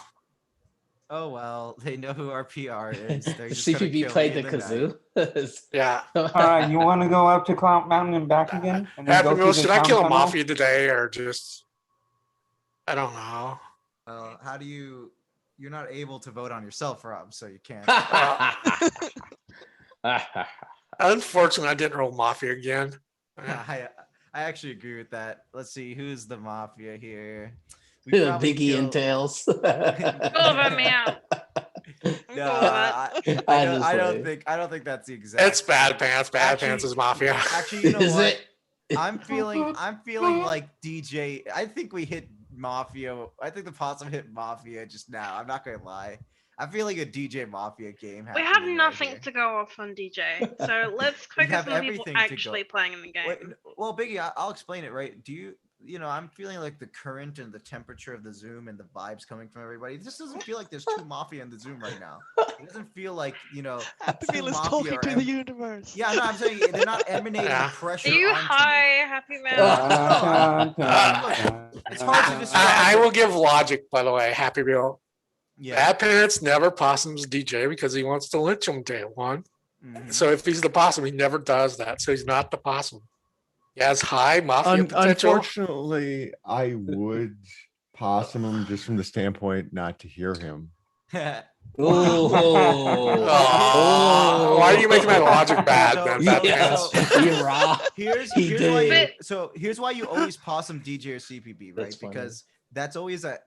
Oh well, they know who our PR is. They're just gonna CPB kill played me the in night. kazoo. Yeah. All right, you want to go up to Cloud Mountain and back again? And then Happy go Meal, through the should I town kill a tunnel? Mafia today or just? I don't know. How do you? You're not able to vote on yourself, Rob, so you can't. Unfortunately, I didn't roll Mafia again. I actually agree with that. Let's see who's the Mafia here. Biggie and Tails. All of them, yeah. No, I don't think that's the exact. It's Bad Pants. Bad Pants is Mafia. Actually, you know Is what? it? I'm feeling like DJ. I think we hit Mafia. I think the Possum hit Mafia just now. I'm not gonna lie. I feel like a DJ Mafia game. We have nothing to go off on DJ, so let's focus have on the people everything to go. actually playing in the game. Wait, well, Biggie, I'll explain it. Right? Do you? You know, I'm feeling like the current and the temperature of the Zoom and the vibes coming from everybody. This doesn't feel like there's 2 Mafia in the Zoom right now. It doesn't feel like, you know, Happy two Meal is Mafia talking are to the universe. Yeah, no, I'm saying they're not emanating pressure. Are you onto me. high, Happy Meal? It's hard to describe. I will give logic, by the way. Happy Meal. Yeah. Bad Pants never Possum's DJ because he wants to lynch him day 1. Mhm. So if he's the Possum, he never does that. So he's not the Possum. He has high Mafia potential. Unfortunately, I would Possum him just from the standpoint not to hear him. Oh, why are you making my logic bad, man? Bad Pants? Here's why you always Possum DJ or CPB, right? That's funny. Because that's always a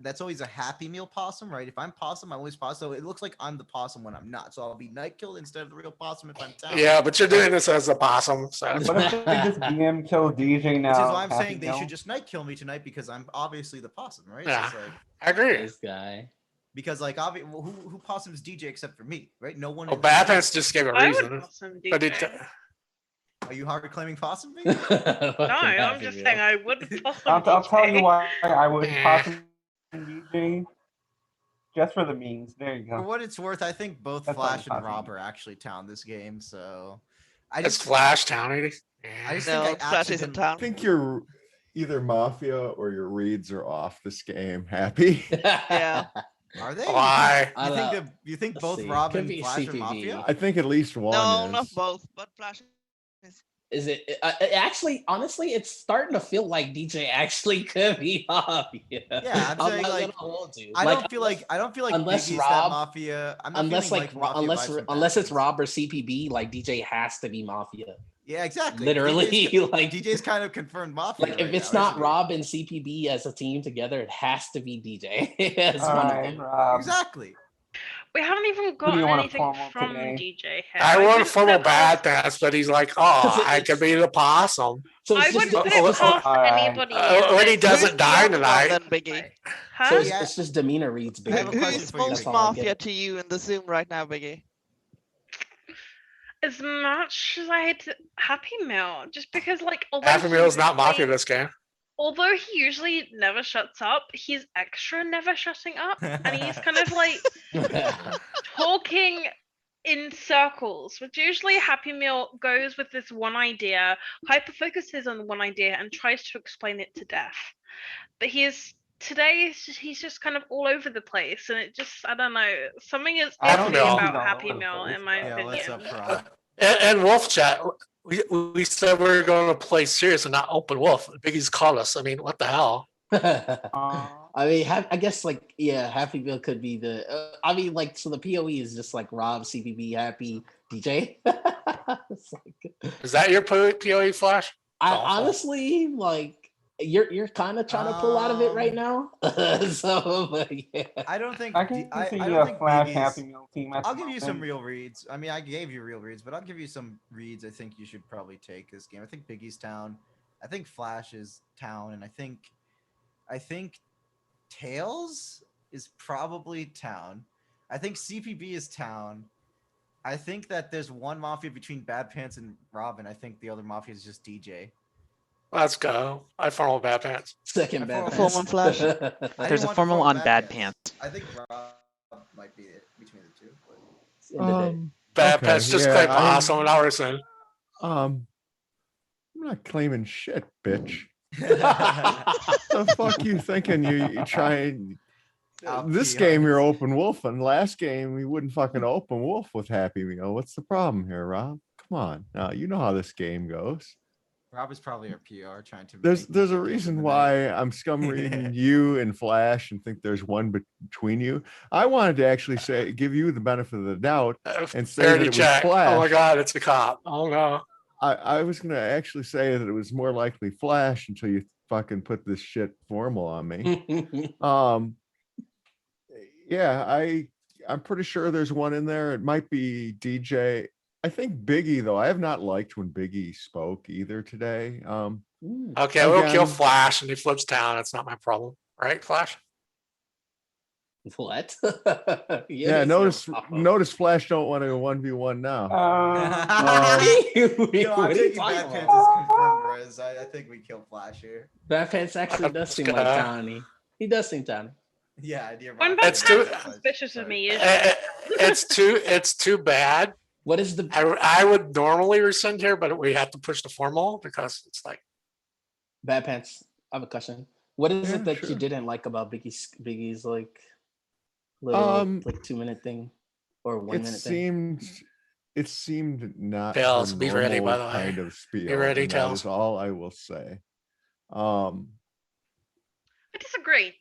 Happy Meal Possum, right? If I'm Possum, I'm always Possum. So it looks like I'm the Possum when I'm not. So I'll be Night Killed instead of the real Possum if I'm Town. Yeah, but you're doing this as a Possum. So. What if they just DM kill DJ now? Which is why I'm Happy saying they Meal? should just Night Kill me tonight because I'm obviously the Possum, right? Yeah, It's just like, I agree. This guy. because like who Possum's DJ except for me, right? No one. Well, Bad Pants just gave a I would reason. Possum But DJ. Are you hard claiming Possum? No, I'm just saying I would Possum I'll DJ. tell you why I would Possum DJ. Just for the memes. There you For go. what it's worth, I think both That's Flash not and Rob Possum. are actually Town this game. So It's Flash Town. I just No, think I Flash isn't accident- I Town. think you're either Mafia or your reads are off this game. Happy? Yeah. Are they? Why? You think Let's both see. Rob Could and be Flash are CPB. Mafia? I think at least one No, is. not both, but Flash is. Is it actually? Honestly, it's starting to feel like DJ actually could be Mafia. Yeah, I'm saying not like gonna hold you. I Like, don't feel like unless Biggie's Rob- that Mafia. I'm not unless feeling like Mafia unless vibes from unless it's Bad Rob or CPB, like DJ has to be Mafia. Yeah, exactly. Literally, like DJ's kind of confirmed Mafia. Like if right it's now, not isn't he? Rob and CPB as a team together, it has to be DJ. It's one of them. Exactly. We haven't even Who do gotten you want a anything formal from today? DJ here. I want a wouldn't formal put it past- bad pass, but he's like, oh, I could be the possum. So I it's wouldn't just put it past anybody. in When he this doesn't die Who's the other one tonight. then, Biggie? Huh? so it's just demeanor reads. I have a Biggie. question Who's for you, most Biggie. Mafia to you in the Zoom right now, Biggie? As much as I hate Happy Meal, just because like although Happy he Meal's not Mafia usually- this game. although he usually never shuts up, he's extra never shutting up, and he's kind of like talking in circles, which usually Happy Meal goes with this one idea, hyper focuses on one idea, and tries to explain it to death. But today he's just kind of all over the place, and it just I don't know, something is Happy iffy Meal. about Happy Meal in my Yeah, opinion. what's up, Rob? And Wolf Chat, we said we were going to play serious and not open Wolf. Biggie's called us. I mean, what the hell? I mean, I guess like Happy Meal could be the. I mean, like so the POE is just like Rob, CBB, Happy, DJ. It's like, Is that your POE Flash? I Awful. honestly like you're kind of trying to pull out of it right now. So but, yeah. I don't think I can I see don't a think Flash Biggie's- Happy Meal team. At I'll the give you moment. some real reads. I mean, I gave you real reads, but I'll give you some reads I think you should probably take this game. I think Biggie's Town. I think Flash is Town, and I think Tails is probably Town. I think CPB is Town. I think that there's one Mafia between Bad Pants and Robin. I think the other Mafia is just DJ. Let's go. I formal Bad Pants. Second I Bad formal Pants. Flash. I There's didn't a want to formal formal on Bad Pants. I think Rob might be it between the two. But... End of the day. Bad Okay, Pants just yeah, claim Possum and Arson. I'm not claiming shit, bitch. The fuck you thinking you trying? This game you're open wolf, and last game we wouldn't fucking open wolf with Happy Meal. What's the problem here, Rob? Come on, now you know how this game goes. Rob is probably our PR trying to. There's make a the game reason of the why I'm scum reading you and Flash and think there's one between you. I wanted to actually give you the benefit of the doubt and say that Parody it was check. Flash. Oh my God, it's a cop. Oh no. I was gonna actually say that it was more likely Flash until you fucking put this shit formal on me. Yeah, I'm pretty sure there's one in there. It might be DJ. I think Biggie though. I have not liked when Biggie spoke either today. Okay, we'll kill Flash and he flips town. It's not my problem, right, Flash? What? Yeah, notice Flash don't want to 1v1 now. Yo, I'm taking Bad Pants as confirmed, Rez. I think we kill Flash here. Bad Pants actually does seem like Townie. He does seem Townie. Yeah, idea. When Bad Pants is suspicious of me, usually. It's too bad. What is the? I would normally rescind here, but we have to push the formal because it's like Bad Pants. I have a question. What is it that you didn't like about Biggie's like little like 2-minute thing or 1 minute thing? It seemed not Tails, her be ready, by normal the way. kind of spiel. Be ready, and that Tails. is all I will say. I disagree.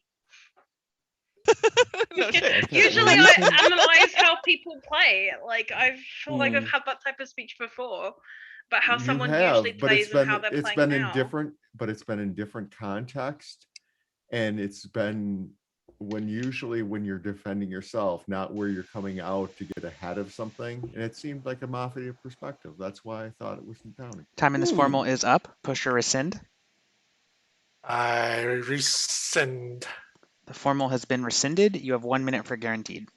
Okay, Usually well, you I can- analyze how people play. Like I feel like I've Hmm. had that type of speech before, but how You someone have, usually but plays and how they're it's playing been now. in different, but it's been in different context, and it's been when you're defending yourself, not where you're coming out to get ahead of something. And it seemed like a Mafia perspective. That's why I thought it was in Townie. Time in this formal is up. Push or rescind. I rescind. The formal has been rescinded. You have 1 minute for guaranteed.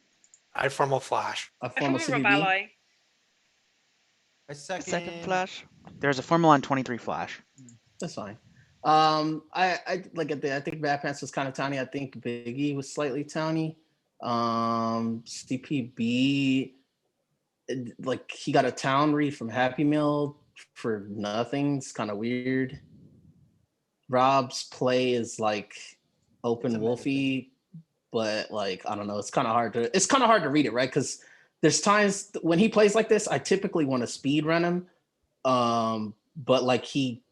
I formal Flash. A I formal think we were CBB. ally. A second. Second Flash. There's a formal on 23 Flash. That's fine. I like I think Bad Pants was kind of towny. I think Biggie was slightly towny. CPB, like he got a town read from Happy Meal for nothing. It's kind of weird. Rob's play is like open wolfy, but like I don't know. It's kind of hard to read it, right? Because there's times when he plays like this, I typically want to speed run him, but like he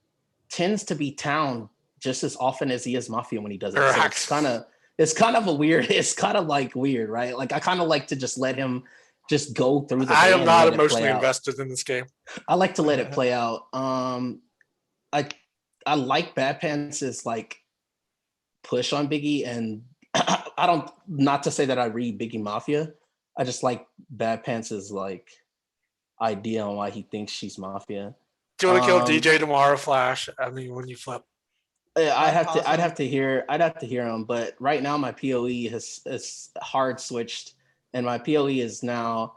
tends to be town just as often as he is Mafia when he does it. So it's kind of a weird. It's kind of like weird, right? Like I kind of like to just let him just go through the I day am and not let it play emotionally out. invested in this game. I like to let it play out. I like Bad Pants' like push on Biggie, and I don't, not to say that I read Biggie Mafia. I just like Bad Pants' like idea on why he thinks she's Mafia. Do you want to kill DJ tomorrow, Flash? I mean, when you flip. I'd have to hear him, but right now my POE is hard switched, and my POE is now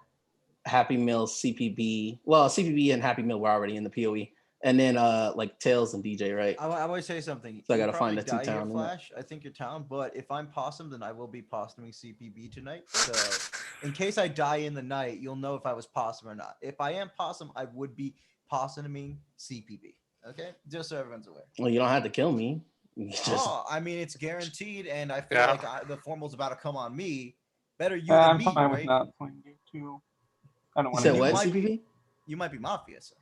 Happy Meal, CPB. Well, CPB and Happy Meal were already in the POE, and then like Tails and DJ, right? I want to say something. So I You gotta find probably the two die here, town. Flash. I think you're town, but if I'm Possum, then I will be possuming CPB tonight. So in case I die in the night, you'll know if I was Possum or not. If I am Possum, I would be possuming CPB. Okay, just so everyone's aware. Well, you don't have to kill me. Oh, I mean, it's guaranteed, and I feel Yeah. like the formal's about to come on me. Better you I'm than me, fine with right? not playing you too. I don't You want said to. what, might CPB? You might be Mafia, so.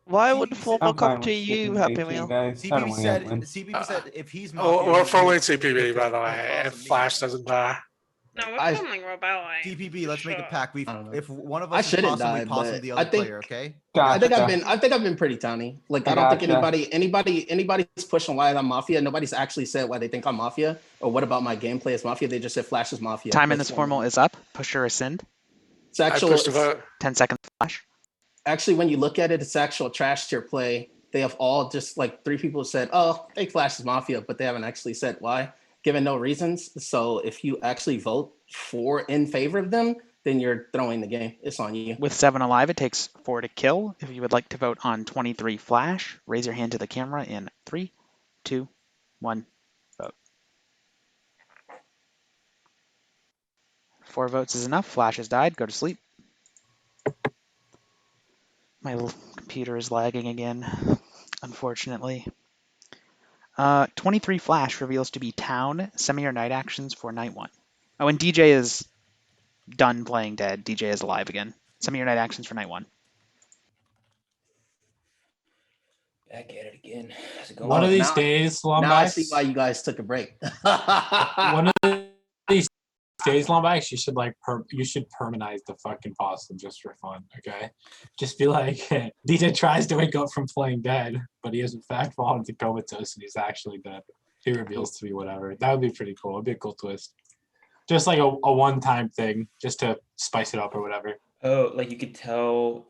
Why would CPB Formal I'm come fine to with you, skipping Happy day 2, Meal? guys. I don't want to CPB said if he's Oh, Mafia, we're he'll following get CPB, by the to way. If possum me. Flash doesn't die. No, we're I- filming Rob Ally. CPB, let's make a Sure. pact. I don't know. If one of I us is shouldn't possum, we die, possum but the I other think- player, okay? I think Gotcha. I've been pretty towny. Like I I don't think gotcha. anybody's pushing why I'm Mafia. Nobody's actually said why they think I'm Mafia or what about my gameplay as Mafia. They just said Flash is Mafia. Time in That's this one formal thing. is up. Push or rescind. It's I actual. pushed the It's, vote. 10 seconds flash. actually, when you look at it, it's actual trash tier play. They have all just like 3 people said, "Oh, they Flash is Mafia," but they haven't actually said why, given no reasons. So if you actually vote in favor of them, then you're throwing the game. It's on you. With 7 alive, it takes 4 to kill. If you would like to vote on 23 flash, raise your hand to the camera in 3, 2, 1, vote. 4 votes is enough. Flash has died. Go to sleep. My little computer is lagging again, unfortunately. 23 flash reveals to be town, semi or night actions for night 1. Oh, and DJ is done playing dead. DJ is alive again. Semi or night actions for night 1. Back at it again. How's it going? One of these now- days, Now I see Lombax. why you guys took a break. One of these days, Lombax, you should like you should permanize the fucking possum just for fun, okay? Just be like, DJ tries to wake up from playing dead, but he has in fact fallen into comatose and he's actually dead. He reveals to me whatever. That would be pretty cool. It'd be a cool twist. Just like a one-time thing, just to spice it up or whatever. Oh, like you could tell.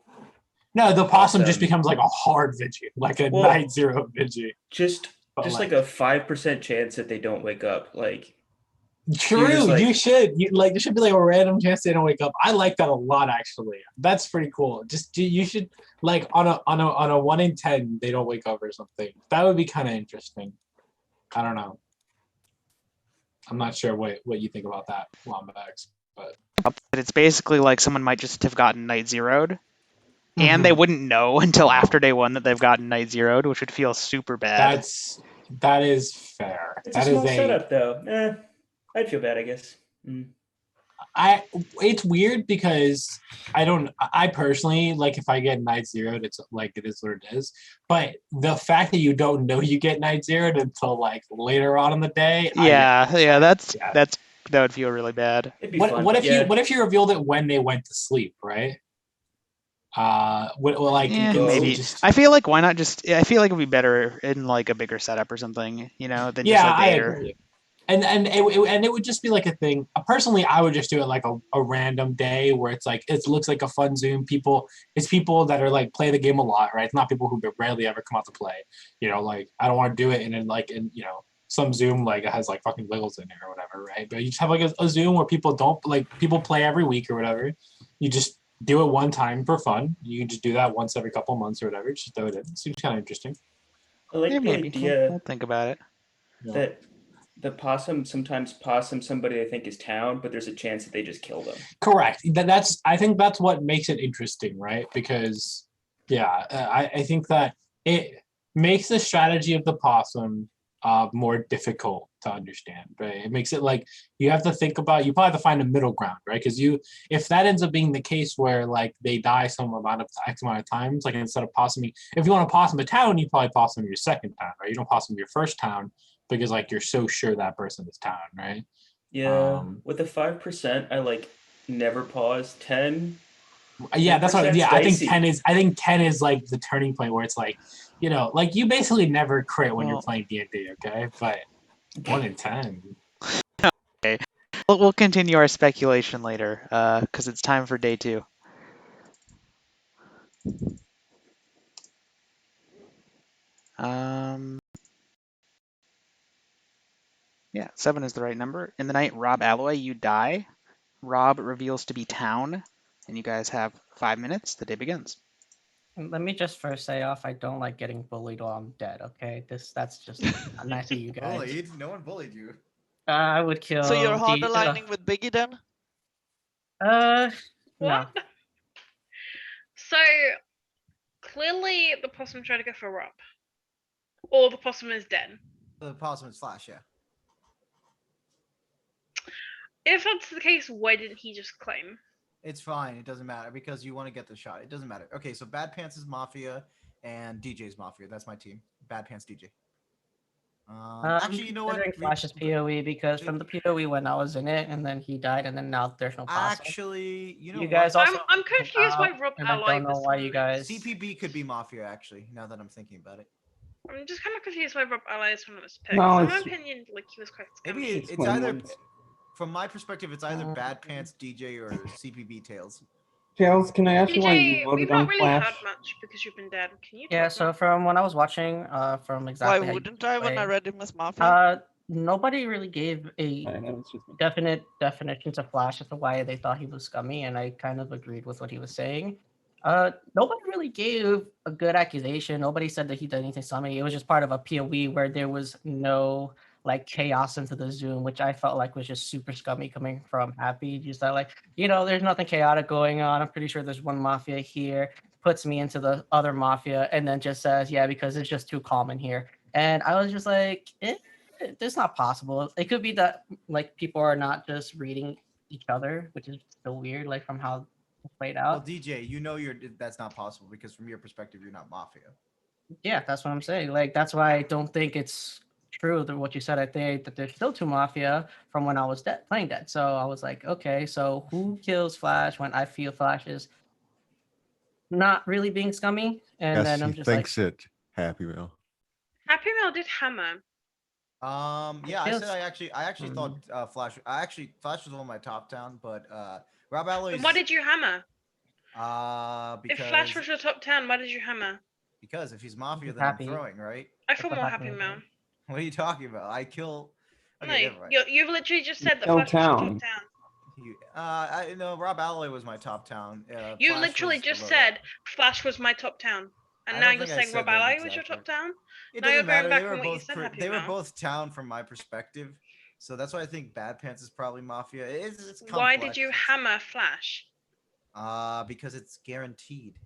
No, the possum just Possum. becomes like a hard Vigi, like a Well, night 0 Vigi. Just But like a 5% chance that they don't wake up. Like True, just like- you should. There should be like a random chance they don't wake up. I like that a lot, actually. That's pretty cool. You should like on a 1 in 10 they don't wake up or something. That would be kind of interesting. I don't know. I'm not sure what you think about that, Lombax, but It's basically like someone might just have gotten night zeroed, and they wouldn't know until after day 1 that they've gotten night zeroed, which would feel super bad. that is fair. it's That a small is setup, though. I'd feel bad, I guess. It's weird because I personally, like, if I get night zeroed, it's like it is what it is. But the fact that you don't know you get night zeroed until like later on in the day, that would feel really bad. It'd be what fun, what but if if you revealed it when they went to sleep, right? Maybe. I feel like why not just? I feel like it'd be better in like a bigger setup or something, than just like I later. agree. And it would just be like a thing. Personally, I would just do it like a random day where it's like it looks like a fun Zoom. It's people that are like play the game a lot, right? It's not people who rarely ever come out to play. Like I don't want to do it in some Zoom like it has like fucking wiggles in it or whatever, right? But you just have like a Zoom where people play every week or whatever. You just do it one time for fun. You can just do that once every couple months or whatever. Just throw it in. It seems kind of interesting. I like the maybe. idea We'll think about it. that the possum sometimes possum somebody they think is town, but there's a chance that they just kill them. Correct. I think that's what makes it interesting, right? Because I think that it makes the strategy of the possum more difficult to understand, right? It makes it like you have to think about, you probably have to find a middle ground, right? Because if that ends up being the case where like they die some amount of X amount of times, like instead of possuming, if you want to possum a town, you probably possum your second town, right? You don't possum your first town because like you're so sure that person is town, right? Yeah, with the 5%, never pause. 10. Yeah, that's what. 10%'s Yeah, dicey. I think 10 is like the turning point where it's like, like you basically never crit when you're Well- playing D&D, okay? But 1 in 10. Okay. We'll continue our speculation later, because it's time for day 2. Yeah, 7 is the right number. In the night, Rob Alloy, you die. Rob reveals to be town, and you guys have 5 minutes. The day begins. Let me just first say off, I don't like getting bullied while I'm dead, okay? That's just not nice of you guys. Bullied? No one bullied you. I would kill So you're hard the aligning with Biggie then? no. What? So clearly the possum tried to go for Rob. Or the possum is dead. The possum is Flash, yeah. If that's the case, why didn't he just claim? It's fine. It doesn't matter because you want to get the shot. It doesn't matter. Okay, so Bad Pants is Mafia and DJ's Mafia. That's my team. Bad Pants DJ. Actually, you know what? Considering Flash's POE, because from the POE when I was in it, and then he died, and then now there's no possum. Actually, you know you what? guys also. I'm confused why Rob and I Alloy don't know was why someone you guys. CPB could be Mafia, actually, now that I'm thinking about it. I'm just kind of confused why Rob Alloy is one of his picks. No, In my it's- opinion, like he was quite Maybe scummy. it's Explain either, once. from my perspective, it's either Bad Pants DJ or CPB Tails. Tails, can I ask you why you DJ, voted we've not on really Flash? heard much because you've been dead. Can you Yeah, talk so more? from when I was watching, from exactly Why how you wouldn't I when I played, read him as Mafia? nobody really gave a I know, it's just me. definite definition to Flash as to why they thought he was scummy, and I kind of agreed with what he was saying. Nobody really gave a good accusation. Nobody said that he did anything scummy. It was just part of a POE where there was no like chaos into the Zoom, which I felt like was just super scummy coming from Happy. Just that like, there's nothing chaotic going on. I'm pretty sure there's one mafia here, puts me into the other mafia, and then just says, yeah, because it's just too common here. And I was just like, it's not possible. It could be that like people are not just reading each other, which is still weird, like from how it played Well, out. DJ, that's not possible because from your perspective, you're not Mafia. Yeah, that's what I'm saying. Like that's why I don't think it's true that what you said. I think that there's still two mafia from when I was playing dead. So I was like, okay, so who kills Flash when I feel Flash is not really being scummy? And Yes, then he I'm just like, thinks it. Happy Meal. Happy Meal did hammer. Yeah, I feels- said I actually thought Flash. Flash was one of my top down, but Rob Alloy. Then why did you hammer? Because If Flash was your top 10, why did you hammer? because if he's Mafia, He's then I'm happy. throwing, right? I feel what more Happy Happy Meal Meal. did. What are you talking about? I kill. Okay, No, never mind. you've literally just said that Kill Flash was your top town. 10. I know Rob Alloy was my top town. You Flash literally was just below said Flash was my top 10. And I now don't you're think I saying said Rob that Alloy was your exactly. top 10? It Now you're doesn't going matter. back They on were what you both said, Happy they were Meal. both town from my perspective, so that's why I think Bad Pants is probably Mafia. It's Why did complex. you hammer Flash? Because it's guaranteed.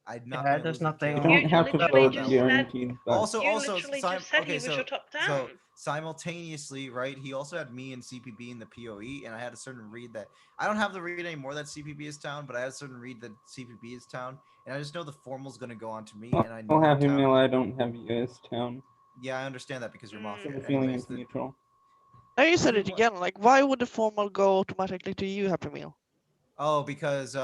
I'm not Yeah, gonna there's lose a nothing- You kill. don't have to literally vote just guaranteed, but Also, You literally just said he was your top 10. So simultaneously, right? He also had me and CPB in the POE, and I had a certain read that I don't have the read anymore that CPB is town, but I had a certain read that CPB is town, and I just know the formal's gonna go on to me, and I know I'll have I'm him town. meal. I don't have you as town. Yeah, I understand that because you're Mafia. I have a feeling Anyways, it's neutral. Now you said you it wa- again. Like, why would the formal go automatically to you, Happy Meal? Oh, because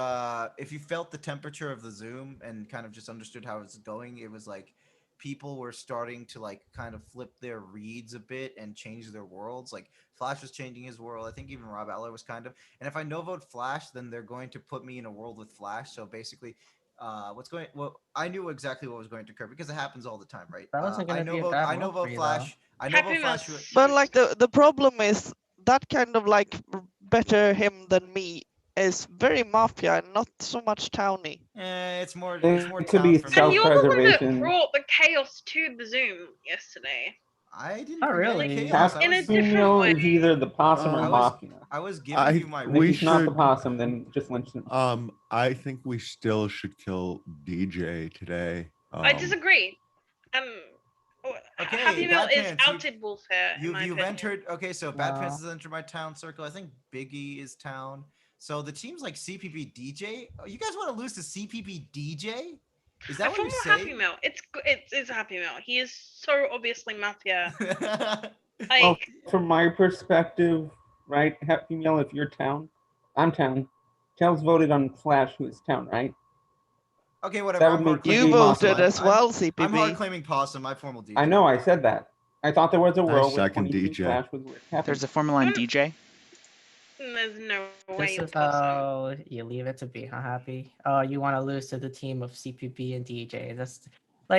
if you felt the temperature of the Zoom and kind of just understood how it's going, it was like people were starting to like kind of flip their reads a bit and change their worlds. Like Flash was changing his world. I think even Rob Alloy was kind of. And if I no vote Flash, then they're going to put me in a world with Flash. So basically, I knew exactly what was going to occur because it happens all the time, right? That wasn't I gonna know be a vote. bad I know world for vote you, Flash. I know Happy vote Meal. Flash. But like the problem is that kind of like better him than me is very Mafia and not so much towny. It's more. It It's more could be town for And me. you're the one that self-preservation. brought the chaos to the Zoom yesterday. I didn't Not bring any really. chaos. In a Happy different meal way. is either the possum or I Mafia. was giving you my And if we he's not the should- possum, then just lynch him. I think we still should kill DJ today. I disagree. Okay, Happy Meal Bad is Pants, outed wolf here. in my You've opinion. entered. Okay, so Bad No. Pants has entered my town circle. I think Biggie is town. So the team's like CPB DJ. Oh, you guys want to lose to CPB DJ? Is that I what feel you're more saying? Happy Meal. It's a Happy Meal. He is so obviously Mafia. Well, from my perspective, right, Happy Meal, if you're town, I'm town. Tails voted on Flash, who is town, right? Okay, whatever. That would I'm make hard You claiming Possum. voted as well, CPB. I'm hard claiming Possum. My formal DJ. I know, I said that. I thought there was a I world where second 22 DJ. Flash was with Happy. There's a Formula One DJ. There's no way This you're is Possum. how you leave it to be, huh, Happy? You want to lose to the team of CPP and DJ.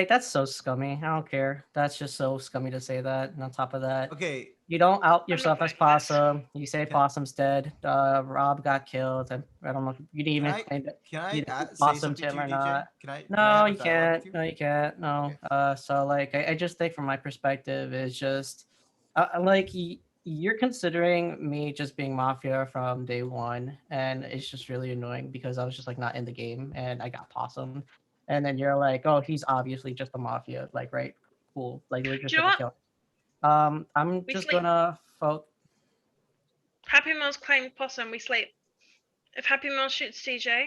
That's so scummy. I don't care. That's just so scummy to say that. And on top of that, Okay, you don't out not yourself as playing this. Possum. You say Can- Possum's dead. Rob got killed. And I don't know. You didn't even claim that. Can I you didn't say Possum something to him you, or DJ? not. Can I No, have a you dialogue with can't. you? No, you can't. No. Okay. So like, I just think from my perspective, it's just you're considering me just being Mafia from day one, and it's just really annoying because I was just like not in the game and I got Possum, and then you're like, oh, he's obviously just a Mafia, like, right? Cool, like we're just Do you know gonna what? kill. I'm We just sleep. gonna vote. Happy Meal's claimed Possum, we sleep. If Happy Meal shoots DJ,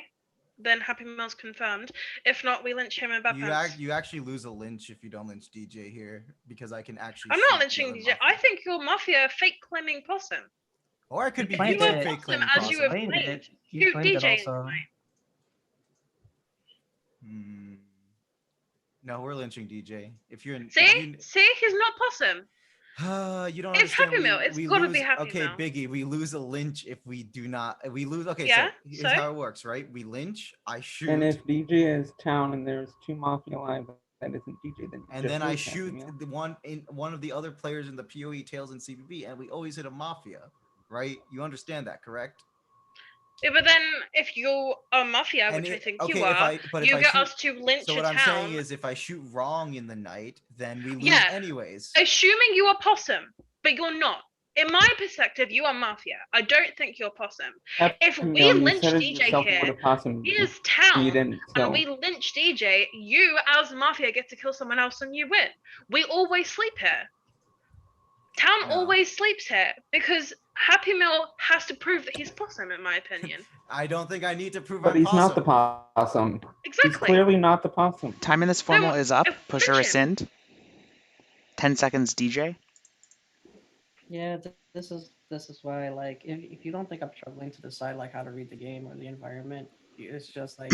then Happy Meal's confirmed. If not, we lynch him and Bad Pants. You actually lose a lynch if you don't lynch DJ here because I can actually. I'm shoot not the lynching other DJ. Mafia. I think you're Mafia fake claiming Possum. Or I could be claimed VT it. fake Possum claiming as you have Possum. claimed. You Shoot claimed it DJ also. tonight. No, we're lynching DJ. If you're in, See? See? He's not Possum. you don't It's understand. Happy Meal. It's gotta be lose, Happy okay, Meal. Biggie, we lose a lynch if we do not. We lose. Okay, Yeah, so here's so? how it works, right? We lynch. I shoot. And if DJ is town and there's 2 Mafia alive, that isn't DJ, then And just then I lose Happy shoot Meal. one of the other players in the PoE Tails and CBB, and we always hit a Mafia, right? You understand that, correct? Yeah, but then if you're a Mafia, which I think you are, you get us to lynch So a what I'm town. saying is, if I shoot wrong in the night, then we lose Yeah. anyways. Assuming you are Possum, but you're not. In my perspective, you are Mafia. I don't think you're Possum. If Happy we Meal, you lynch said it DJ yourself, you here, would have Possum he me. is town, You didn't, so. and we lynch DJ, you as Mafia get to kill someone else and you win. We always sleep here. Town always sleeps here because Happy Meal has to prove that he's Possum, in my opinion. I don't think I need to prove But I'm he's not the Possum. Possum. Exactly. He's clearly not the Possum. Time in this formal is up. Push or lynch him. rescind. 10 seconds, DJ. Yeah, this is why, like, if you don't think I'm struggling to decide like how to read the game or the environment, it's just like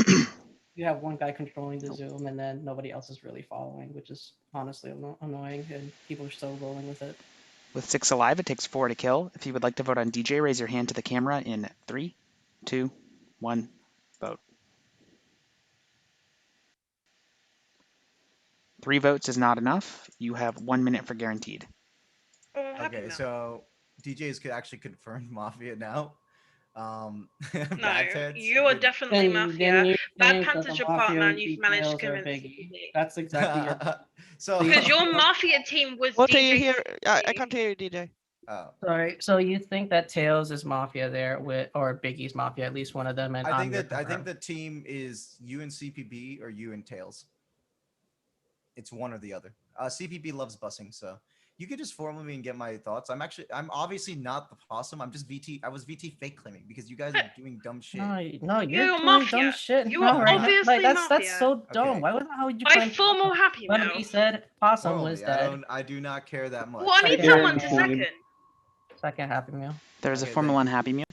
you have one guy controlling the Zoom and then nobody else is really following, which is honestly annoying, and people are still rolling with it. With 6 alive, it takes 4 to kill. If you would like to vote on DJ, raise your hand to the camera in 3, 2, 1, vote. 3 votes is not enough. You have 1 minute for guaranteed. Okay, so DJ's could actually confirm Mafia now. No, Bad Pants you are did- definitely Then Mafia. you Bad think Pants that is the your partner, and Mafia you've managed to details are convince Biggie. me. That's exactly your. So Because your Mafia team was What DJ. are you here? I can't hear you, DJ. Oh. Sorry. So you think that Tails is Mafia there with, or Biggie's Mafia, at least one of them, and I think I'm that the team is you and CPB or you and Tails. It's one or the other. CPB loves busing, so you could just formally me and get my thoughts. I'm obviously not the Possum. I'm just VT. I was VT fake claiming because you guys are doing dumb shit. No, you're You're doing Mafia. dumb shit. You No, are right? obviously Like that's Mafia. so dumb. Okay. Why would how would you I claim formal Happy when Meal. we said Possum was Formally, dead? I do not care that much. Well, I need Second someone to Happy Meal. second. Second Happy Meal. There's a Okay, Formula thank 1 Happy Meal.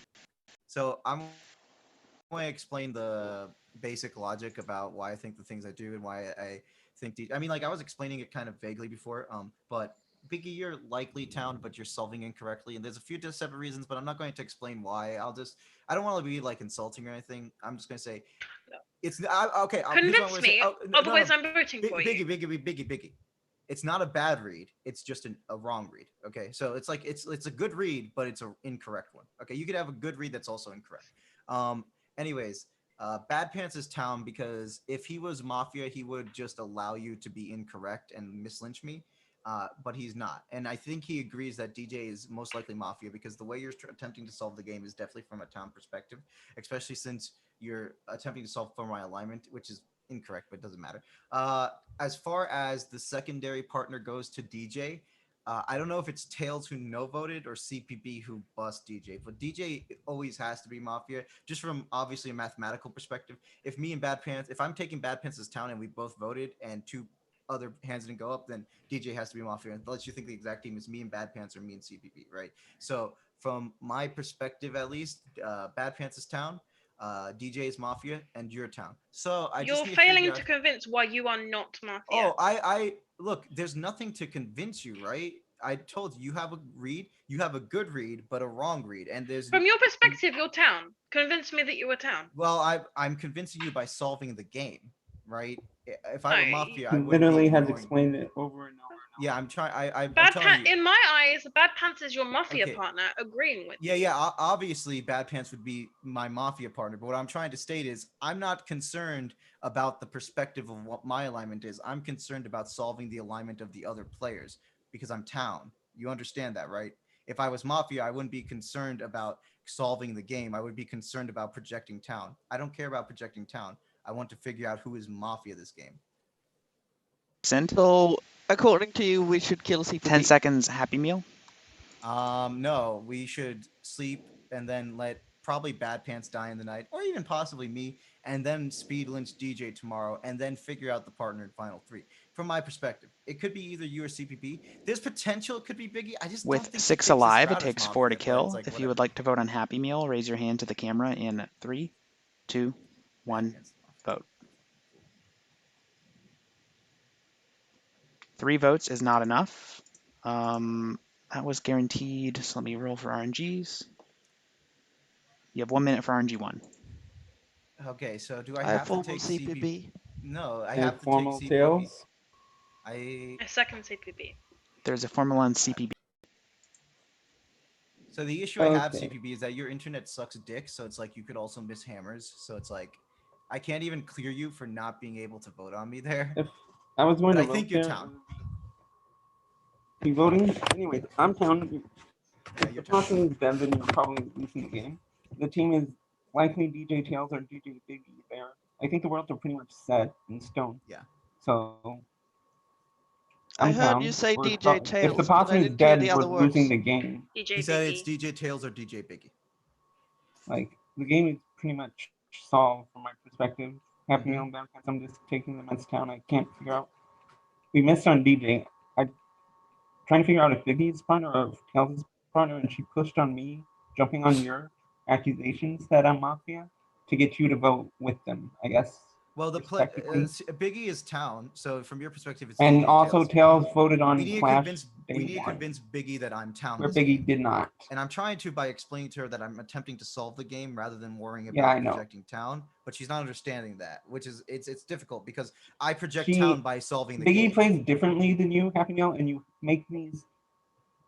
So I'm going to explain the basic logic about why I think the things I do and why I think. I mean, like I was explaining it kind of vaguely before. But Biggie, you're likely town, but you're solving incorrectly, and there's a few separate reasons, but I'm not going to explain why. I don't want to be like insulting or anything. I'm just going to say it's okay. Convince me. Otherwise, I'm voting for you. Biggie. It's not a bad read. It's just a wrong read. Okay, so it's like it's a good read, but it's an incorrect one. Okay, you could have a good read that's also incorrect. Anyways, Bad Pants is town because if he was Mafia, he would just allow you to be incorrect and mislynch me. But he's not, and I think he agrees that DJ is most likely Mafia because the way you're attempting to solve the game is definitely from a town perspective, especially since you're attempting to solve for my alignment, which is incorrect, but it doesn't matter. As far as the secondary partner goes to DJ, I don't know if it's Tails who no voted or CPB who bust DJ, but DJ always has to be Mafia, just from obviously a mathematical perspective. If me and Bad Pants, if I'm taking Bad Pants as town and we both voted and 2 other hands didn't go up, then DJ has to be Mafia. Unless you think the exact team is me and Bad Pants or me and CPB, right? So from my perspective, at least, Bad Pants is town. DJ's Mafia, and your town. So I You're just need failing figure to out. convince why you are not Mafia. Oh, I look. There's nothing to convince you, right? I told you have a read. You have a good read, but a wrong read, and there's. From your perspective, you're town. Convince me that you were town. Well, I'm convincing you by solving the game, right? If I were No, Mafia, He I wouldn't literally be has ignoring. explained it over and over. Yeah, I'm trying. I'm Bad telling you. In my eyes, Bad Pants is your Mafia Okay. partner, agreeing with Yeah, you. yeah. Obviously, Bad Pants would be my Mafia partner. But what I'm trying to state is, I'm not concerned about the perspective of what my alignment is. I'm concerned about solving the alignment of the other players because I'm town. You understand that, right? If I was Mafia, I wouldn't be concerned about solving the game. I would be concerned about projecting town. I don't care about projecting town. I want to figure out who is Mafia this game. So, according to you, we should kill CPP. 10 seconds Happy Meal. No, we should sleep and then let probably Bad Pants die in the night, or even possibly me, and then speed lynch DJ tomorrow, and then figure out the partner in final 3. From my perspective, it could be either you or CPP. There's potential it could be Biggie. I just don't With think 6 he takes this alive, it route as takes 4 to Mafia, but kill. it's like, If you would whatever. like to vote on Happy Meal, raise your hand to the camera in 3, 2, 1, vote. 3 votes is not enough. That was guaranteed. So let me roll for RNGs. You have 1 minute for RNG 1. Okay, so do I I have to formal take CPP. No, I And have to take formal CPP. tails. I A second CPP. There's a formula on CPB. So the issue I have, Okay. CPB, is that your internet sucks dick. So it's like you could also miss hammers. So it's like I can't even clear you for not being able to vote on me there. If I was going But to I vote think you're there, town. be voting. Anyways, I'm town. Yeah, If you're the town. person is dead, then you're probably losing the game. The team is likely DJ Tails or DJ Biggie there. I think the worlds are pretty much set in stone. Yeah. So I I'm heard down. you say We're DJ if Tails, the but I possum is didn't hear dead, the we're other words. losing the game. DJ He said Biggie. it's DJ Tails or DJ Biggie. Like the game is pretty much solved from my perspective. Happy Mhm. Meal and Bad Pants, I'm just taking them as town. I can't figure out. We missed on DJ. I trying to figure out if Biggie's partner or if Tails' partner, and she pushed on me, jumping on your accusations that I'm Mafia to get you to vote with them, I guess. Well, respectively. Biggie is town. So from your perspective, it's And DJ also Tails. Tails voted on We need to Clash convince Day we need to 1, convince Biggie that I'm town. where this Biggie game. did not. And I'm trying to by explaining to her that I'm attempting to solve the game rather than worrying Yeah, about I know. projecting town. But she's not understanding that, which is it's difficult because I project She- town by solving the Biggie game. plays differently than you, Happy Meal, and you make these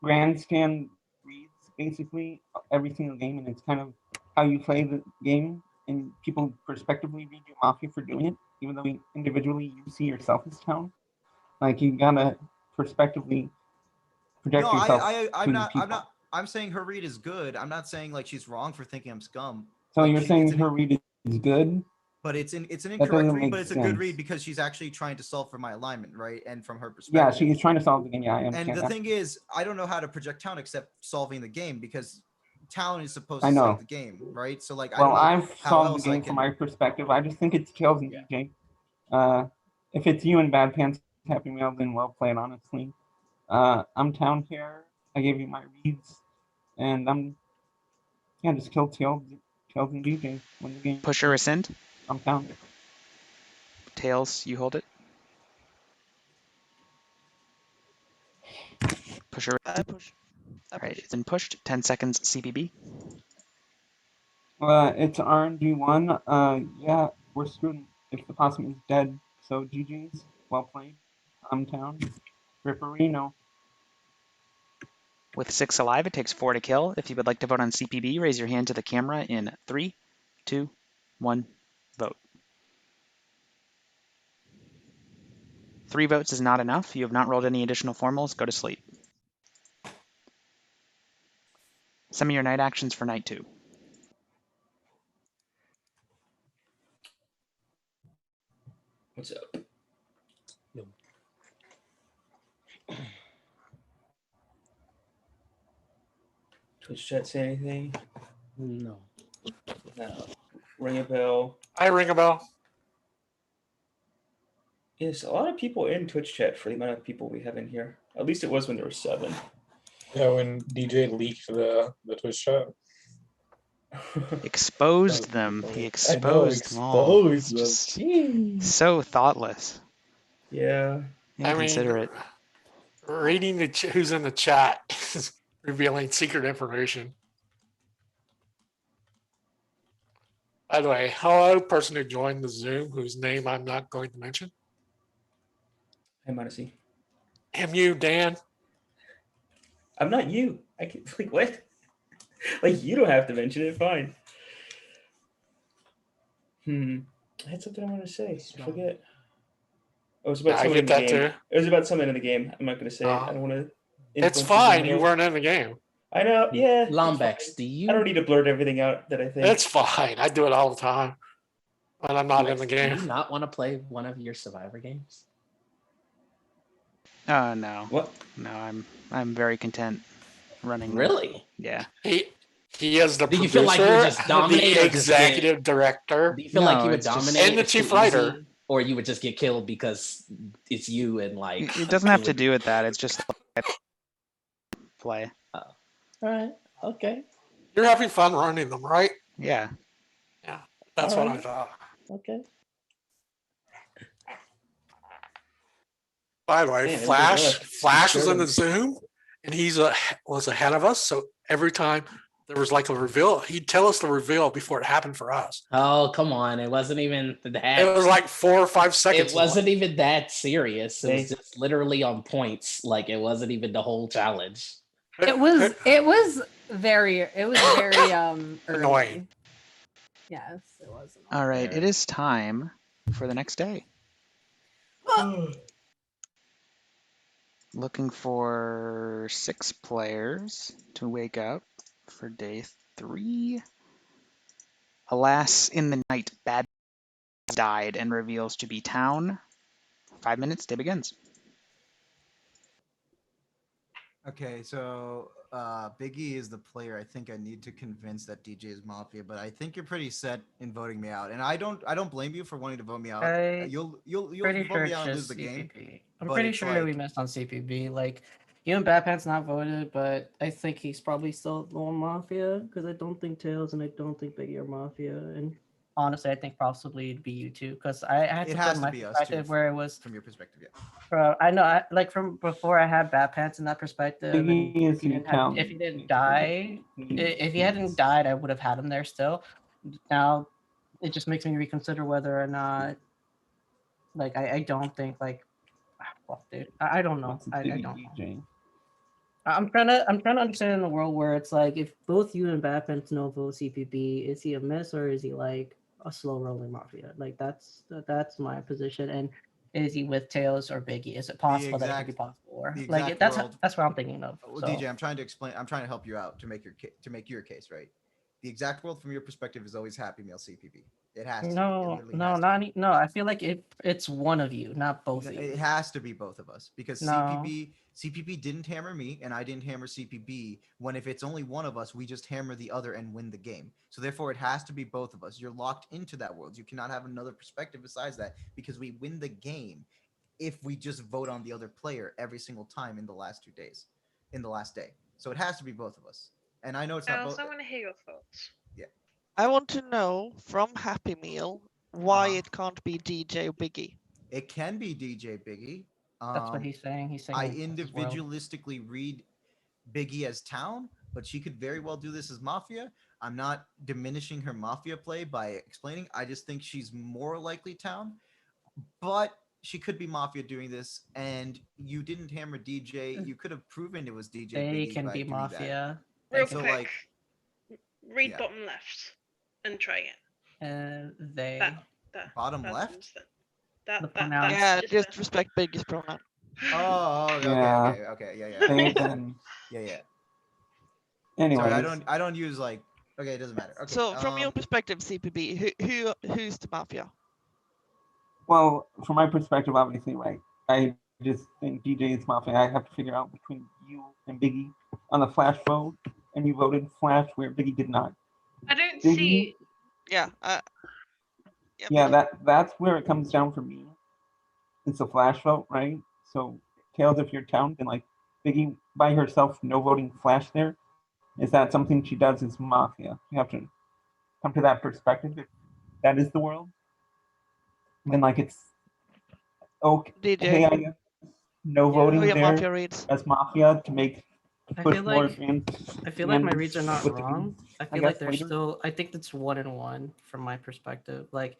grandstand reads basically every single game, and it's kind of how you play the game, and people prospectively read you Mafia for doing it, even though individually you see yourself as town. Like you gotta prospectively project No, yourself I'm to not. people. I'm not. I'm saying her read is good. I'm not saying like she's wrong for thinking I'm scum. So Like, you're saying her read is good? But it's an That incorrect doesn't read, make but it's a good sense. read because she's actually trying to solve for my alignment, right? And from her Yeah, perspective. she's trying to solve the game. Yeah, I understand And the that. thing is, I don't know how to project town except solving the game because town is supposed to I know. save the game, right? So like, I Well, don't know I've how solved the else I game can. from my perspective. I just think it's Tails and DJ. If it's you and Bad Pants Happy Meal, then well played, honestly. I'm town here. I gave you my reads, and just kill Tails and DJ. Win the game. Push or rescind. I'm town. Tails, you hold it. Push or I push. All right, it's been pushed. 10 seconds CPB. It's RNG1. Yeah, we're screwed if the possum is dead. So GG's. Well played. I'm town. Ripperino. With 6 alive, it takes 4 to kill. If you would like to vote on CPB, raise your hand to the camera in 3, 2, 1, vote. 3 votes is not enough. You have not rolled any additional formals. Go to sleep. Some of your night actions for night 2. What's up? Twitch chat say anything? No. No. Ring a bell. I ring a bell. Yes, a lot of people in Twitch chat for the amount of people we have in here. At least it was when there were 7. Yeah, when DJ leaked the Twitch chat. Exposed them. He I know, exposed them all. exposed them. Just Jeez. so thoughtless. Yeah. I mean, Inconsiderate. reading who's in the chat is revealing secret information. By the way, hello, person who joined the Zoom, whose name I'm not going to mention. Hey, Monacy. Am you, Dan? I'm not you. I can like what? Like you don't have to mention it. Fine. I had something I wanted to say. I forget. Oh, it was about I someone in get the that game. too. It was about someone in the game. I'm not going to say it. I don't want to. It's fine. You weren't in the game. I know. Yeah. Lombex, do I don't you need to blurt everything out that I think. It's fine. I do it all the time when I'm not in the do game. you not want to play one of your Survivor games? No. What? No, I'm very content running them. Really? Yeah. He is the Do you producer, feel like you would just dominate the or just get- executive director, Do you feel like you would it's just- dominate and the if chief too writer. easy, or you would just get killed because it's you and like It doesn't have to do with that. It's just play. All right. Okay. You're having fun running them, right? Yeah. Yeah. That's All what I right. thought. Okay. By the way, Man, it was Flash rough. was Sure in the was. Zoom, and was ahead of us. So every time there was like a reveal, he'd tell us the reveal before it happened for us. Oh, come on. It wasn't even that. It was like 4 or 5 seconds. It wasn't even that serious. It was Hey. just literally on points. Like it wasn't even the whole challenge. It was very early. Annoying. Yes, it was. All right. It is time for the next day. Looking for 6 players to wake up for day 3. Alas, in the night, Bad died and reveals to be Town. 5 minutes, day begins. Okay, so Biggie is the player I think I need to convince that DJ is Mafia, but I think you're pretty set in voting me out, and I don't blame you for wanting to vote me out. You'll Pretty vote sure me it's out and lose just the game. CPP. I'm but pretty it's sure we like- missed on CPB. Like, you and Bad Pants not voted, but I think he's probably still on Mafia because I don't think Tails and I don't think Biggie are Mafia. And honestly, I think possibly it'd be you two because I had It to has put to my be us perspective too, where it was. from your perspective, yeah. I know, like from before I had Bad Pants in that perspective. And Biggie is if he your didn't have- town. if he didn't die, if he hadn't died, I would have had him there still. Now, it just makes me reconsider whether or not. Like I don't think like, well, dude, I don't know. I don't know. DJ. I'm trying to understand in a world where it's like if both you and Bad Pants no vote CPP, is he a miss or is he like a slow rolling Mafia? Like that's my position. And is he with Tails or Biggie? Is it possible that it could be possible? Or the like exact that's world- that's what I'm thinking of. Well, So. DJ, I'm trying to explain. I'm trying to help you out to make your case, right? The exact world from your perspective is always Happy Meal CPP. It has to. No, no. I feel like it's one of you, not both of you. It has to be both of us because No. CPP didn't hammer me and I didn't hammer CPP. When if it's only one of us, we just hammer the other and win the game. So therefore, it has to be both of us. You're locked into that world. You cannot have another perspective besides that because we win the game if we just vote on the other player every single time in the last 2 days, in the last day. So it has to be both of us. And I know it's I not both. also want to hear your thoughts. Yeah. I want to know from Happy Meal why Uh-huh. it can't be DJ or Biggie. It can be DJ Biggie. That's what he's saying. He's saying I it's his world. individualistically read Biggie as Town, but she could very well do this as Mafia. I'm not diminishing her Mafia play by explaining. I just think she's more likely Town, but she could be Mafia doing this. And you didn't hammer DJ. You could have proven it was DJ They Biggie can by be doing that. Mafia. Real And so, quick, like, read yeah. bottom left and try it. They. That Bottom that's left? instant. That The that pronoun. that's Yeah, just just respect Biggie's pronoun. Oh, okay, Yeah. okay, yeah. They then. Yeah. Anyways, Sorry, I don't use like. Okay, it doesn't matter. Okay. So from your perspective, CPB, who's the Mafia? well, from my perspective, obviously, right. I just think DJ is Mafia. I have to figure out between you and Biggie on the Flash vote, and you voted Flash where Biggie did not. I don't Biggie? see. Yeah. Yeah, that's where it comes down for me. It's a Flash vote, right? So, Tails, if you're Town, then like Biggie by herself, no voting Flash there. Is that something she does as Mafia? You have to come to that perspective, if that is the world, then like it's okay. DJ. I guess no Who are voting your there Mafia reads? as Mafia to I push feel more like fans. I feel like my reads are not with the wrong. game, I I feel guess, like they're later. still. I think it's 1-1 from my perspective. Like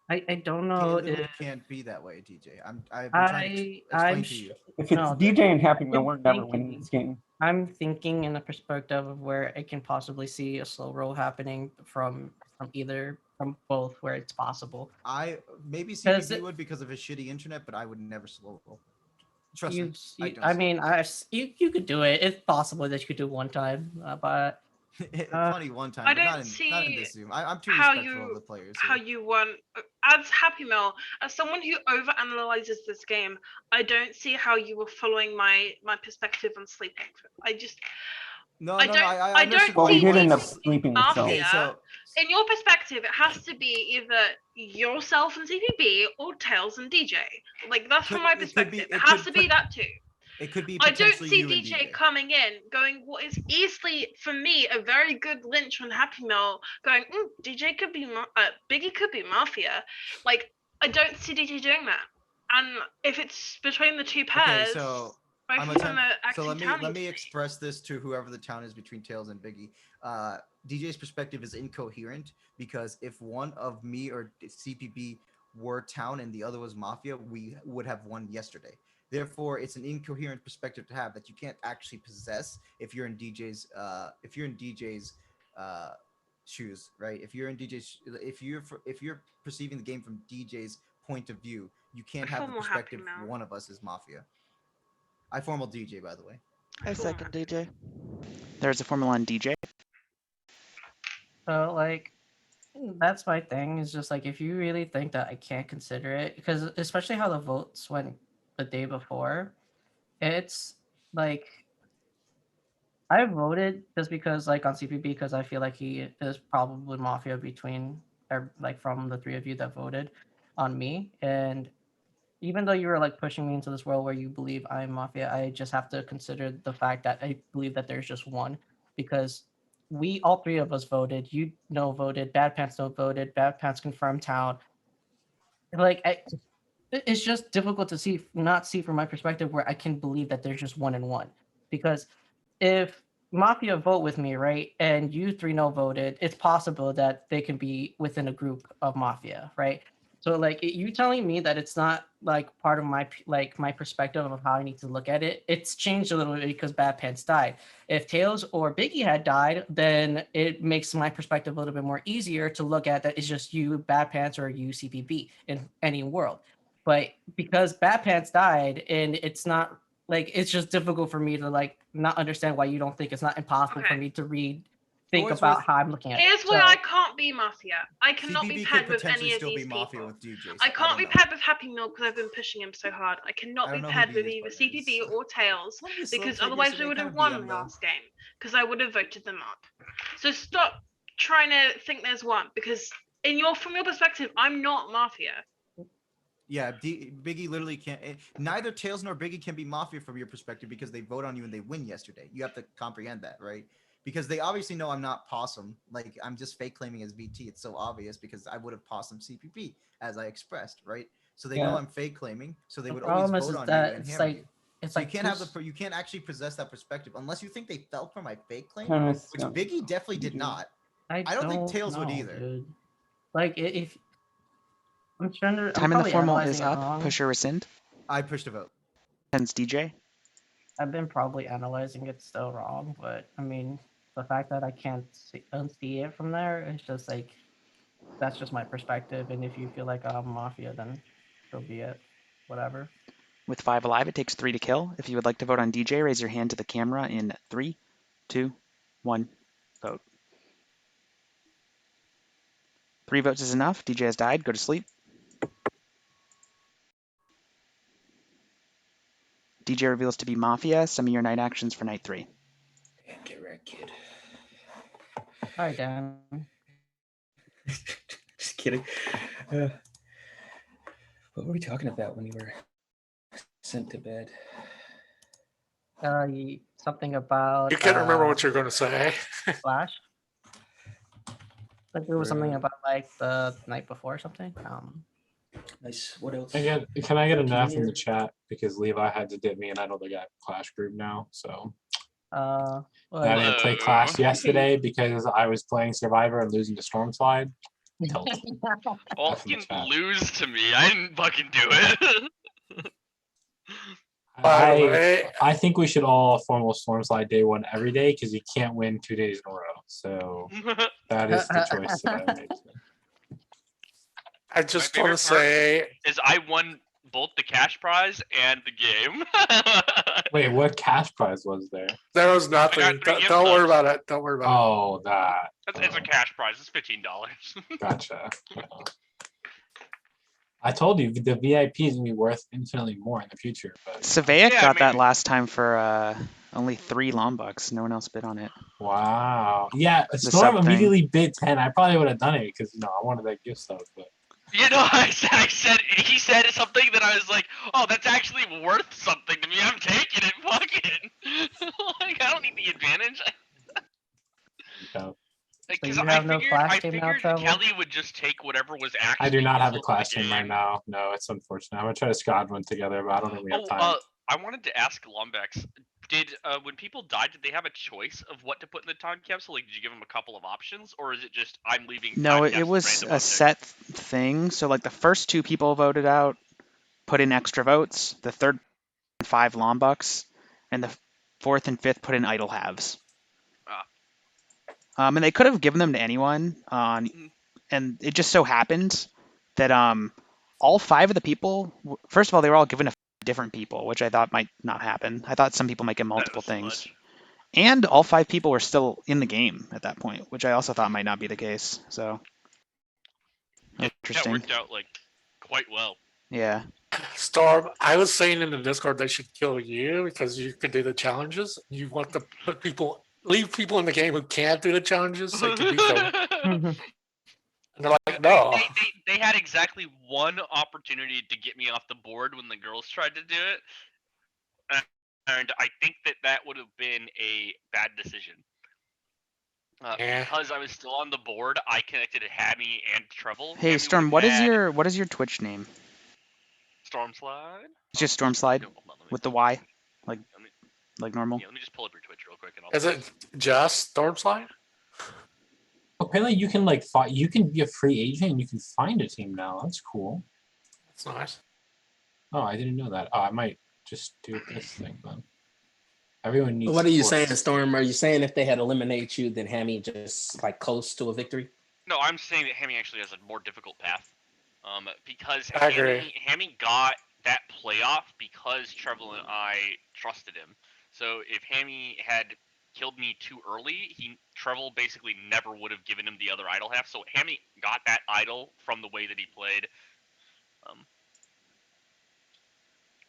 I don't It know literally if can't be that way, DJ. I've been trying to explain to you. If it's no, DJ and Happy Meal, I'm we're never thinking- winning this game. I'm thinking in the perspective of where I can possibly see a slow roll happening from both where it's possible. Maybe 'Cause CPP would because of his shitty internet, but I would never slow roll. Trust You, me. you, don't I slow mean, you could do it. It's possible that you could do one time, but funny one time, I but not don't in see this Zoom. I'm too how respectful of you the players. how Here. you want as Happy Meal, as someone who overanalyzes this game. I don't see how you were following my perspective on sleeping. I just No, I no, don't no. I don't Well, he see did end up DT sleeping, so. Mafia. Okay, so In your perspective, it has to be either yourself and CPB or Tails and DJ. Like that's from my perspective. It has to be that two. It could be I don't potentially see you and DJ coming in going what is easily for me a very good Lynch on Happy Meal going DJ could be Biggie could be Mafia. Like I don't see DJ doing that. And if it's between the two pairs, Okay, so both I'm of them attempt- are so acting let townies me to express this to whoever the town is between Tails and Biggie. DJ's perspective is incoherent because if one of me or CPB were town and the other was Mafia, we would have won yesterday. Therefore, it's an incoherent perspective to have that you can't actually possess if you're in DJ's shoes, right? If you're perceiving the game from DJ's point of view, you can't have the Formal perspective Happy Meal. one of us is Mafia. I formal DJ, by the way. I second DJ. There's a formula on DJ. So like that's my thing is just like if you really think that I can't consider it because especially how the votes went the day before, it's like I voted just because like on CPB because I feel like he is probably Mafia between like from the three of you that voted on me. And even though you were like pushing me into this world where you believe I'm Mafia, I just have to consider the fact that I believe that there's just one because we all three of us voted. You voted. Bad Pants voted. Bad Pants confirmed town. Like it's just difficult to not see from my perspective where I can believe that there's just 1-1 because if Mafia vote with me, right, and you three no voted, it's possible that they can be within a group of Mafia, right? So like you telling me that it's not like part of my perspective of how I need to look at it, it's changed a little bit because Bad Pants died. If Tails or Biggie had died, then it makes my perspective a little bit more easier to look at that it's just you, Bad Pants, or you, CPB in any world. But because Bad Pants died and it's not like it's just difficult for me to like not understand why you don't think it's not impossible for me to think about how I'm looking at it. Here's why I can't be Mafia. I cannot be CPB paired could with potentially any of still these be Mafia people. with DJ. I can't don't be know. paired with Happy Meal because I've been pushing him so hard. I cannot I be don't know who paired he with is, either but CPB or Tails slow because played otherwise yesterday, we would kind have of won BM though. last game because I would have voted them up. So stop trying to think there's one because from your perspective, I'm not Mafia. Yeah, Biggie literally can't. Neither Tails nor Biggie can be Mafia from your perspective because they vote on you and they win yesterday. You have to comprehend that, right? Because they obviously know I'm not Possum. Like I'm just fake claiming as VT. It's so obvious because I would have Possum CPP as I expressed, right? So they know Yeah. I'm fake claiming. So they The would always problem vote is on that you and it's hammer like- you. it's So like you can't two you can't actually possess that perspective unless you think they fell for my fake claim, Premise, which Biggie definitely did not. I don't think Tails would know, either. Dude. Like if I'm trying to, Time I'm in the probably formal analyzing is it up. wrong. Push or rescind. I pushed a vote. Hence DJ. I've been probably analyzing it still wrong, but I mean, the fact that I can't unsee it from there, it's just like that's just my perspective. And if you feel like I'm Mafia, then so be it. Whatever. With 5 alive, it takes 3 to kill. If you would like to vote on DJ, raise your hand to the camera in 3, 2, 1, vote. 3 votes is enough. DJ has died. Go to sleep. DJ reveals to be Mafia. Some of your night actions for night 3. Damn, get wrecked, kid. All right, Dan. Just kidding. What were we talking about when you were sent to bed? Something about You can't remember what you're going to say. Flash. Like there was something about like the night before or something. Nice. What else? Can I get an F in here? the chat because Levi had to dip me and I don't think I have Clash group now. So I didn't play Clash yesterday because I was playing Survivor and losing to Stormslide. Tilt. Well, F in the you chat. lose to me. I didn't fucking do it. By the way, I think we should all formal Stormslide day one every day because you can't win 2 days in a row. So that is the choice that I made. I just want to say is I won both the cash prize and the game. Wait, what cash prize was there? There was nothing. Don't worry about it. Don't worry about it. Oh, that. It's a cash prize. It's $15. Gotcha. I told you the VIP is gonna be worth infinitely more in the future. But Savaic got that last time for only 3 Lombucks. No one else bid on it. Wow. Yeah, The Storm sub thing. immediately bid 10. I probably would have done it because I wanted that gift stuff. But You know, I said he said something that I was like, oh, that's actually worth something to me. I'm taking it. Fuck it. Like, I don't need the advantage. So you have no Clash team now, Trevor? Kelly would just take whatever was actually. I do not have a useful to Clash the team right game. now. No, it's unfortunate. I'm gonna try to squad one together, but I don't think we have time. I wanted to ask Lumbex, did when people died, did they have a choice of what to put in the time capsule? Like, did you give them a couple of options, or is it just I'm leaving? No, time it capsule was random a object? set thing. So like the first 2 people voted out, put in extra votes. The third 5 Lombucks, and the 4th and 5th put in idle halves. And they could have given them to anyone. And it just so happened that all 5 of the people, first of all, they were all given to different people, which I thought might not happen. I thought some people might get multiple things. And all 5 people were still in the game at that point, which I also thought might not be the case. So interesting. That worked out like quite well. Yeah. Storm, I was saying in the Discord they should kill you because you could do the challenges. You want to leave people in the game who can't do the challenges so you can beat them. And they're like, no. They had exactly one opportunity to get me off the board when the girls tried to do it, and I think that would have been a bad decision. Because I was still on the board, I connected to Hammy and Treble. Hey Storm, what is your Twitch name? Stormslide? It's just Stormslide with the Y, like normal. Yeah, let me just pull up your Twitch real quick. And Is it just Stormslide? Apparently, you can you can be a free agent and you can find a team now. That's cool. That's nice. Oh, I didn't know that. Oh, I might just do this thing then. Everyone needs. What are you saying, Storm? Are you saying if they had eliminated you, then Hammy just close to a victory? No, I'm saying that Hammy actually has a more difficult path. Because I agree. Hammy got that playoff because Treble and I trusted him. So if Hammy had killed me too early, Treble basically never would have given him the other idol half. So Hammy got that idol from the way that he played.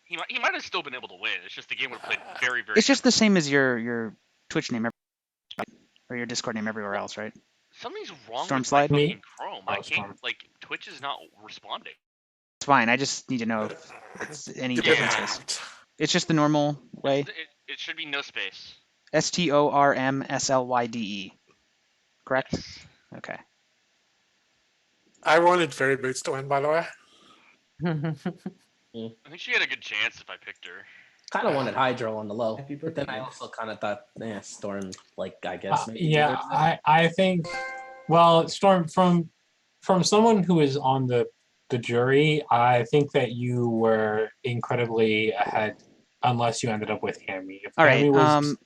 He might have still been able to win. It's just the game would have played very, very. It's just the same as your Twitch name or your Discord name everywhere else, right? Something's wrong Stormslide? with my fucking Chrome. I can't, Twitch is not responding. It's fine. I just need to know if it's any differences. It's just the normal way. It should be no space. STORMSLYDE. Correct? Yes. Okay. I wanted Fairy Boots to win, by the way. I think she had a good chance if I picked her. Kind of wanted Hydro on the low, but then I also kind of thought, Storm, I guess. Maybe Yeah, I think. Well, Storm, from someone who is on the jury, I think that you were incredibly ahead, unless you ended up with Hammy. If All Hammy right. was,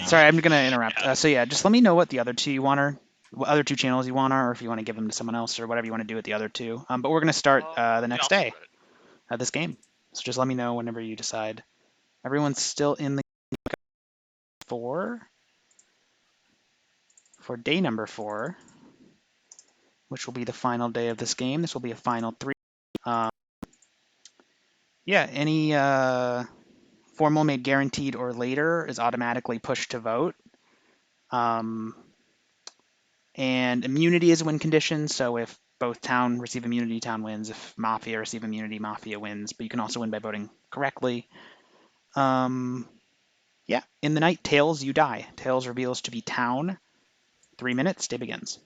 Sorry, I'm gonna interrupt. So yeah, just let me know what the other 2 you want are, what other 2 channels you want are, or if you want to give them to someone else or whatever you want to do with the other 2. But we're gonna start the next day at this game. So just let me know whenever you decide. Everyone's still in the 4 for day number 4, which will be the final day of this game. This will be a final 3. Yeah, any formal made guaranteed or later is automatically pushed to vote. And immunity is a win condition, so if both town receive immunity, town wins. If Mafia receive immunity, Mafia wins. But you can also win by voting correctly. Yeah, in the night, Tails, you die. Tails reveals to be town. 3 minutes, day begins.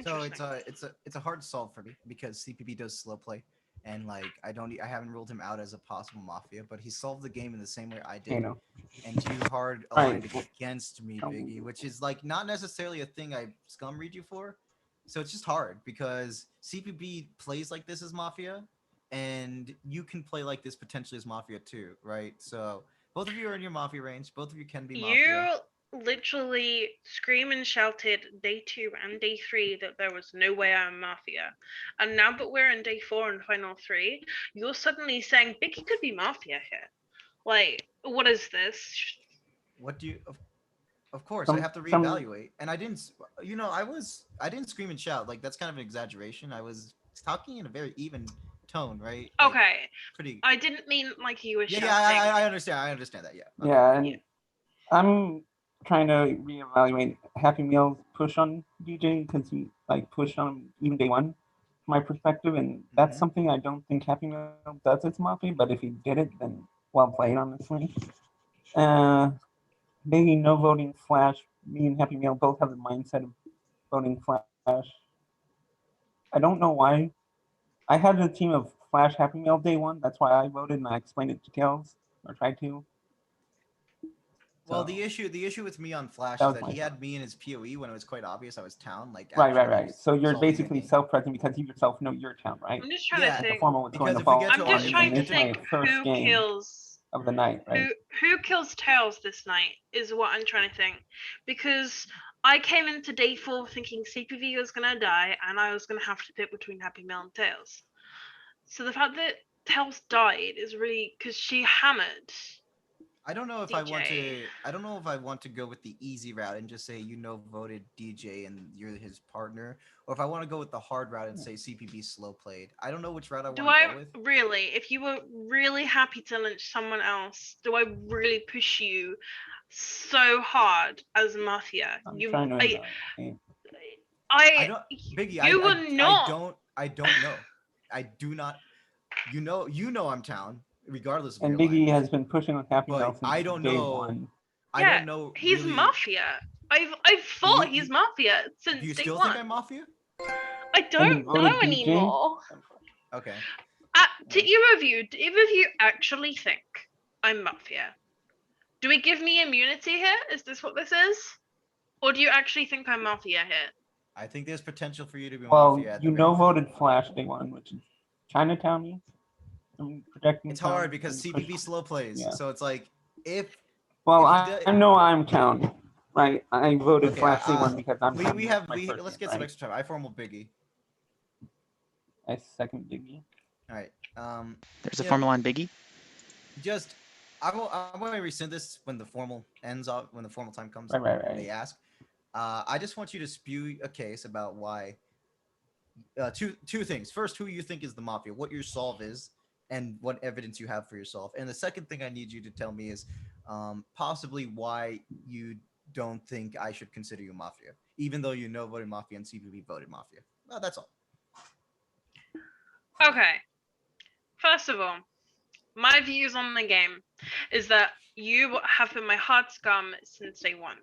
So Interesting. it's a hard solve for me because CPB does slow play, and like I haven't ruled him out as a possible Mafia, but he solved the game in the same way I You did, know. and you hard Right. aligned against me, Biggie, which is like not necessarily a thing I scum read you for. So it's just hard because CPB plays like this as Mafia, and you can play like this potentially as Mafia too, right? So both of you are in your Mafia range. Both of you can be Mafia. You literally scream and shouted day 2 and day 3 that there was no way I'm Mafia. And now that we're in day 4 and final 3, you're suddenly saying Bicky could be Mafia here. Like, what is this? What do you? Of course, I Some have to some reevaluate, and I didn't. I didn't scream and shout. Like that's kind of an exaggeration. I was talking in a very even tone, right? Like Okay, pretty. I didn't mean like you were Yeah, shouting. I understand. I understand that. Yeah. Okay. Yeah, and I'm trying to reevaluate Happy Meal's push on DJ because he like pushed on him even day one, from my perspective, and that's something I don't think Happy Meal does as Mafia. But if he did it, then well played, honestly. Maybe no voting Flash. Me and Happy Meal both have the mindset of voting Flash. I don't know why. I had a team of Flash Happy Meal day one. That's why I voted, and I explained it to Tails or tried to. Well, So the issue with me on Flash that is was that my he thought. had me in his POE when it was quite obvious I was town. Like Right. actually, like So you're solving the basically game. self-present because you yourself know your town, right? I'm just trying to Yeah, Like the think. former was going because to if we fall get to I'm our, just if we trying to get to think my first who game kills of the night, right? who kills Tails this night is what I'm trying to think, because I came into day 4 thinking CPV was gonna die and I was gonna have to pick between Happy Meal and Tails. So the fact that Tails died is really because she hammered. I don't know if I want DJ. to. I don't know if I want to go with the easy route and just say voted DJ and you're his partner, or if I want to go with the hard route and say CPB slow played. I don't know which route I Do want to I go with. really, if you were really happy to lynch someone else, do I really push you so hard as Mafia? I'm You, trying to evaluate. I don't, Biggie. you were not. I don't know. I do not. You know I'm town, regardless of And your Biggie alignment. has been pushing on Happy Meal But since I don't day know. one. I Yeah, don't know he's really. Mafia. I've thought he's Mafia Do since you day still 1. think I'm Mafia? I And he don't know voted DJ. anymore. Okay. Do either of you actually think I'm Mafia? Do we give me immunity here? Is this what this is? Or do you actually think I'm Mafia here? I think there's potential for you to be Well, Mafia at the you very know, least. voted Flash day one, which is Chinatown. I'm projecting. It's hard because CPB slow plays. Yeah. So it's like if. Well, if I know I'm town, right? I voted Okay, Flash day one because I'm. we town. have My first let's game, get some right? extra time. I formal Biggie. I second Biggie. All right. There's a formula on Biggie. Just I'm going to rescind this when the formal ends up, when the formal time comes. Right. They ask. I just want you to spew a case about why. Two things. First, who you think is the Mafia, what your solve is, and what evidence you have for yourself. And the second thing I need you to tell me is possibly why you don't think I should consider you Mafia, even though voted Mafia and CPB voted Mafia. Well, that's all. Okay. First of all, my views on the game is that you have been my hard scum since day 1.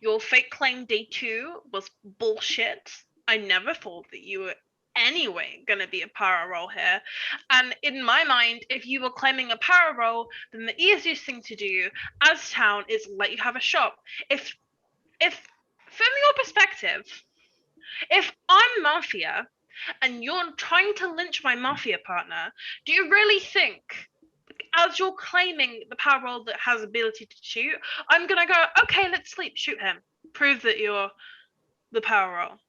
Your fake claim day 2 was bullshit. I never thought that you were anyway gonna be a power roll here. And in my mind, if you were claiming a power roll, then the easiest thing to do as town is let you have a shop. If from your perspective, if I'm Mafia and you're trying to lynch my Mafia partner, do you really think, as you're claiming the power roll that has ability to shoot, I'm gonna go, okay, let's sleep, shoot him, prove that you're the power roll?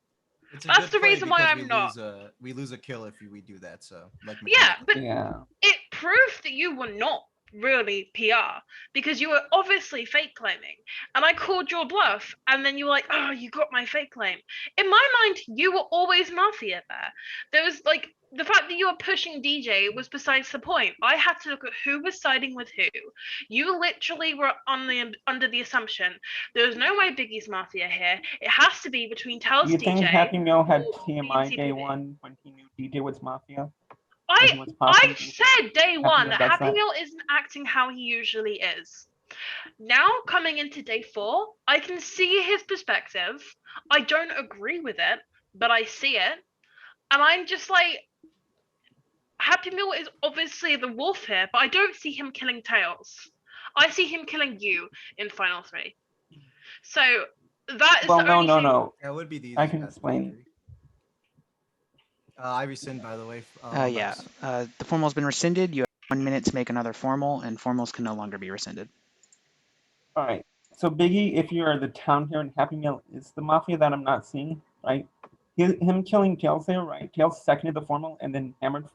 It's a That's good the play reason why because I'm not. we lose a kill if we do that. So like Yeah, but yeah, it proved that you were not really PR because you were obviously fake claiming, and I called your bluff, and then you were like, oh, you got my fake claim. In my mind, you were always Mafia there. There was like the fact that you were pushing DJ was besides the point. I had to look at who was siding with who. You literally were under the assumption there was no way Biggie's Mafia here. It has to be between Tails you think DJ. Happy Meal had or TMI day CPV. one when he knew DJ was Mafia? I've said day 1 that Meal does Happy that? Meal isn't acting how he usually is. Now coming into day 4, I can see his perspective. I don't agree with it, but I see it, and I'm just like, Happy Meal is obviously the wolf here, but I don't see him killing Tails. I see him killing you in Final 3. So that is Well, the only thing. That would be the I easiest can path to explain. victory. I rescind, by the way. Yeah. The formal's been rescinded. You have 1 minute to make another formal, and formals can no longer be rescinded. All right. So Biggie, if you are the town here in Happy Meal, is the Mafia that I'm not seeing, right? Him killing Tails there, right? Tails seconded the formal and then hammered,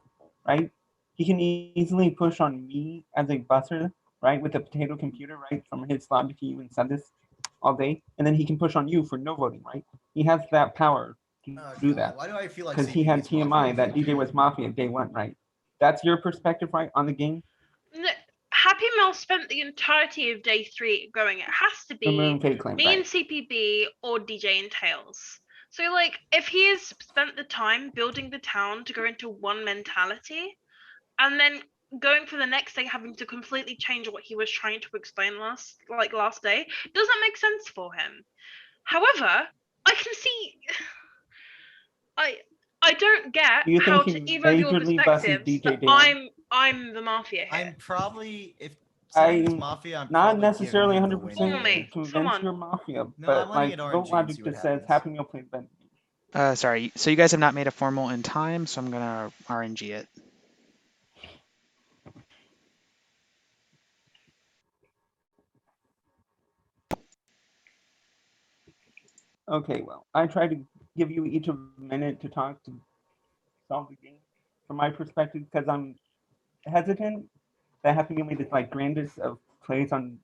right? He can easily push on me as a busser, right? With a potato computer, right? From his slot, if he even said this all day. And then he can push on you for no voting, right? He has that power to do that. Why do I feel like Because he had CPP is TMI Mafia? that DJ was Mafia day one, right? That's your perspective, right, on the game? No, Happy Meal spent the entirety of day 3 going, it has to The be Moon Fate claim, me and right? CPB or DJ and Tails. So, like, if he has spent the time building the town to go into one mentality, and then going for the next day having to completely change what he was trying to explain last day, doesn't make sense for him. However, I can see I don't get Do you how think to he either of your majorly buses perspectives DJ that day one? I'm the Mafia here. I'm probably, if saying it's I'm Mafia, I'm not probably necessarily giving him the win 100% here. convinced you're Mafia, No, but I'm letting like it vote RNG and logic see what just says happens. Happy Meal played better. Sorry. So you guys have not made a formal in time, so I'm gonna RNG it. Okay, well, I tried to give you each a minute to talk to solve the game from my perspective because I'm hesitant that Happy Meal made this like grandest of plays on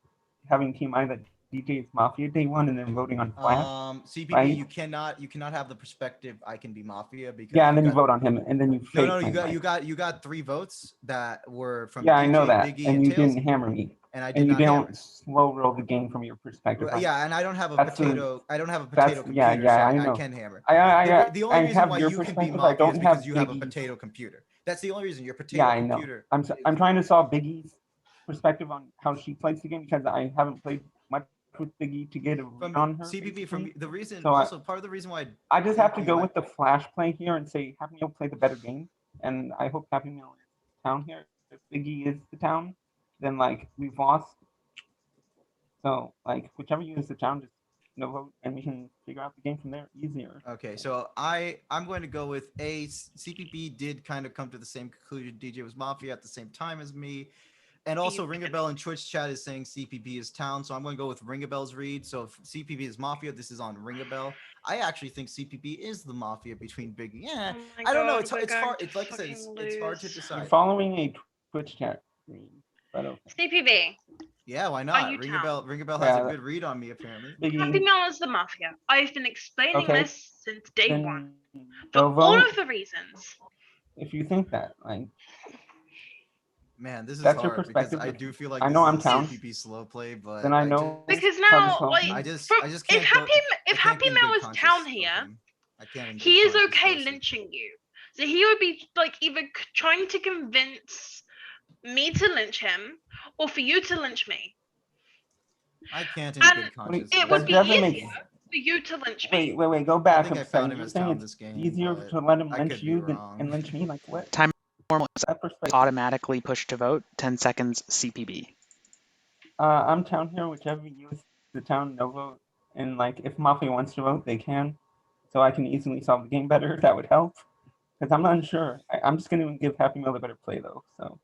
having Team I that DJ is Mafia day one and then voting on Flash. CPP, right? you cannot have the perspective I can be Mafia because Yeah, and then you got- vote on him, and then you No, fake no, claim, right? you got 3 votes that were from Yeah, DJ, I know that, Biggie, and you Tails, didn't hammer me, and I did and you not hammer. don't slow roll the game from your perspective. Right? Yeah, and I don't have a That's the- potato. I don't have a that's- potato yeah, computer, yeah, so I I know. can hammer. I The only reason have why your you can be perspective, I Mafia don't is because have you have a Biggie's- potato computer. That's the only reason. Your potato Yeah, I know. computer. I'm trying to solve Biggie's perspective on how she plays the game because I haven't played much with Biggie to get a read on her. CPP from the reason. So also, part of the reason why I just have to think go you with the flash play here and say Happy Meal play the better game, and I hope Happy Meal is town here. If Biggie is the town, then like we've lost. So like whichever you is the town, just no vote, and we can figure out the game from there easier. Okay, so I'm going to go with CPP did kind of come to the same conclusion. DJ was Mafia at the same time as me. And also, Ring a Bell in Twitch chat is saying CPP is town, so I'm going to go with Ring a Bell's read. So if CPP is Mafia, this is on Ring a Bell. I actually think CPP is the Mafia between Biggie. Yeah, I don't know. It's hard. It's like I said, it's hard to You're decide. following a Twitch chat read, but okay. CPB. Yeah, why Are not? you Ring town? a Bell. Ring a Bell has a good read on me apparently. Happy Meal is the Mafia. I've been explaining Okay. this since day Then one. For go all vote of the reasons. if you think that. Like Man, this is that's your hard because perspective. I do feel like I this know is I'm a town. CPP slow play, but Then I know Because how to now, solve like, it. I just if can't. Happy Meal is town here, he is okay lynching you. So he would be like either trying to convince me to lynch him, or for you to lynch me. I can't in And good conscience. it would be doesn't easier make- for you to lynch me. Wait, go back. think I I'm found saying him you're as saying town it's this game, easier but to let him I lynch could be you than wrong. and lynch me. Like what? Time formal is That perspective. automatically pushed to vote. 10 seconds CPB. I'm town here. Whichever you is the town, no vote. And like, if Mafia wants to vote, they can. So I can easily solve the game better. That would help. Because I'm not unsure. I'm just going to give Happy Meal the better play though. So.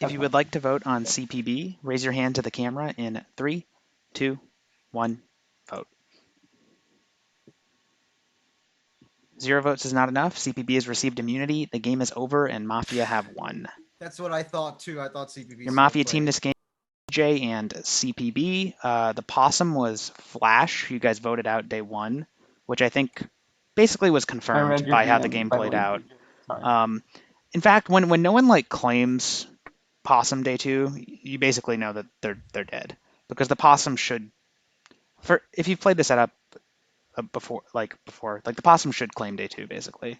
If you would like to vote on CPB, raise your hand to the camera in 3, 2, 1, vote. 0 votes is not enough. CPB has received immunity. The game is over, and Mafia have won. That's what I thought too. I thought CPP. Your Mafia team this game, DJ and CPB. The Possum was Flash. You guys voted out day 1, which I think basically was confirmed by how the game played out. In fact, when no one like claims Possum day 2, you basically know that they're dead, because the Possum should, if you've played the setup before, the Possum should claim day 2 basically,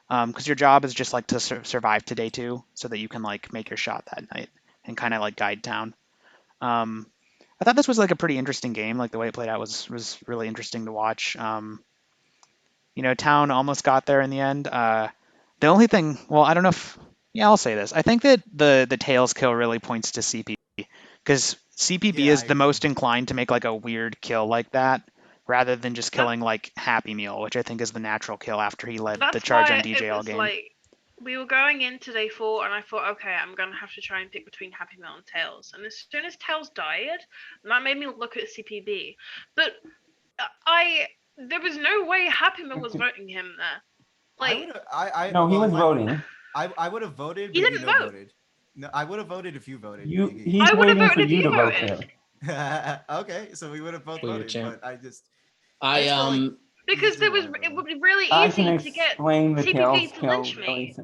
because your job is just like to survive to day 2 so that you can like make your shot that night and kind of like guide town. I thought this was like a pretty interesting game. Like the way it played out was really interesting to watch. Town almost got there in the end. The only thing, well, I don't know if, yeah, I'll say this. I think that the Tails kill really points to CPB, because CPB is the most inclined to make like a weird kill like that, rather than just killing like Happy Meal, which I think is the natural kill after he led the charge on DJ all game. We were going into day 4, and I thought, okay, I'm gonna have to try and pick between Happy Meal and Tails. And as soon as Tails died, that made me look at CPB. But there was no way Happy Meal was voting him there. No, he was voting. I would have voted, but He didn't vote. voted. No, I would have voted if you voted. He's waiting for you to vote there. Okay, so we would have both voted, but because it would be really easy to get TPV to lynch me.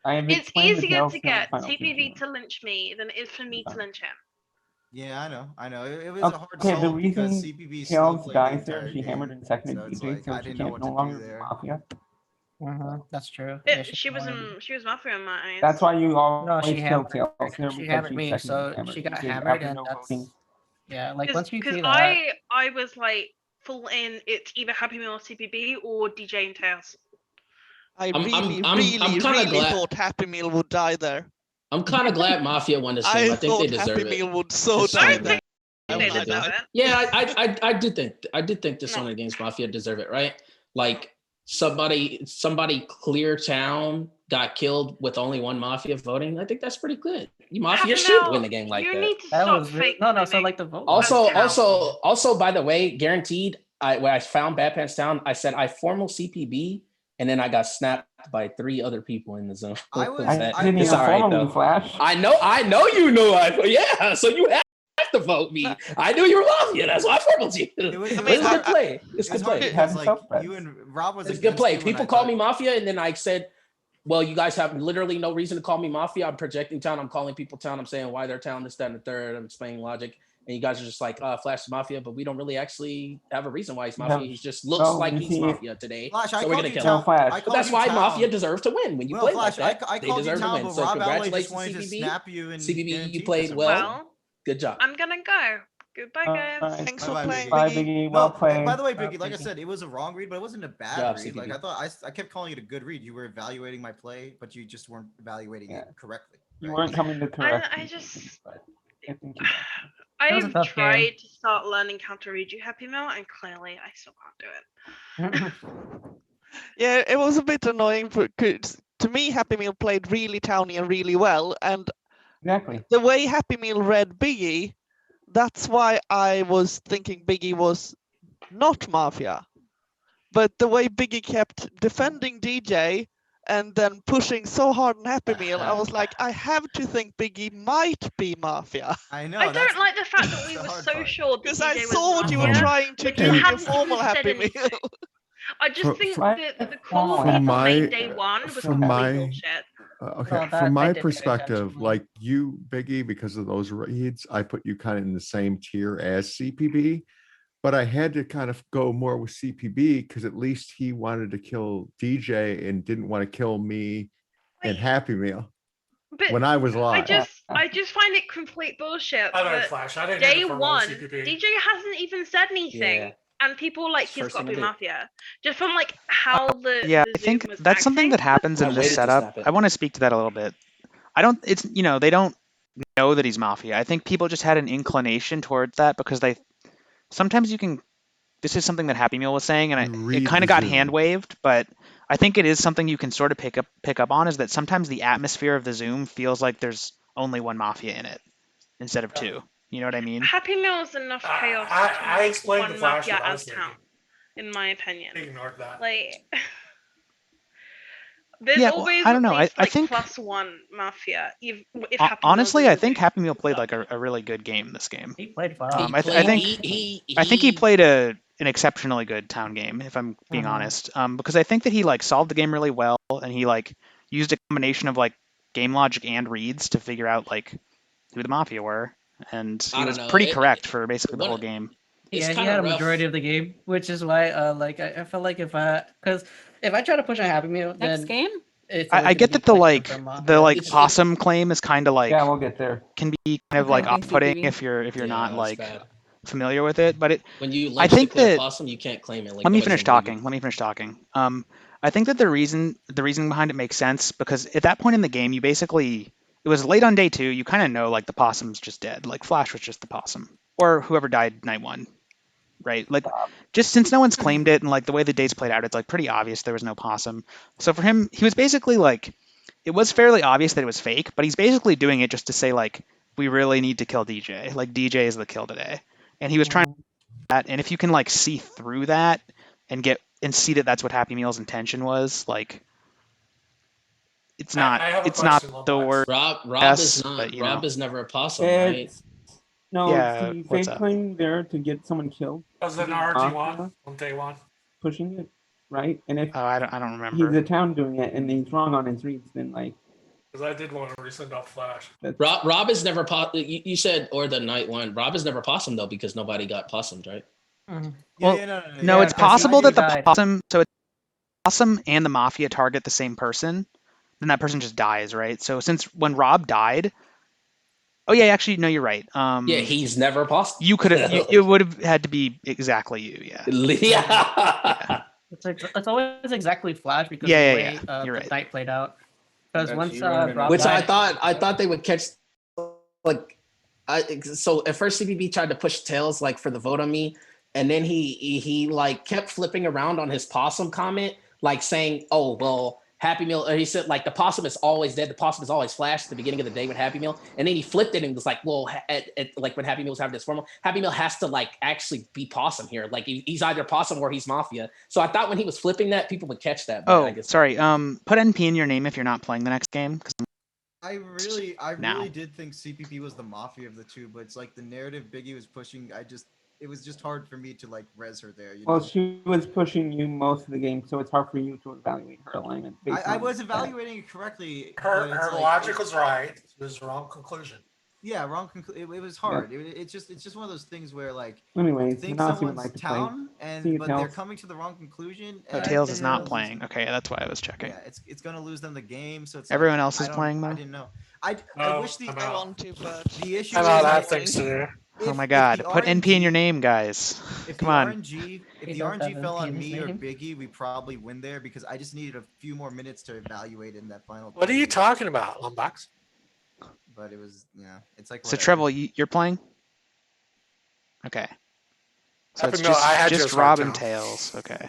It's easier to get TPV to lynch me than it is for me to lynch him. Yeah, I know. It was a hard the solve reason because CPV Tails died dies there, she hammered and seconded DJ, so she can't no longer be Mafia. That's true. She was Mafia in my eyes. That's why you always kill Tails there. She hammered me, so she got hammered, and that's like once you see that. I was like full in. It's either Happy Meal or CPB or DJ and Tails. I really thought Happy Meal would die there. I'm kind of glad Mafia won this game. I think they deserve Happy it. Meal would die there. Yeah, I did think this one against Mafia deserve it, right? Like somebody clear town got killed with only one Mafia voting. I think that's pretty good. Mafia should win a game like that. You need to stop fake. No, so like the vote. Also, by the way, guaranteed. When I found Bad Pants Town, I said I formal CPB, and then I got snapped by 3 other people in the zone. I didn't even follow you, Flash. I know you knew yeah. So you have to vote me. I knew you were Mafia. That's why I formaled you. It's good play. It's good play. You and Rob was it's good play. People call me Mafia, and then I said, well, you guys have literally no reason to call me Mafia. I'm projecting town. I'm calling people town. I'm saying why they're town, this, that, and the third. I'm explaining logic. And you guys are just like, Flash is Mafia, but we don't really actually have a reason why he's Mafia. He just looks like he's Mafia today. Flash, so we're going to kill him. But that's why Mafia deserves to win. When you play Flash, like that, they deserve to win. So congratulations, CBB. CBB, you played well. Good job. I'm going to go. Goodbye, guys. Thanks for playing, Bye, Biggie. Well played. By the way, Biggie, like I said, it was a wrong read, but it wasn't a bad read. Like I thought, I kept calling it a good read. You were evaluating my play, but you just weren't evaluating it correctly. You weren't coming to correct. I've tried to start learning how to read you, Happy Meal, and clearly I still can't do it. Yeah, it was a bit annoying because to me, Happy Meal played really towny and really well, and the way Happy Meal read Biggie, that's why I was thinking Biggie was not Mafia. But the way Biggie kept defending DJ and then pushing so hard on Happy Meal, I was like, I have to think Biggie might be Mafia. I know. I don't like the fact that we were so sure because I saw what you were trying to do in formal Happy Meal. I just think the call people made day 1 was complete bullshit. Okay, from my perspective, like you, Biggie, because of those reads, I put you kind of in the same tier as CPB, but I had to kind of go more with CPB because at least he wanted to kill DJ and didn't want to kill me and Happy Meal when I was live. I just find it complete bullshit. I don't Flash. I didn't day 1, DJ hasn't even said anything. Yeah. And people like he's got to be Mafia, just from like how I think that's something that happens in this setup. I want to speak to that a little bit. They don't know that he's Mafia. I think people just had an inclination towards that because sometimes you can. This is something that Happy Meal was saying, and it kind of got hand waved, but I think it is something you can sort of pick up on is that sometimes the atmosphere of the Zoom feels like there's only one Mafia in it instead of 2. You know what I mean? Happy Meal is enough chaos. I explained the Flash Mafia as town, in my opinion. I ignored that. Like, there's always I don't know. I think +1 Mafia. If honestly, I think Happy Meal played like a really good game this game. He played well. I think he played an exceptionally good town game, if I'm being honest. Because I think that he like solved the game really well, and he like used a combination of like game logic and reads to figure out like who the Mafia were. And he was pretty correct for basically the whole game. Yeah, he had a majority of the game, which is why, I felt like because if I try to push a Happy Meal, next game, I get that the Possum claim is kind of like we'll get there. Can be kind of like off-putting if you're not like familiar with it, but When you I lynch think declare that Possum, you can't claim it. Like let me nobody's finish gonna believe you. talking. Let me finish talking. I think that the reason behind it makes sense because at that point in the game, you basically it was late on day 2. You kind of know like the possum's just dead. Like Flash was just the possum, or whoever died night 1, right? Like just since no one's claimed it and like the way the days played out, it's like pretty obvious there was no possum. So for him, he was basically like it was fairly obvious that it was fake, but he's basically doing it just to say like we really need to kill DJ. Like DJ is the kill today, and he was trying that. And if you can like see through that and see that that's what Happy Meal's intention was, like it's not I have a it's not question, the Lumbax. worst, Rob is not. but you Rob know. is never a possum, right? It's no, it's Yeah, the what's fake up? claim there to get someone killed. Was it an Mafia RG1 on day 1? pushing it, right? And if Oh, I don't he's remember. the town doing it and he's wrong on his reads, then like Because I did want to resend off Flash. Rob is never you said or the night 1. Rob is never possum though because nobody got possummed, right? Well, no, it's possible that the possum. So it's possum and the mafia target the same person, then that person just dies, right? So since when Rob died, oh yeah, actually no, you're right. Yeah, he's never possum. You could have. It would have had to be exactly you. Yeah. Yeah. It's always exactly Flash because Yeah, of yeah, the way yeah. You're the right. night played out. Because That's once you running Rob Which died, I thought they would catch like so at first CBB tried to push tails like for the vote on me, and then he like kept flipping around on his possum comment, like saying, "Oh well, Happy Meal." He said like the possum is always dead. The possum is always Flash at the beginning of the day with Happy Meal, and then he flipped it and was like, "Well, like when Happy Meal's having this formal, Happy Meal has to like actually be possum here. Like he's either possum or he's mafia." So I thought when he was flipping that, people would catch that. But I Oh, guess sorry. Put NP in your name if you're not playing the next game. I really Now. did think CPP was the mafia of the two, but it's like the narrative Biggie was pushing. It was just hard for me to like res her there. You well, know? she was pushing you most of the game, so it's hard for you to evaluate her alignment. I was evaluating it correctly. Her but it's like, logic was right. It was the wrong conclusion. Yeah, wrong. It was hard. It's just one of those things where like Anyways, you think Manasi would someone's like to play. town, See you, but they're Tails. coming to the wrong conclusion. Oh, And Tails then is they're gonna not lose- playing. Okay, that's why I was checking. Yeah, it's gonna lose them the game. So it's Everyone like, else is playing I though. didn't know. I wish the I want to, but the issue I'm is out. I like, have things to do. Oh my if god, the put NP in your name, guys. Come on. If He the does have RNG fell NP in on his me or name. Biggie, we probably win there because I just needed a few more minutes to evaluate in that final. What are you talking about, Lumbax? But it was, yeah, it's like So whatever. Treble, you're playing? Okay. So Happy it's Meal, I had just yours right, Rob and too. Tails. Okay.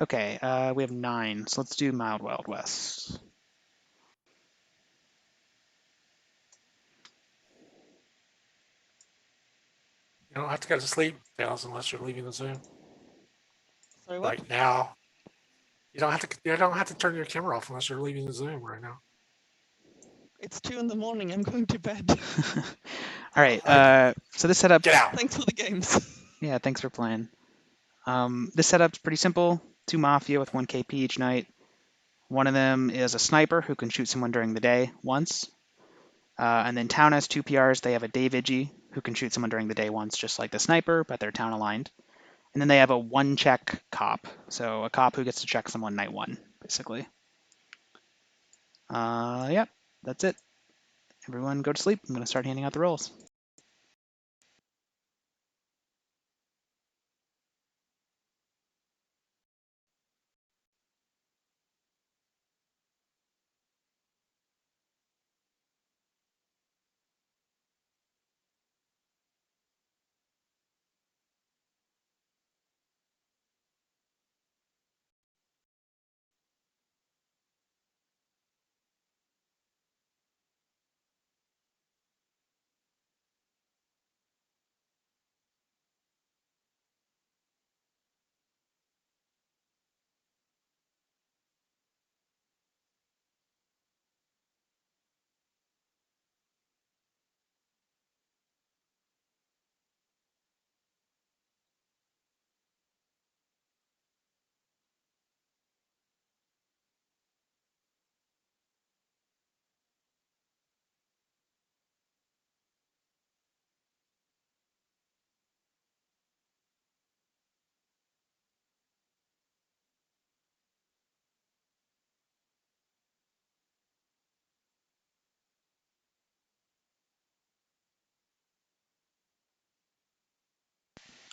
Okay, we have 9, so let's do Mild Wild West. You don't have to go to sleep, Tails, unless you're leaving the Zoom. Sorry, what? Like now. You don't have to turn your camera off unless you're leaving the Zoom right now. It's 2 a.m. I'm going to bed. All right, so this setup. Get out. Thanks for the games. Yeah, thanks for playing. This setup's pretty simple. 2 Mafia with 1 KP each night. One of them is a sniper who can shoot someone during the day once. And then Town has 2 PRs. They have a day Vigi who can shoot someone during the day once, just like the sniper, but they're town aligned. And then they have a 1 check cop. So a cop who gets to check someone night 1, basically. Yep, that's it. Everyone go to sleep. I'm going to start handing out the roles.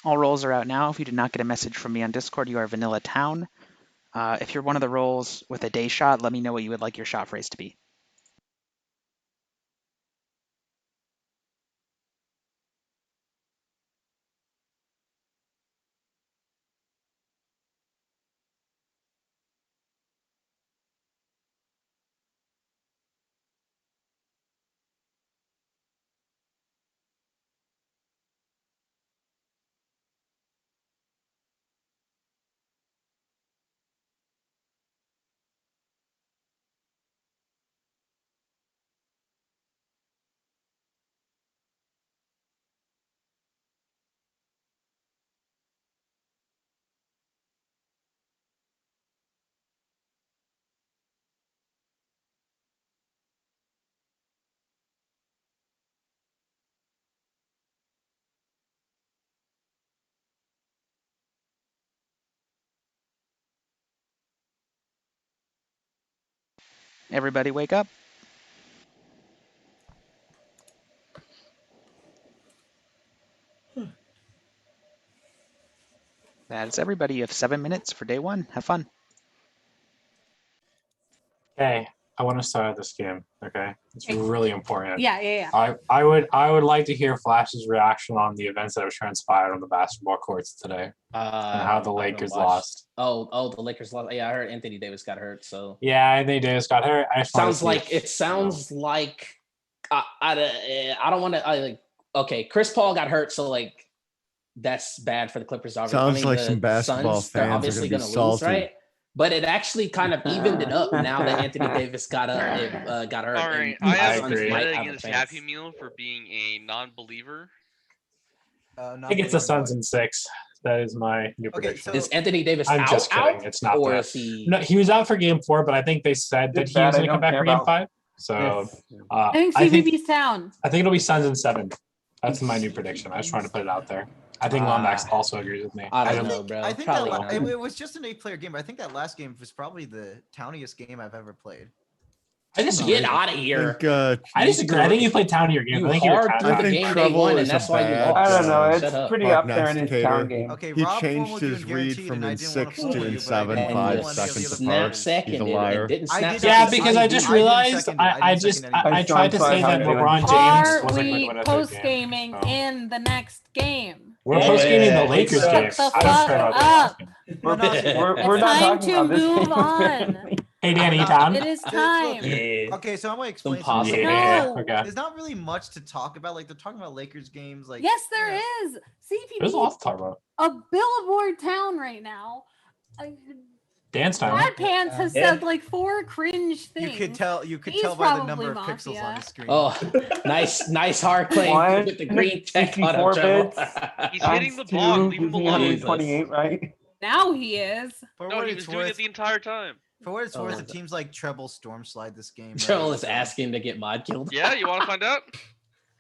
All roles are out now. If you did not get a message from me on Discord, you are Vanilla Town. If you're one of the roles with a day shot, let me know what you would like your shot phrase to be. Everybody wake up. That's everybody. You have 7 minutes for day one. Have fun. Okay, I want to start this game. Okay, it's really important. Yeah. I would like to hear Flash's reaction on the events that have transpired on the basketball courts today and how the Lakers lost. Oh, the Lakers lost. Yeah, I heard Anthony Davis got hurt. So Yeah, Anthony Davis got hurt. sounds like I don't want to. Okay, Chris Paul got hurt, so like that's bad for the Clippers. Obviously, Sounds like some basketball Suns, they're fans are obviously going to be gonna lose, salty. right? But it actually kind of evened it up now that Anthony Davis got hurt. All right, and I have the Suns a might vendetta have a against chance. Happy Meal for being a non-believer. I think it's the Suns in 6. That is my new prediction. Is Anthony Davis I'm out? just kidding. It's not or that. is he? No, he was out for game 4, but I think they said that he was going to come back for game 5. So I think CBB's town. I think it'll be Suns in 7. That's my new prediction. I was trying to put it out there. I think Lombax also agrees with me. I don't know, bro. I think Probably that not. it was just an 8-player game, but I think that last game was probably the towniest game I've ever played. I disagree. Get out of here. I disagree. I think you played Townier game. I think you were hard through the game day one, and that's why you lost. I don't know. Shut It's up. pretty up there in his town game. Okay, He Rob changed Formal his doing read guaranteed, from and I in didn't wanna 6 fool to you, in but I 7, didn't 5 want to seconds give you the Snap apart. second, He's a dude, liar. and didn't I snap did second. Yeah, because I just I didn't realized second it. I I didn't just second anything. I tried to say that LeBron James Are wasn't going to we win a post third game. gaming So. in the next game? We're post gaming the Lakers Shut game. the I don't care fuck about up. We're It's not time talking to about this move game. on. Hey, Danny Town. It is time. Okay, so I'm gonna explain Impossible. something. Yeah. No. Okay. There's not really much to talk about. Like they're talking about Lakers games. Like Yes, there is. There's a CPB lot is to talk about. a billboard town right now. Dance time. Bad Pants has Yeah. said like 4 cringe things. you could tell He's by the probably number of pixels Mafia. on the screen. Oh, nice hard claim One, with the green check on 64 him, Trevor. bits. He's hitting the Times block. 2 Leave him gives me alone. 128, right? Now he is. For No, what he was it's doing it worth, the entire time. for what it's Oh, worth, the teams like Treble Storm slide this game. Joel right? is asking to get mod killed. Yeah, you want to find out?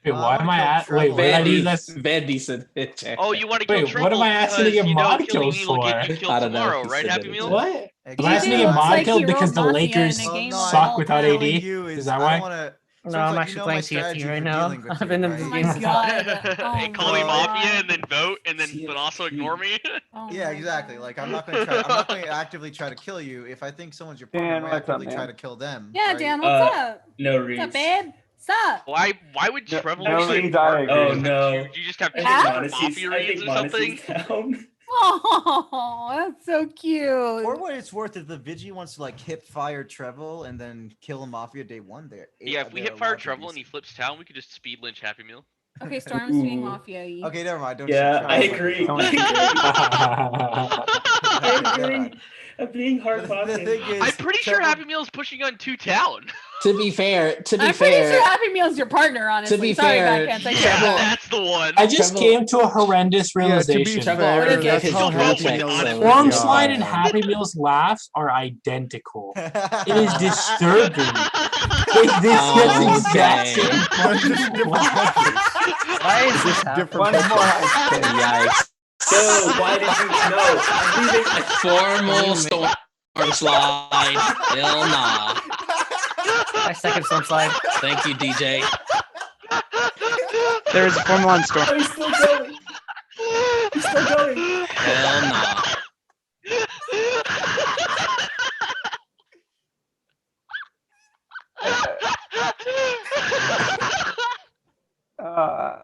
Wait, why am I at? Wait, what did I do this? Vandy said it. Oh, you want to kill Wait, Triple what am I asking to because get you know mod killing kills me will get you for? killed I don't know. tomorrow, He right, said Happy that Meal? What? Exactly. I'm asking to He get looks mod like killed he because wrote the Mafia Lakers in a game suck all without time. AD. You Is is that I why? don't wanna, No, I'm like, actually you know playing my TFT strategy right for now. dealing with I've you, been in right? this Oh game my for god. Oh And call me my Mafia God. and then vote and then but also ignore me. Oh Yeah, my exactly. God. Like I'm not going to actively try to kill you. If I think someone's your partner, Dan, I'm gonna what's up, actively try man? to kill them. Yeah, right? Dan, what's up? No What's up, reads. babe? What's up? Why would No- Trevor no be reads, like I partner? agree. Oh no. You just have two I think different Monacy's- Mafia I think reads or something? Monacy's down. Oh, that's so cute. For what it's worth, if the Vigi wants to like hip fire Treble and then kill a Mafia day one, there. Yeah, if we hit fire Trevor and he flips town, we could just speed lynch Happy Meal. Okay, Storm's being Ooh. Mafia. Okay, never mind. Don't Yeah, shoot I Treble. agree. Don't- I'm being hard The pocket. thing is, I'm pretty sure Trevor- Happy Meal is pushing on 2 town. To be fair, I'm pretty sure Happy Meal's your partner, honestly. be Sorry, fair, Bad Pants. I Yeah, can't. that's the one. I just Trevor- came to a horrendous Yeah, to be realization. Trevor fair, already gave that's his how Still Happy rolling Meal on it. is. Form Yeah. Slide and Happy Meal's laughs are identical. It is disturbing. That's the exact Okay. same fucking laugh. Why is this happening? One more high spin. Yikes. So why did you know? I'm leaving. Formal storm slide. Hell nah. My second storm slide. Thank you, DJ. There's a Formula One storm. I'm still going. He's still going. Hell no. I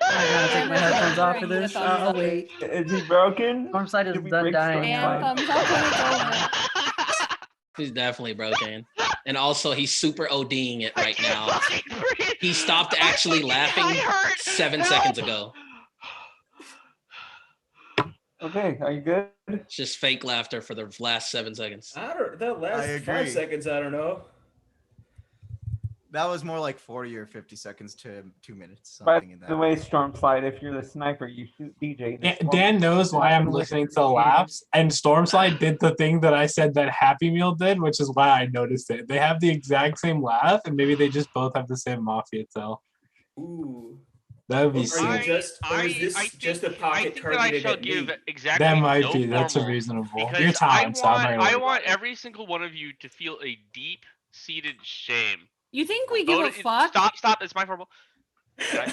gotta take my headphones off for this. I'll wait. Is he broken? Stormside Did is we done break dying Stormside? now. Thumbs up when it's over. He's definitely broken. And also, he's super ODing it right now. He stopped actually laughing 7 seconds ago. Okay, are you good? It's just fake laughter for the last 7 seconds. That last 5 seconds, I don't know. That was more like 40 or 50 seconds to 2 minutes. By Something in that. the way, Stormslide, if you're the sniper, you shoot DJ. Dan knows why I'm listening to the laughs, and Stormslide did the thing that I said that Happy Meal did, which is why I noticed it. They have the exact same laugh, and maybe they just both have the same Mafia tail. Ooh. That would be Are sick. you just a pocket targeted shall at give me? exactly That might no be. That's a formal, reasonable. because You're talented, so I'm not gonna I worry want about it. every single one of you to feel a deep-seated shame. You think we give a Vote- fuck? Stop! It's my formal.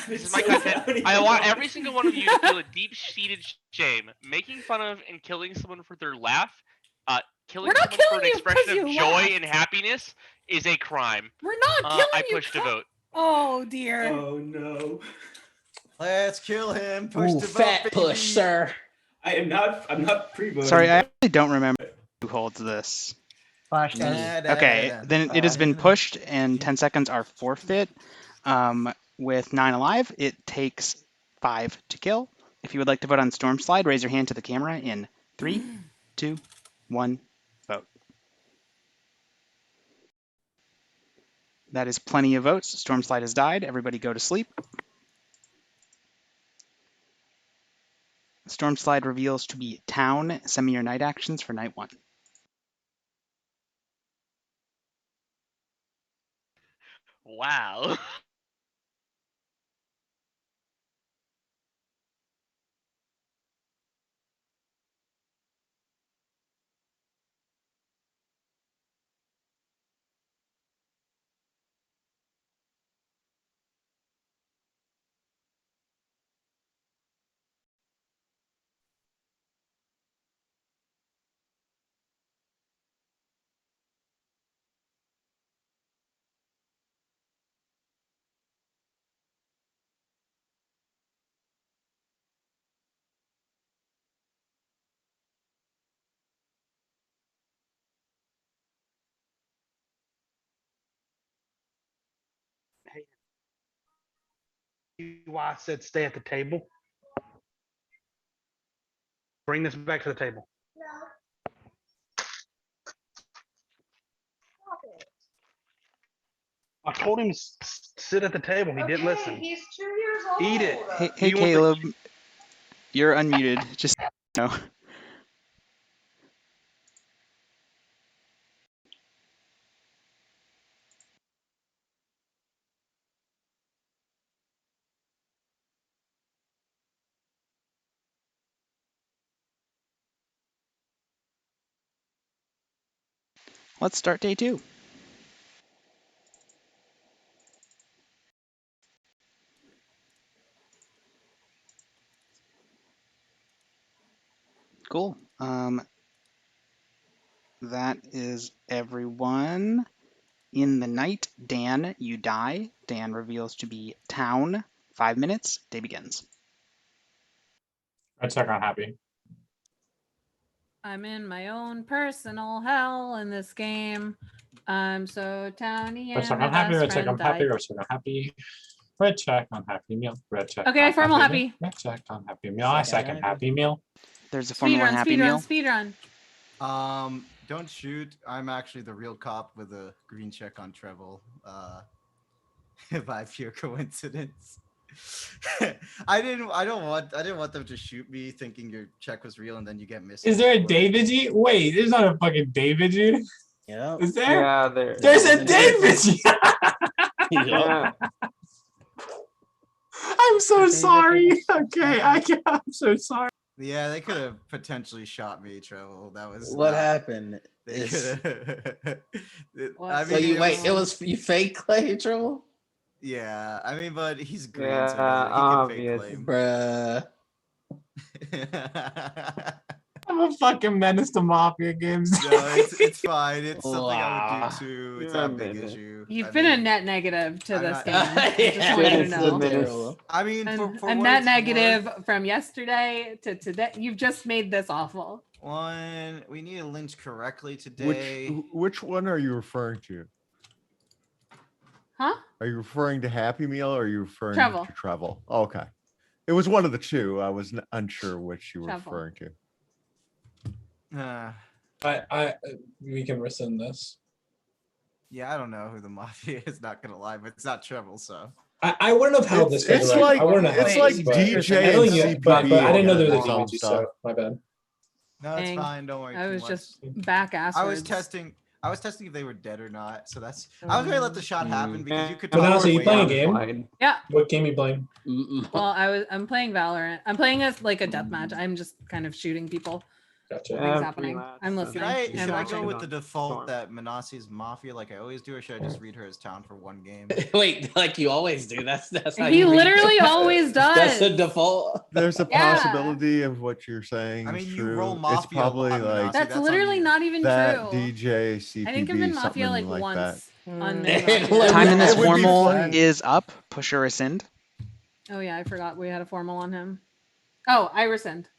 This is my content. I want every single one of you to feel a deep-seated shame. Making fun of and killing someone for their laugh, killing someone for an expression of joy and happiness is a crime. We're not killing I you. push to vote. Oh dear. Oh no. Let's kill him. Push Ooh, the fat vote, push, baby. sir. I'm not pre-voting. Sorry, I actually don't remember who holds this. Flash Me. does. Okay, then it has been pushed, and 10 seconds are forfeit. With 9 alive, it takes 5 to kill. If you would like to vote on Stormslide, raise your hand to the camera in 3, 2, 1, vote. That is plenty of votes. Stormslide has died. Everybody go to sleep. Stormslide reveals to be town. Send me your night actions for night 1. Wow. Why I said stay at the table. Bring this back to the table. I told him to sit at the table. He didn't listen. He's 2 years old. Eat it. Hey Caleb, you're unmuted. Just no. Let's start day 2. Cool. That is everyone. In the night, Dan, you die. Dan reveals to be town. 5 minutes. Day begins. I check on Happy. I'm in my own personal hell in this game. I'm so towny Red and check my on Happy. best Red check friend on Happy. died. Red check on Happy. Red check on Happy Meal. Red check. Okay, on formal Happy. Meal. Happy. Red check on Happy Meal. I second Happy Meal. There's a Speed Formula run, Happy speed Meal. run, speed run. Don't shoot. I'm actually the real cop with a green check on Treble. By pure coincidence. I didn't want them to shoot me thinking your check was real and then you get missed. Is there a David G? Wait, there's not a fucking David G. Yeah. Is there? Yeah, There's a David G. Yep. I'm so sorry. Okay, I'm so sorry. Yeah, they could have potentially shot me, Treble. That was What not- happened? They Is- could have. What? So you wait, it was you fake Clay Trouble? Yeah, I mean, but he's green, Yeah, so he can fake obvious. claim. Bruh. I'm a fucking menace to Mafia games. No, it's fine. It's something I Wow. would do too. It's You're not a a big menace. issue. You've I been a mean, net negative to I'm this not- game. I just Yeah, want you to It's know. the terrible. I mean, And for a what net it's negative worth, from yesterday to today. You've just made this awful. one, we need to lynch correctly today. Which one are you referring to? Huh? Are you referring to Happy Meal or are you referring Travel. to Travel? Okay. It was one of the two. I was unsure which you were Travel. referring to. We can rescind this. Yeah, I don't know who the Mafia is, not gonna lie, but it's not Treble, so. I wouldn't have held this. For It's direct. like I wouldn't have it's held like this, but DJ I and don't think CPB. but I didn't know there was its a own DBG, stuff. so my bad. No, it's Dang. fine. Don't worry I too was much. just back ass. I was testing if they were dead or not. So that's I was gonna let the shot happen because you could But now, so you way playing a out. game? Yeah. What game you playing? Well, I'm playing Valorant. I'm playing as like a deathmatch. I'm just kind of shooting people. Gotcha. Nothing's happening. I'm listening. Should I and go watching. with the default that Manasi's Mafia like I always do, or should I just read her as town for one game? Wait, like you always do. That's how He you read literally it. always does. That's the default. There's a Yeah. possibility of what you're saying. I mean, is you true. roll It's Mafia a probably lot, like Manasi, That's literally not even that true. DJ CPB. I think I've been Mafia something like like that. once on It Mini would- Mafia. Time in this It would be formal fun. is up. Push or rescind. Oh yeah, I forgot we had a formal on him. Oh, I rescind.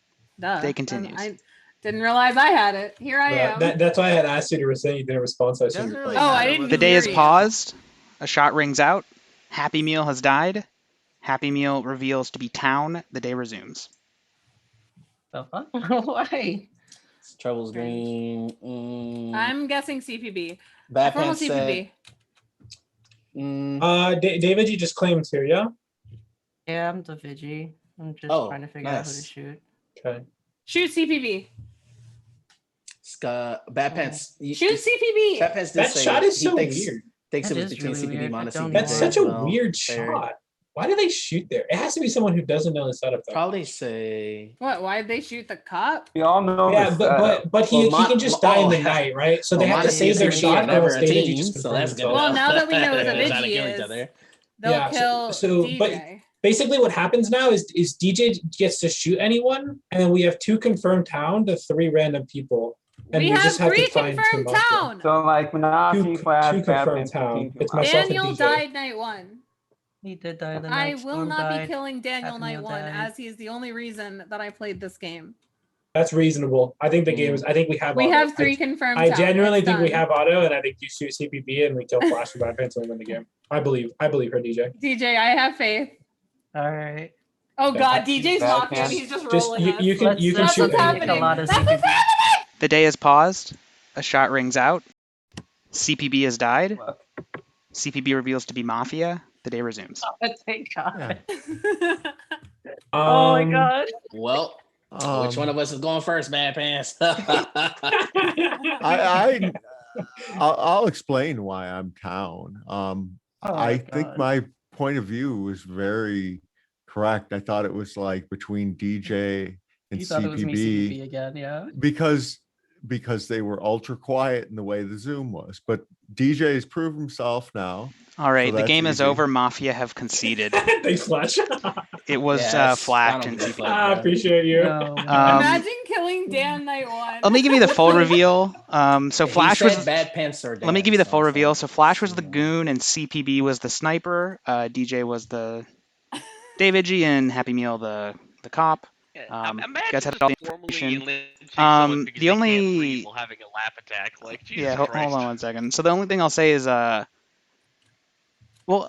Duh. Day continues. I didn't realize I had it. Here I am. That's why I had asked you to rescind. You didn't respond, so I assumed Doesn't you're really playing. Oh, I matter didn't The day hear is you. paused. A shot rings out. Happy Meal has died. Happy Meal reveals to be town. The day resumes. The fuck? Why? Treble's green. I'm guessing CPB. Bad Formal Pants said. CPB. David, you just claimed too, yeah? Yeah, I'm the Vigi. I'm just Oh, trying to figure out who to nice. shoot. Okay. Shoot CPB. Bad Pants. Shoot CPB. Bad Pants did That say shot is he so thinks, weird. Thinks That it was is between really CPB, weird. I Monacy, don't That's know. such a well. weird Fair. shot. Why do they shoot there? It has to be someone who doesn't know the setup. Though. Probably say. What? Why'd they shoot the cop? We all know Yeah, this. but he can just die in the night, right? So they have to Monacy save and their CPB shot, are or never else a David team, just so confirmed that's good. himself. Well, now that we know who the They're trying to Vigi kill each is, other. they'll Yeah, kill so but DJ. basically what happens now is DJ gets to shoot anyone, and then we have 2 confirmed town to 3 random people. And We have just have 3 to find 2 confirmed Mafia. town. So like Manasi, Flash, 2 Bad confirmed Pants, town. 15 It's Mafia. myself Daniel and DJ. died night 1. He did die the I night. will Storm not died. be killing Daniel Happy night Meal 1, died. as he is the only reason that I played this game. That's reasonable. I think the game is. I think we have. We auto. have 3 confirmed I town. genuinely It's think we done. have auto, and I think you shoot CPB and we kill Flash and Bad Pants and we win the game. I believe her, DJ. DJ, I have faith. All right. Oh Yeah. God, DJ's Bad locked in. Pants. He's just Just rolling us. you can Let's That's shoot what's anyone. happening. a lot of That's what's CPB. happening. The day is paused. A shot rings out. CPB has died. CPB reveals to be Mafia. The day resumes. Oh, thank God. Yeah. Oh my God. Well, which one of us is going first, Bad Pants? I'll explain why I'm town. I think God. my point of view was very correct. I thought it was like between DJ and You thought it was me CPB CPB again, yeah? because they were ultra quiet in the way the Zoom was. But DJ has proved himself now. All right, So the that's game is easy. over. Mafia have conceded. Thanks, Flash. It was Yeah, it's Flash kind of and difficult, CPB. I appreciate you. No. Imagine killing Dan night 1. Let me give you the full reveal. So Flash he was. said Bad Pants or Let me give you the full so- reveal. So Flash was the goon and CPB was the sniper. DJ was the David G and Happy Meal the cop. Imagine guys had just all the formally information. lynching someone because The they can't only breathe while having a lap attack. Like, Jesus yeah, Christ. hold on one second. So the only thing I'll say is well,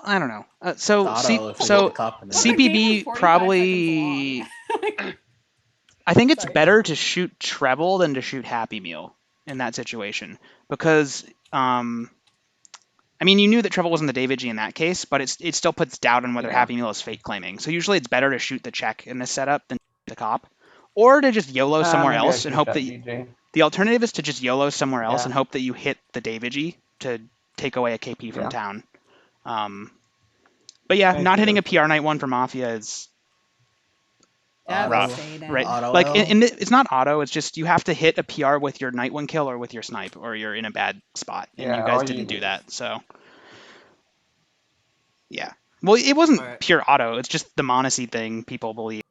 I don't know. So Auto, if we get the cop in there. The game was CPB 45 probably. seconds I think it's Sorry. better to shoot Treble than to shoot Happy Meal in that situation because I mean, you knew that Treble wasn't the David G in that case, but it still puts doubt on whether Yeah. Happy Meal is fake claiming. So usually it's better to shoot the check in this setup than the cop, or to just YOLO somewhere Maybe I else and should hope shot that DJ. the alternative is to just YOLO somewhere else Yeah. and hope that you hit the David G to take away a KP from Yeah. town. But yeah, Thank not hitting you. a PR night 1 for Mafia is rough, Devastating. right? Auto Like, L? it's not auto. It's just you have to hit a PR with your night 1 kill or with your snipe, or you're in a bad spot. And Yeah, you guys all didn't you do need. that, so yeah. Well, it wasn't Alright. pure auto. It's just the Monacy thing people believe.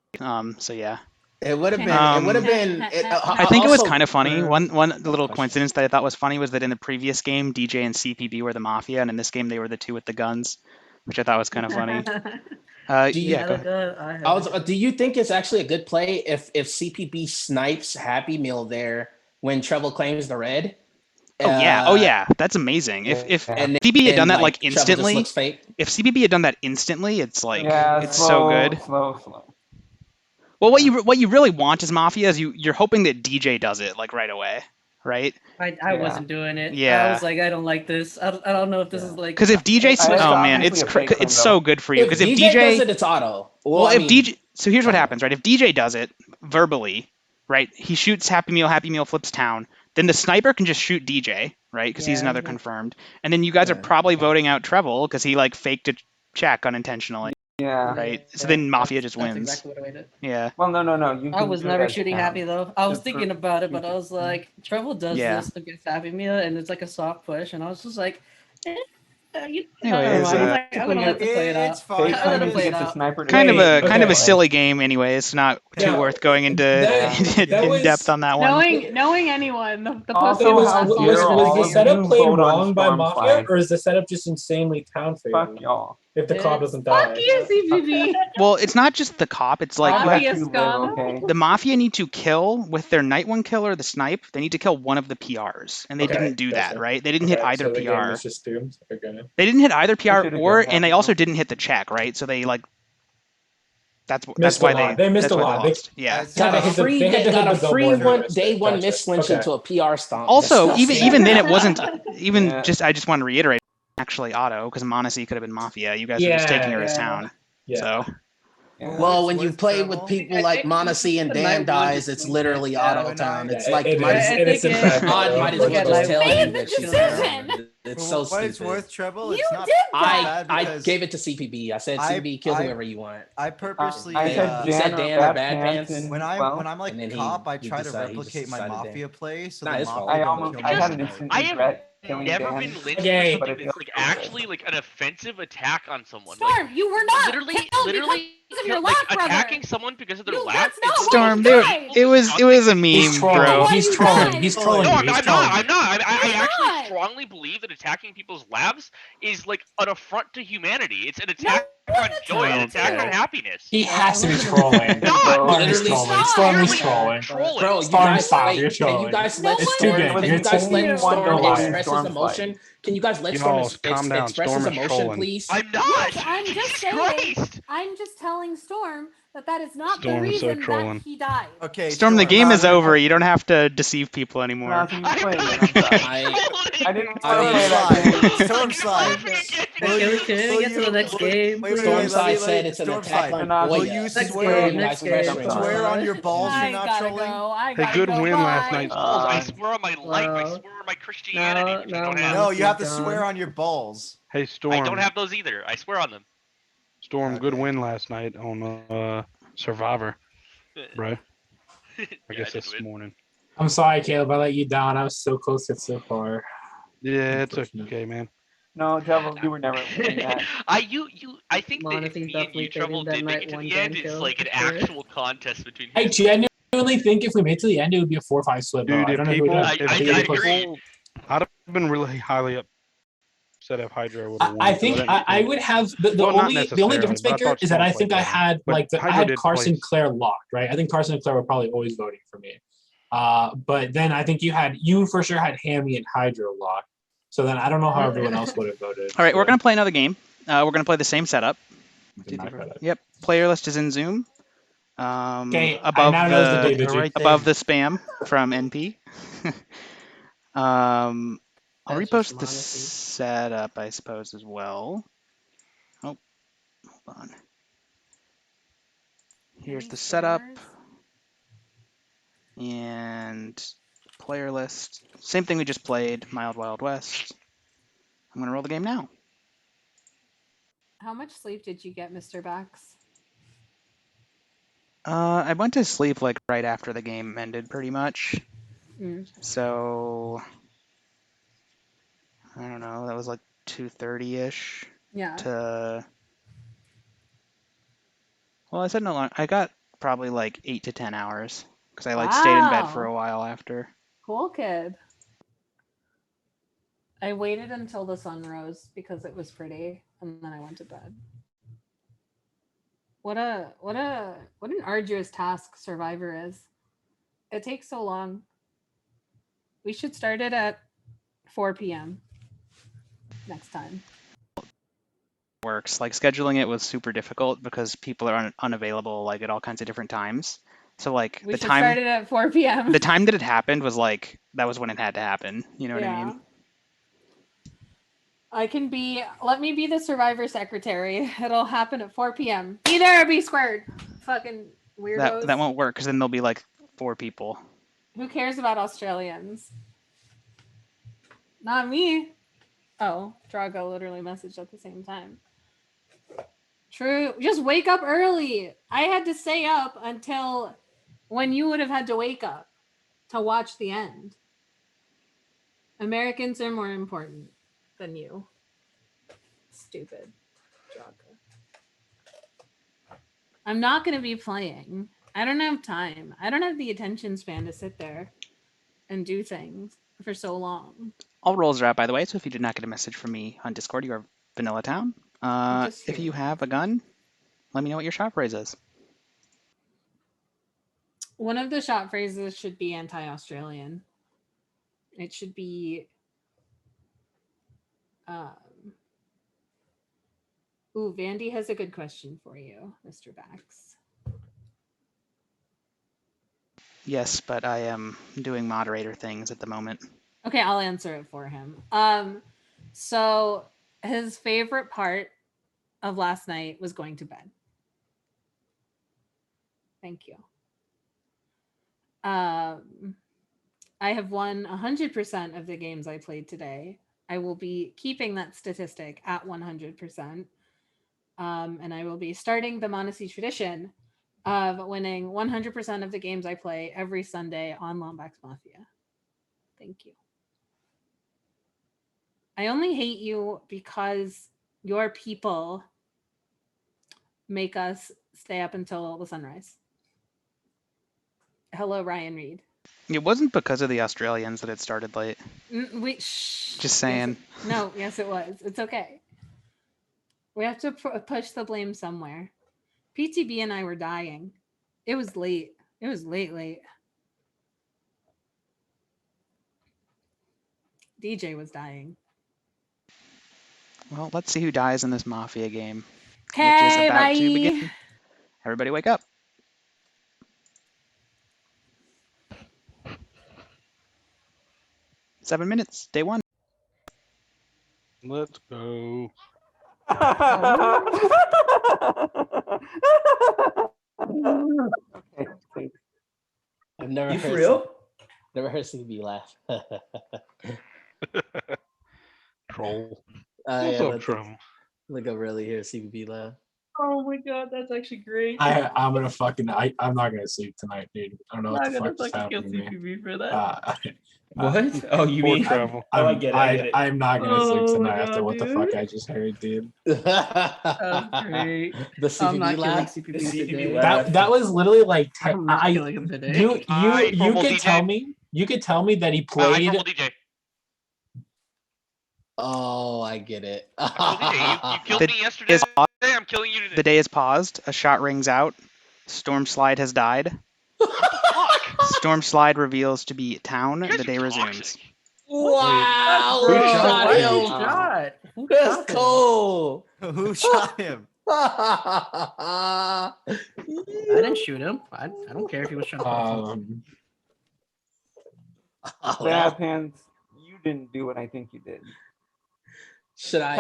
So yeah. It would have been. It would have been. I think it was also, kind of funny. for- One little question. coincidence that I thought was funny was that in the previous game, DJ and CPB were the Mafia, and in this game, they were the two with the guns, which I thought was kind of funny. Do you, Yeah, go ahead. I was, do you think it's actually a good play if CPB snipes Happy Meal there when Treble claims the red? Oh yeah, that's amazing. If And CPB had done that like Treble just instantly, looks fake. if CPB had done that instantly, it's like it's so slow, good. Slow. Well, what you really want as Mafia is you're hoping that DJ does it like right away, right? I wasn't doing it. I Yeah. was like, I don't like this. I don't know if this is like. Because if DJ, oh man, it's so good for you. Because if DJ does it, it's auto. Well, I if mean, DJ, so here's what happens, right? If DJ does it verbally, right? He shoots Happy Meal flips town. Then the sniper can just shoot DJ, right? Because he's another confirmed. And then you guys are probably voting out Treble because he like faked a check unintentionally. Yeah. Right. So then Mafia just wins. Exactly what I did. Yeah. Well, no. I was never shooting Happy. Happy though. I was thinking about it, but I was like, Treble does Yeah. this against Happy Meal, and it's like a soft push, and I was just like, Anyways, I'm gonna let them play it out. It's fine. I'm gonna play it out. Kind of a silly game, anyways. Not too worth going into in depth on that one. Knowing anyone, the Also, Possum how was dare awesome. all Was the setup you played vote on wrong by Storm Mafia, flag. or is the setup just insanely town Fuck favored? y'all. If the cop doesn't die. Fuck you, CPB. Well, it's not just the cop. It's like Mafia scum. the Mafia need to kill with their night one kill or the snipe. They need to kill one of the PRs, and they Okay, didn't do that, gotcha. right? They didn't hit Okay, either so the game PR. was just doomed. Okay. They didn't hit either PR, should've or done and they also didn't hit the check, right? So they like that's Missed why a lot. they They missed that's a why lot. They lost. Yeah. got a free they had to got hit a the free billboard one and missed day it. one Gotcha. miss flinch Okay. into a PR stomp. Also, even then, it wasn't even Yeah. just. I just want to reiterate, actually, Auto because Monacy could have been Mafia. You guys are just taking her as town. So. Well, when you play with people like Monacy and Dan Dies, it's literally auto town. It's like it might is. as It is in fact Odd auto. might as well just tell Made you the that she's decision. down. It's For so what stupid. it's worth, Treble, it's You not did bad I because gave it to CPB. I said CPB, kill whoever you want. I purposely I said you said Dan or Dan or Bad Bad Pants. Pants. And, when I'm like And then cop, I he try to decided- he replicate just my decided Mafia Dan. play, so Not the his fault. Mafia I don't almost kill I me had an tonight. instant I have regret killing never Dan. been lynched Okay. for But something it that's feels like so good. actually like an offensive attack on someone. Storm, Like you were not literally because of your like laugh, brother. attacking someone because of their You- laugh. that's not is why Storm, you there, died. it was a He's meme, trolling. bro. He's you trolling. died. He's trolling. No, you. I'm He's not. trolling. I'm not. I You're actually not. strongly believe that attacking people's labs is like an affront to humanity. It's an No, attack on joy, an Okay. attack on happiness. He has to be trolling. No, Storm is literally trolling. stop. Storm is Literally trolling. trolling. Bro, you Storm, guys, stop. wait, You're can you trolling. guys No let one It's too Storm? good. Can You're you guys too- let Only one Storm don't lie. express his Storm's emotion? fine. Can you guys let Storm Y'all, calm down. express Storm his is emotion, trolling. please? I'm not. Yes, I'm just Jesus saying. Christ. I'm just telling Storm that is not Storm the is so reason that trolling. he died. Okay, Storm, the game Storm, is over. You don't have to deceive people I'm anymore. not gonna I'm play not it. I'm sorry. I didn't want to play that game. Storm slide. Can we get to the next game? Wait, Storm let side me- said it's an Storm attack slide. on Will Oya. you Next swear? game, next You guys game. pressuring Swear him. on your balls I you're not gotta trolling? go. I Hey, gotta good go. win last Bye. night. Balls. I Uh, swear on my life. I no. swear on my Christianity, which I don't have. No, you have to John. swear on your balls. Hey, I Storm. don't have those either. I swear on them. Storm, good Okay. win last night on Survivor, bro. I Yeah, guess did this win. morning. I'm sorry, Caleb. I let you down. I was so close yet so far. Yeah, it's okay, man. No, Devil, you were never winning that. I think that if Monacy's me and definitely you Trouble faded that did make night it to one the end, Dan it's kill, like an for sure. actual contest between. I genuinely think if we made it to the end, it would be a 4-5 split. Though. Dude, I if don't know who people, would I- have. if I people, agree. I'd have been really highly upset if Hydra would have won. I think I would have the Well, not only necessarily, difference but I maker thought is that Storm I think played I better. had But like I Hydra had did Carson play. Clare locked, right? I think Carson and Clare were probably always voting for me. But then I think you for sure had Hammy and Hydra locked. So then I don't know how everyone else would have voted. All right, we're gonna play another game. We're gonna play the same setup. Okay, Yep, player list is in Zoom. I Above now know it's the the David G. above the spam from NP. I'll That's repost just the Monacy. setup, I suppose, as well. Oh, hold on. Here's the setup and player list. Same thing we just played, Mild Wild West. I'm gonna roll the game now. How much sleep did you get, Mr. Bax? I went to sleep like right after the game ended, pretty much. So I don't know. That was like 2:30-ish. Yeah. To well, I said no. I got probably like 8 to 10 hours because I like stayed in bed for a Wow. while after. Cool kid. I waited until the sun rose because it was pretty, and then I went to bed. What an arduous task Survivor is. It takes so long. We should start it at 4 p.m. next time. Works like scheduling it was super difficult because people are unavailable like at all kinds of different times. So like We the should start it at 4 p.m. the time that it happened was like that was when it had to happen. You know what I mean? I can be, let me be the Survivor secretary. It'll happen at 4 p.m. Be there or be squared. Fucking weirdos. That won't work because then there'll be like 4 people. Who cares about Australians? Not me. Oh, Drago literally messaged at the same time. True. Just wake up early. I had to stay up until when you would have had to wake up to watch the end. Americans are more important than you. Stupid. Drago. I'm not going to be playing. I don't have time. I don't have the attention span to sit there and do things for so long. All roles are out, by the way, so if you did not get a message from me on Discord, you are Vanilla Town. If you have a gun, let me know what your shot phrase is. One of the shot phrases should be anti-Australian. It should be... Ooh, Vandy has a good question for you, Mr. Bax. Yes, but I am doing moderator things at the moment. Okay, I'll answer it for him. So his favorite part of last night was going to bed. Thank you. I have won 100% of the games I played today. I will be keeping that statistic at 100%. And I will be starting the Monacy tradition of winning 100% of the games I play every Sunday on Lombax Mafia. Thank you. I only hate you because your people make us stay up until the sunrise. Hello, Ryan Reed. It wasn't because of the Australians that it started late. Just saying. Yes, it was. It's okay. We have to push the blame somewhere. PTB and I were dying. It was late. It was late. DJ was dying. Well, let's see who dies in this Mafia game. Okay, which is about bye. to begin. Everybody wake up. Seven minutes, day one. Let's go. Okay. I've never You heard for real? Never heard CB laugh. Troll. Yeah, What's up, Troll? Like I really hear CB laugh. Oh my god, that's actually great. I'm gonna fucking I'm not gonna sleep tonight, dude. I don't know what the fuck is fucking kill happening to me. CPB for that. What? Oh, you mean? Travel. I get it. I get it. I'm not gonna sleep Oh tonight my after God, what the dude. fuck I just heard, dude. That's great. The I'm not CPB killing laugh. CPB The CPB today. laugh. That was literally like I'm not killing him today. you Formal could DJ. tell me that he I played. formal DJ. Oh, I get it. Formal DJ. You killed me yesterday. I'm killing you today. The day is paused. A shot rings out. Storm Slide has died. Storm Slide reveals to be Town. The day resumes. Wow! Who Who shot shot him? him? Shot. Who That's shot him? cool. Who shot him? I didn't shoot him. I don't care if he was shot. Bad Pants, you didn't do what I think you did. Should I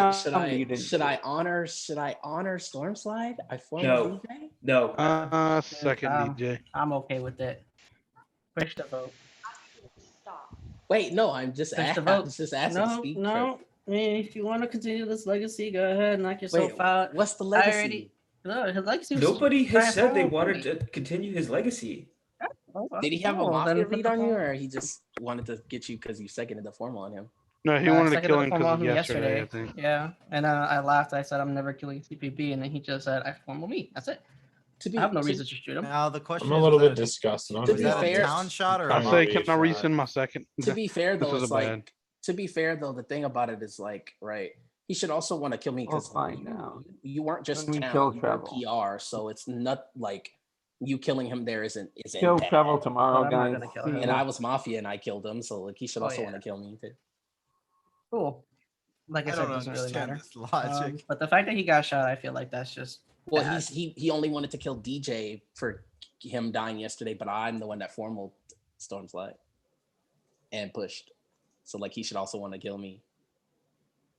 honor Stormslide? I formed No. DJ? No. Second DJ. I'm okay with it. Push the vote. Wait, no, I'm just Push the asking. vote. Just asking. No, Speak no. I mean, if you want to continue this legacy, go ahead and knock yourself out. What's the I legacy? already. No, his legacy was Nobody has said they transformed wanted for me. to continue his legacy. Did he have a Oh, mafia then put read the on you, formal- or he just wanted to get you because you seconded the formal on him? No, he wanted to seconded kill the him formal because on of him yesterday, I think. Yeah, and I laughed. I said I'm never killing CPB, and then he just said I formal me. That's it. To be, I have no to- reason to shoot him. Now the question I'm a is, little was bit that disgusted. To be a fair- town shot or I a say, Mafia can I shot? resend my second? to be fair This though, was it's a like bad. to be fair though, the thing about it is like, right, he should also want to kill me We'll because find out. you weren't just When we town, kill you were Treble. PR, so it's not like you killing him there isn't Kill bad. Treble tomorrow, But I'm not guys. gonna kill See him. And ya. I was Mafia and I killed him, so like he should Oh, also yeah. want to kill me too. Cool. Like I I said, don't it doesn't really understand matter. this logic. But the fact that he got shot, I feel like that's just Well, bad. he only wanted to kill DJ for him dying yesterday, but I'm the one that formal Stormslide and pushed. So like he should also want to kill me.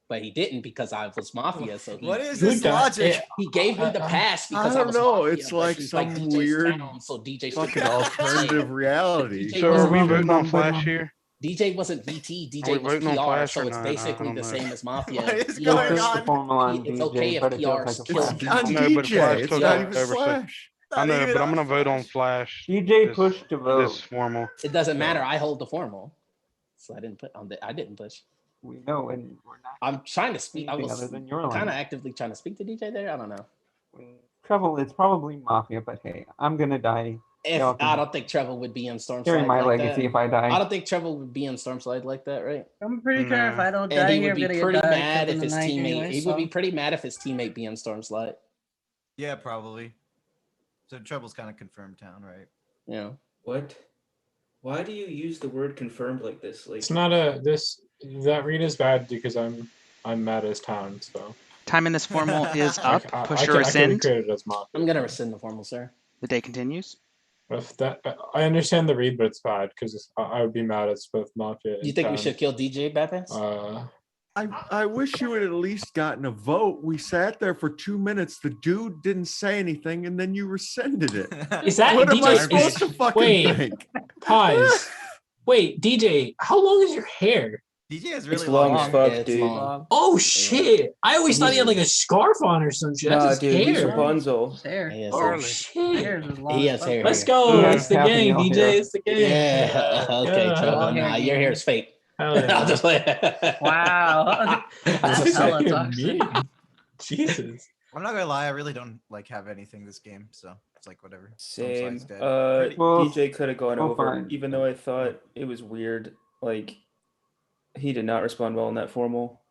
But he didn't because I was Mafia. So he, What is Who this died? logic? he gave me the pass I because I don't was know. Mafia, It's but like he's some DJ's weird town, so DJ should fucking be alternative reality. DJ So are wasn't we VT. voting on Flash here? DJ wasn't VT. Are we DJ was voting on PR, Flash so or it's not? I basically don't the know. same as Mafia. What is PRs going This is the on? formula on It's DJ, okay if but it feels PRs like a kill flash. you. On No, but Flash DJ, it's took not it even over. So Flash. I Not know, even but I'm on gonna vote on Flash. Flash. DJ this- pushed to vote. This formal. It doesn't matter. I hold the formal, so I didn't put on the. I didn't push. We know, and we're not I'm trying to speak. I anything was other than your kind of line. actively trying to speak to DJ there. I don't know. Trouble, it's probably Mafia, but hey, I'm gonna die. If Y'all I can don't think Trevor would be in Stormslide carry my like legacy that. if I die. I don't think Trevor would be in Stormslide like that, right? I'm pretty sure if No. I don't And die he here, would I'm be gonna get pretty died mad killed if in the his night teammate. anyway, He would be so- pretty mad if his teammate be in Stormslide. Yeah, probably. So Treble's kind of confirmed town, right? Yeah. What? Why do you use the word confirmed like this? Like It's not a that read is bad because I'm mad as town. So Time in this formal is up. I Push or can be rescind. created as Mafia. I'm gonna rescind the formal, sir. The day continues. If that I understand the read, but it's bad because I would be mad as both Mafia. You think we should kill DJ Batman? I wish you had at least gotten a vote. We sat there for 2 minutes. The dude didn't say anything, and then you rescinded it. Is that what am I DJ? supposed to fucking Wait, think? pause. Wait, DJ, how long is your hair? DJ is It's long as fuck, It's dude. long. Oh shit! I always thought he had like a scarf on or some shit. Nah, That's his dude, he's hair. Rapunzel. Hair. He has Oh hair. shit! Hair's as long He as has fuck. hair. Let's go. Yeah, It's the happy gang, meal DJ. here. It's the gang. Yeah. Okay, Yeah. Trevor. Long hair Nah, your gang. hair is fake. Hell yeah. I'll just play. Wow. That's hella Fucking toxic. mean. Jesus. I'm not gonna lie, I really don't like have anything this game, so it's like whatever. Same. Stormside's dead. Pretty- Well, DJ could have gone well, over, fine. even though I thought it was weird. Like, he did not respond well in that formal.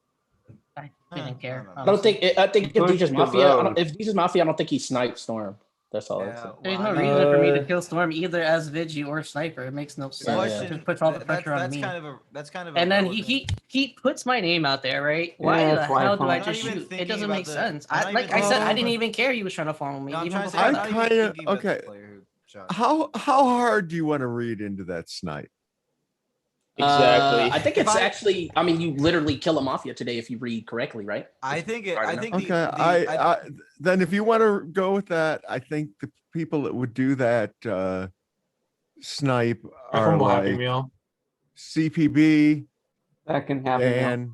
I didn't care. I don't think. I think if Push DJ's the Mafia, vote. if DJ's Mafia, I don't think he sniped Storm. That's all. I'd Yeah, say. There's well, no I mean, reason for me to Uh, kill Storm either as Vigi or Sniper. It makes no the sense. question- It just puts all the pressure on that's me. kind of And then irrelevant. he puts my name out there, right? Why Yeah, the that's why I hell do I found- just I'm not even shoot? It thinking doesn't about make the- sense. I'm not Like even I said, I thinking didn't about- even care he was trying to follow me. No, I'm even trying to say, before I'm that. not even kinda- thinking about the okay. player who shot. How hard do you want to read into that snipe? Exactly. I think If it's I- actually. I mean, you literally kill a Mafia today if you read correctly, right? I think it. Hard I enough. think Okay, the I then if you want to go with that, I think the people that would do that snipe are From Happy like Meal. that CPB can happen. now. and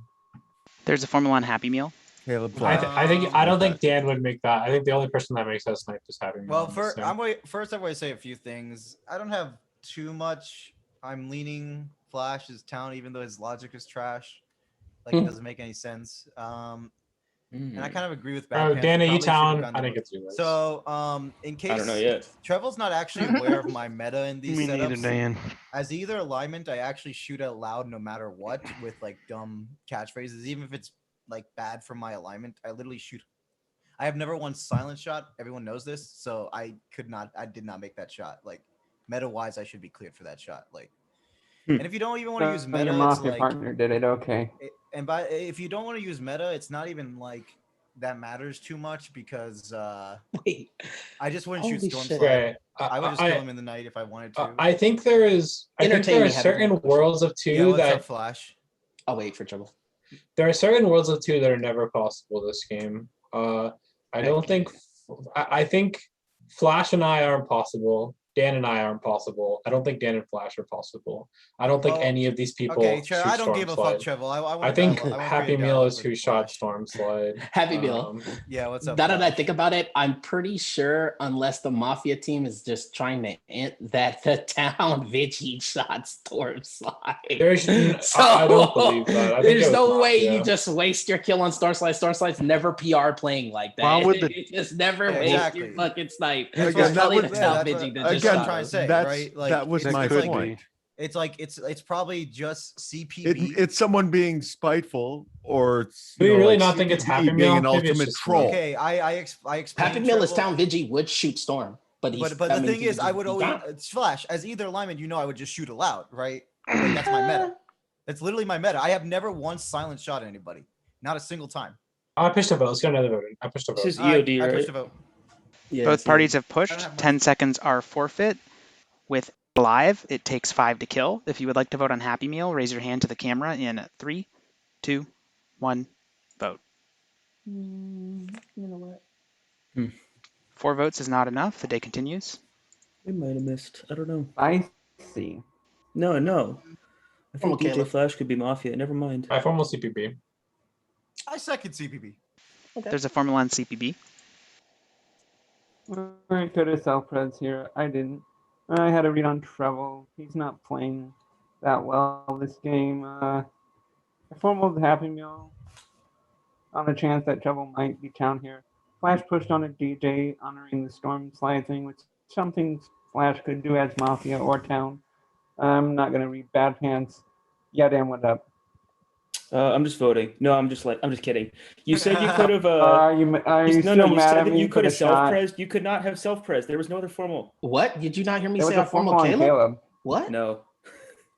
There's a formula on Happy Meal. Caleb I Black. don't think Dan would make that. I think the only person that makes that snipe is Happy Meal. Well, on this first thing. I'm going to say a few things. I don't have too much. I'm leaning Flash's town, even though his logic is trash. Like it doesn't make any sense. And I kind of agree with Bad Pants. Dan, We are you probably should've town? gone I the think vote. it's yours. So, in case I don't know yet. Trevor's not actually aware of my meta in these Me neither, setups. Dan. As either alignment, I actually shoot out loud no matter what with like dumb catchphrases, even if it's like bad for my alignment. I literally shoot. I have never once silent shot. Everyone knows this, so I did not make that shot. Like meta wise, I should be cleared for that shot. Like, and if you don't even want to use So meta, your it's Mafia like, partner did it. Okay. if you don't want to use meta, it's not even like that matters too much because Wait. I just wouldn't shoot Holy Storm shit. Slide. Okay, I would just I- kill him in the night if I wanted to. I think there is. I think Entertain there me, are Happy certain Meal. worlds of two Yeah, what's that up, Flash? I'll wait for trouble. there are certain worlds of two that are never possible this game. I don't think. I think Flash and I are impossible. Dan and I aren't possible. I don't think Dan and Flash are possible. I don't think Well, any of these people Okay, shoot I don't Storm give a Slide. fuck, Trevor. I I want think to Happy Meal is who shot Storm Slide. Happy Meal. Yeah, what's up? Now that I Flash? think about it, I'm pretty sure unless the Mafia team is just trying to that the town Vigi shot Storm Slide. I don't believe that. I think There's it was no way Mafia. you just waste your kill on Storm Slide. Storm Slide's never PR playing like that. Why would the- You just never Yeah, waste exactly. your fucking snipe. That's Again, what- that Probably was- the yeah, town that's Vigi what- that that's just what I'm shot trying him. to say, That's- right? Like that was it's my like- point. It's like it's probably just CPB. It's someone being spiteful, or it's, Do you know, really like not think it's CPB Happy being Meal? an Maybe it's ultimate just troll. Okay, I explained. Happy Meal is Trevor- town Vigi would shoot Storm, but he's But I the mean, thing is, I would he's always not. Flash as either lineman. You know, I would just shoot aloud, right? Like, that's my meta. That's literally my meta. I have never once silent shot at anybody, not a single time. I pushed a vote. Let's get another vote. I pushed a vote. This is All right, EOD, I right? pushed a vote. Yeah, Both it's parties EOD. have pushed. 10 seconds are forfeit. With live, it takes 5 to kill. If you would like to vote on Happy Meal, raise your hand to the camera in 3, 2, 1, vote. You know what? 4 votes is not enough. The day continues. We might have missed. I don't know. I see. No. I think Okay, DJ let's- Flash could be Mafia. Never mind. I formal CPB. I second CPB. There's a Formula 1 CPB. Alright, go to self-pres here. I didn't. I had a read on Treble. He's not playing that well this game. I formal Happy Meal on the chance that Treble might be down here. Flash pushed on a DJ honoring the Storm Slide thing, which is something Flash could do as Mafia or Town. I'm not gonna read Bad Pants. Yeah, damn, what up? I'm just voting. No, I'm just kidding. You said you could have. Are you no, still you mad said at that me you for could the have shot? self-presed. You could not have self-presed. There was no other formal. What? Did you not hear me There was say a a formal formal on Caleb? Caleb. What? No.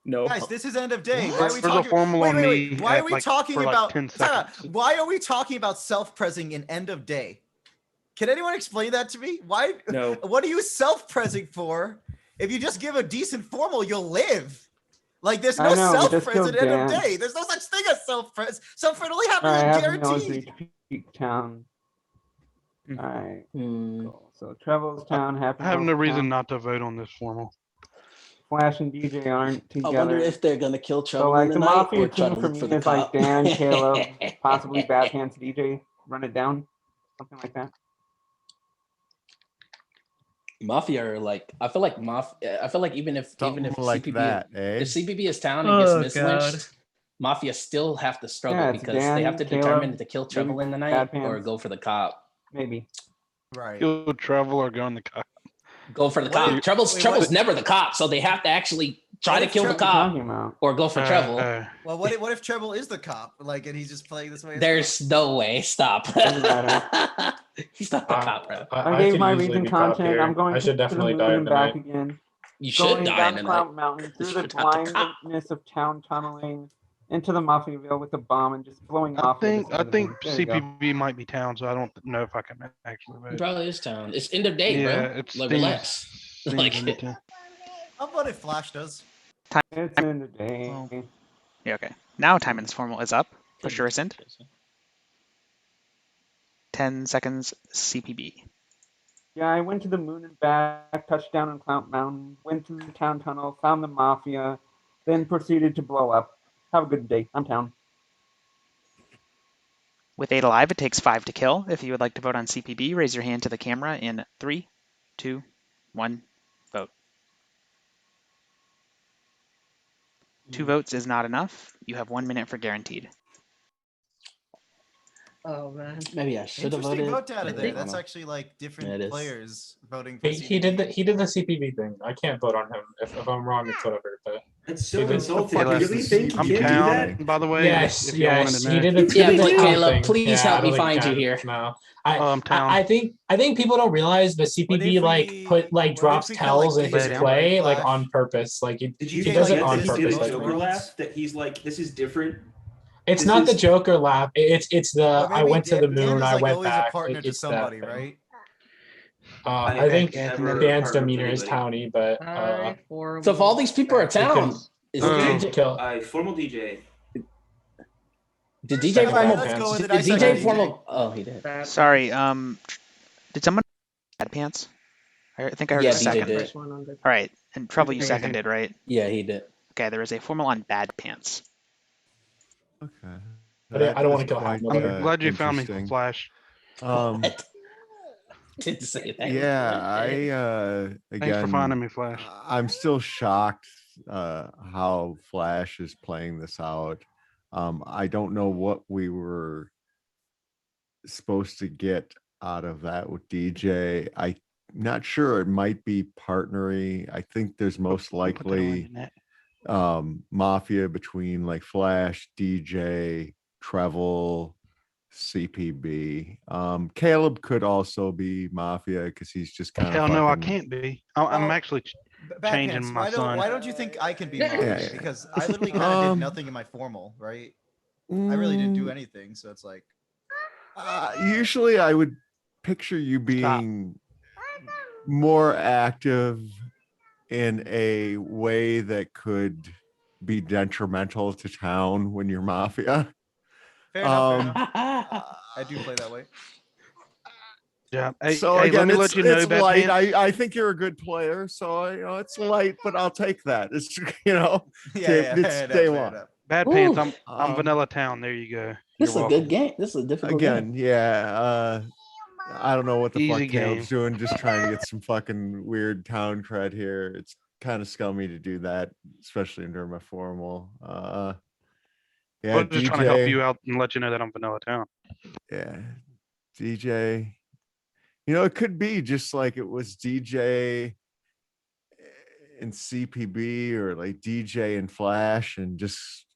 No. Guys, this is end of day. What? Why are we There's a talking? formal Wait, on wait, me wait. Why at, are we like, talking for, like, about? 10 Time out. seconds. Why are we talking about self-presing in end of day? Can anyone explain that to me? Why? No. What are you self-presing for? If you just give a decent formal, you'll live. Like there's no I know, we just self-pres at end of killed Dan. day. There's no such thing as self-pres. Self-pres only Alright, happens Happy Meal is guaranteed. reached peak town. Alright, Hmm. cool. So Treble's town, Happy I have no Meal's reason town. not to vote on this formal. Flash and DJ aren't I wonder together. if they're gonna kill So Trouble like in the the night Mafia or try team to for look me for the is like cop. Dan, Caleb, possibly Bad Pants, DJ, run it down, something like that. Mafia are like I feel like Mafia. I feel like even if Something CPB like that, eh? if CPB is town and gets Oh, God. mislynched, Mafia still have to struggle Yeah, it's because they Dan, have to Caleb, determine to kill maybe Trouble in the Bad night or Pants. go for the cop. Maybe. Right. You'll travel or go on the cop. Go for the What cop. if- Trouble's wait, Trouble's what- never the cop, so they have to actually try What to if kill the Treble- cop Talking about. or go for Treble. Well, what if Treble is the cop? Like, and he's just playing this way. as There's no way. Stop. Doesn't matter. He's not the cop, bro. I gave could my easily recent be cop content. here. I'm going I to should the definitely moon die in and the back night. again. You should Going die down in the Cloud night. Mountain through the You're not the cop. blindness of town tunneling into the Mafiaville with a bomb and just blowing off. I think CPB might be town, so I don't know if I can actually vote. Bro, it's town. It's end of day, Yeah, bro. it Like, seems- relax. seems Like, in the- How about if Flash does? It's in the day. Yeah, okay. Now time in this formal is up. Push your rescind. 10 seconds CPB. Yeah, I went to the moon and back, touched down on Cloud Mountain, went through the town tunnel, found the Mafia, then proceeded to blow up. Have a good day. I'm town. With 8 alive, it takes 5 to kill. If you would like to vote on CPB, raise your hand to the camera in 3, 2, 1, vote. 2 votes is not enough. You have 1 minute for guaranteed. Oh man. Maybe I should have Interesting voted. vote out of Maybe. there. That's actually like different Yeah, it is. players voting for He did the CPB thing. I can't vote on him. If I'm wrong, it's whatever. But That's he so did- insulting. Yeah, You really think you I'm can't do town, that? by the way. Yes, if you wanted yes, to he know. did the Yeah, CPB but Caleb, thing. please Yeah, help I me don't think find you can. here. No, I'm town. I think people don't realize that CPB like put like drops we call, like, tells in his DJ play like Flash? on purpose. Like Did he you does get it on that he did purpose. a I Joker think. laugh that he's like, this is different? It's This not the is- Joker laugh. It's the Or I maybe went to the Dan moon. is I like went always back. a partner to It's that somebody, thing. right? I think never Dan's partnered with demeanor is anybody. towny, but Hi, for So if all these people are town, is Okay. to kill. Formal DJ. did DJ Second formal? Bad Let's go with Did it. I second DJ DJ. formal? Oh, he did. Sorry, did someone Bad Pants? I think I heard Yeah, a DJ second. did. First one on the- All right, and Trouble, you Okay. seconded, right? Yeah, he did. Okay, there is a formal on Bad Pants. Okay. I don't want is to kill quite, Hackmiller. I'm glad you found me, interesting. Flash. What? Didn't say that. Yeah, Thanks for again, finding me, Flash. I'm still shocked how Flash is playing this out. I don't know what we were supposed to get out of that with DJ. I'm not sure. It might be partnery. I think there's most likely Mafia between like Flash, DJ, Trevel, CPB. Caleb could also be Mafia because he's just kind Hell of no, I fucking. can't be. I'm Well, actually Bad changing Pants, my son. why don't you think I can be Mafia? Yeah. Because I literally kind of did nothing in my formal, right? I really didn't do anything, so it's like. Usually I would picture you being more active in a way that could be detrimental to town when you're Mafia. Fair enough. I do play that way. Yeah. Hey, So hey, again, let me let you know, it's Bad light. Pants. I think you're a good player, so it's light, but I'll take that. It's Yeah, it's day one. Bad Ooh. Pants. I'm Vanilla Town. There you go. This is You're a welcome. good game. This is a difficult Again, game. yeah. I don't know what the Easy fuck Caleb's game. doing, just trying to get some fucking weird town cred here. It's kind of scummy to do that, especially during my formal. Yeah, I'm just trying to help you out and let you know that I'm Vanilla Town. Yeah, DJ. It could be just like it was DJ and CPB or like DJ and Flash and just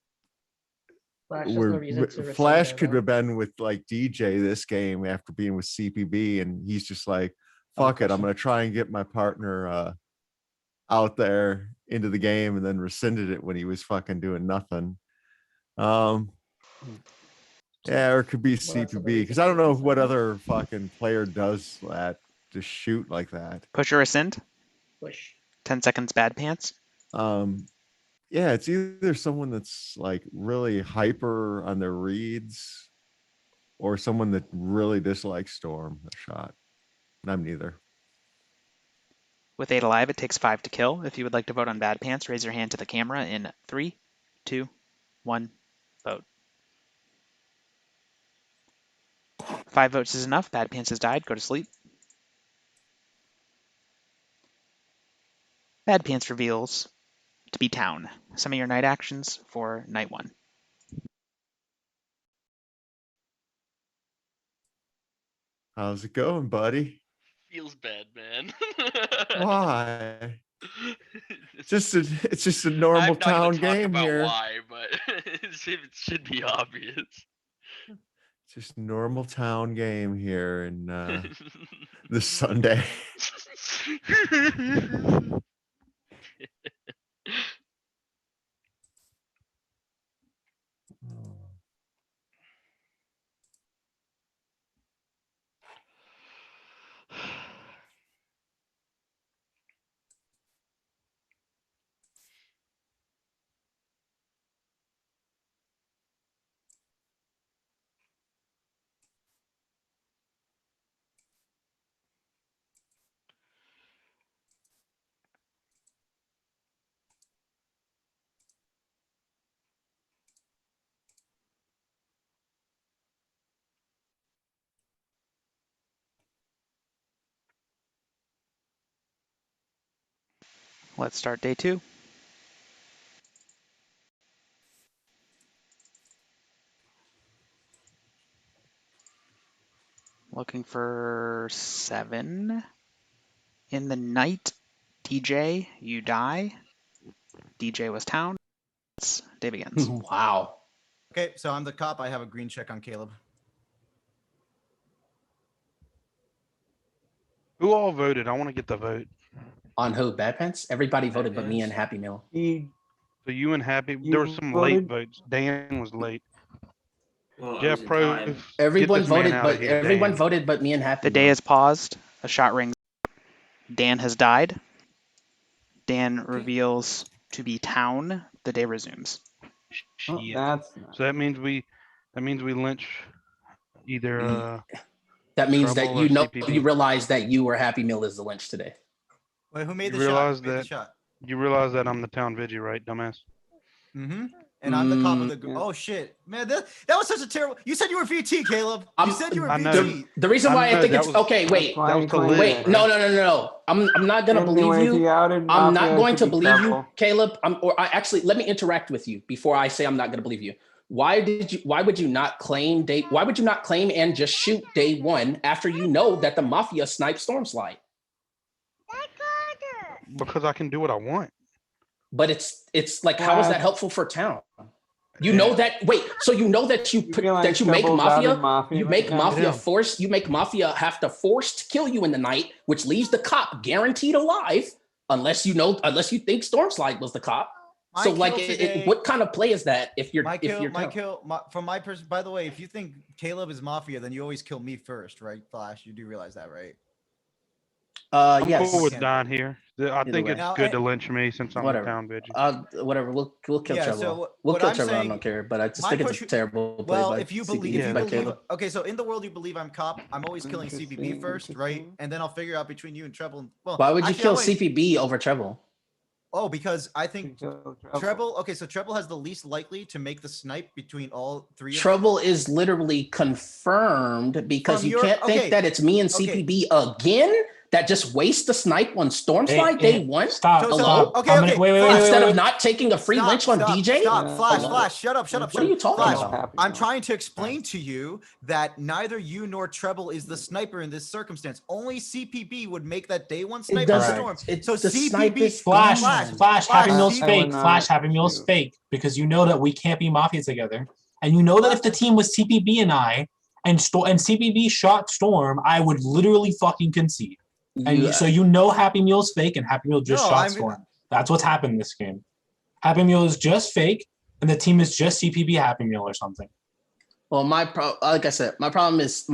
Flash has no reason to rescind Flash there, could though. have been with like DJ this game after being with CPB, and he's just like, fuck it, I'm gonna try and get my partner out there into the game, and then rescinded it when he was fucking doing nothing. Yeah, or it could be CPB because I don't know what other fucking player does that to shoot like that. Push or rescind? Push. 10 seconds, Bad Pants. Yeah, it's either someone that's like really hyper on their reads or someone that really dislikes Storm the shot. And I'm neither. With 8 alive, it takes 5 to kill. If you would like to vote on Bad Pants, raise your hand to the camera in 3, 2, 1, vote. 5 votes is enough. Bad Pants has died. Go to sleep. Bad Pants reveals to be Town. Some of your night actions for night 1. How's it going, buddy? Feels bad, man. Why? It's just a normal I'm not town gonna talk game about here. why, but it should be obvious. Just normal town game here in this Sunday. Let's start day 2. Looking for 7. In the night, DJ, you die. DJ was Town. Day begins. Wow. Okay, so I'm the cop. I have a green check on Caleb. Who all voted? I want to get the vote. On who? Bad Pants? Everybody voted but me and Happy Meal. So you and Happy, there were some late votes. Dan was late. Well, Jeff Pro. Everyone voted, but everyone voted but me and Happy The day Meal. is paused. A shot rings. Dan has died. Dan reveals to be Town. The day resumes. Shit. So that means we lynch either That means that Trouble or you know CPB. you realize that you or Happy Meal is the lynch today. Wait, who made You the shot? realize Who made the that shot? you realize that I'm the town vigi, right, dumbass? Mm-hmm. And I'm the cop of the group. Oh shit, man, that was such a terrible. You said you were VT, Caleb. You said you were I know. VT. The reason why I know think that it's was- okay. Wait, That was to live, wait. right? No. I'm not gonna believe Anyways, he you. outed I'm not Mafia going to be believe you, Treble. Caleb. Actually, let me interact with you before I say I'm not gonna believe you. Why would you not claim why would you not claim and just shoot day one after you know that the Mafia sniped Stormslide? Because I can do what I want. But it's like, how is that helpful for town? You know that. Wait, so you know that you make Treble Mafia, outed Mafia you right make now? Mafia Yeah. you make Mafia have to force to kill you in the night, which leaves the cop guaranteed alive, unless you think Stormslide was the cop. My So like, kill today- what kind of play is that? If you're My if kill, you're my town? kill, from my person. By the way, if you think Caleb is Mafia, then you always kill me first, right, Flash? You do realize that, right? I'm Yes. cool with Don here. I think way. it's Now, good to lynch me since I'm Whatever. the town vigi. Whatever. We'll kill Yeah, Trevor. so We'll what kill I'm Trevor. I saying- don't care, but I just my think it's push- a terrible play Well, by if you CPB, believe, by Caleb. okay, so in the world you believe I'm cop, I'm always killing CPB first, right? And then I'll figure out between you and Treble. Well, Why would you actually, kill I'll wait. CPB over Treble? Oh, because I think Treble. Okay, so Treble has the least likely to make the snipe between all three. of them. Trouble is literally confirmed because From you your- can't okay, think that it's me and CPB again that just waste the snipe on Stormslide day one. Stop. So- Hello? okay, I'm gonna- okay, wait, Instead wait. of not taking a free Stop, lynch on stop, DJ. Stop, Flash, Hello? Flash, shut up. What are you talking Flash, about? I'm trying to explain to you that neither you nor Treble is the sniper in this circumstance. Only CPB would make that day one sniper doesn't- storm. it's So the snipe CPB is Flash, Flash, Flash, Happy Meal's CPB fake. Flash, Happy Meal's fake because you know that we can't be Mafia together, and you know that if the team was CPB and I, and CPB shot Storm, I would literally fucking concede. And so you know Happy Meal's fake, and Happy Meal just No, shot I'm- Storm. That's what's happened in this game. Happy Meal is just fake, and the team is just CPB Happy Meal or something. Well, like I said, my problem is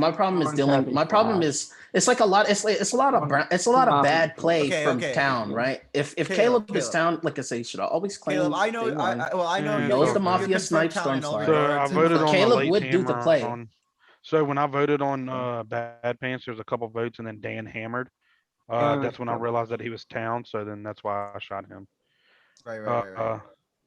dealing. My problem is it's like a lot. It's a lot of bad play from town, right? If Caleb is town, like I say, you should always claim. Caleb, I know. day one. I know. He you're- knows the you're Mafia confirmed snipe town in all Stormslide. So I regards, and- voted on Caleb the late would do the hammer play. So when I voted on Bad Pants, there's a couple votes, and then Dan hammered. That's when I realized that he was town. So then that's why I shot him. Right.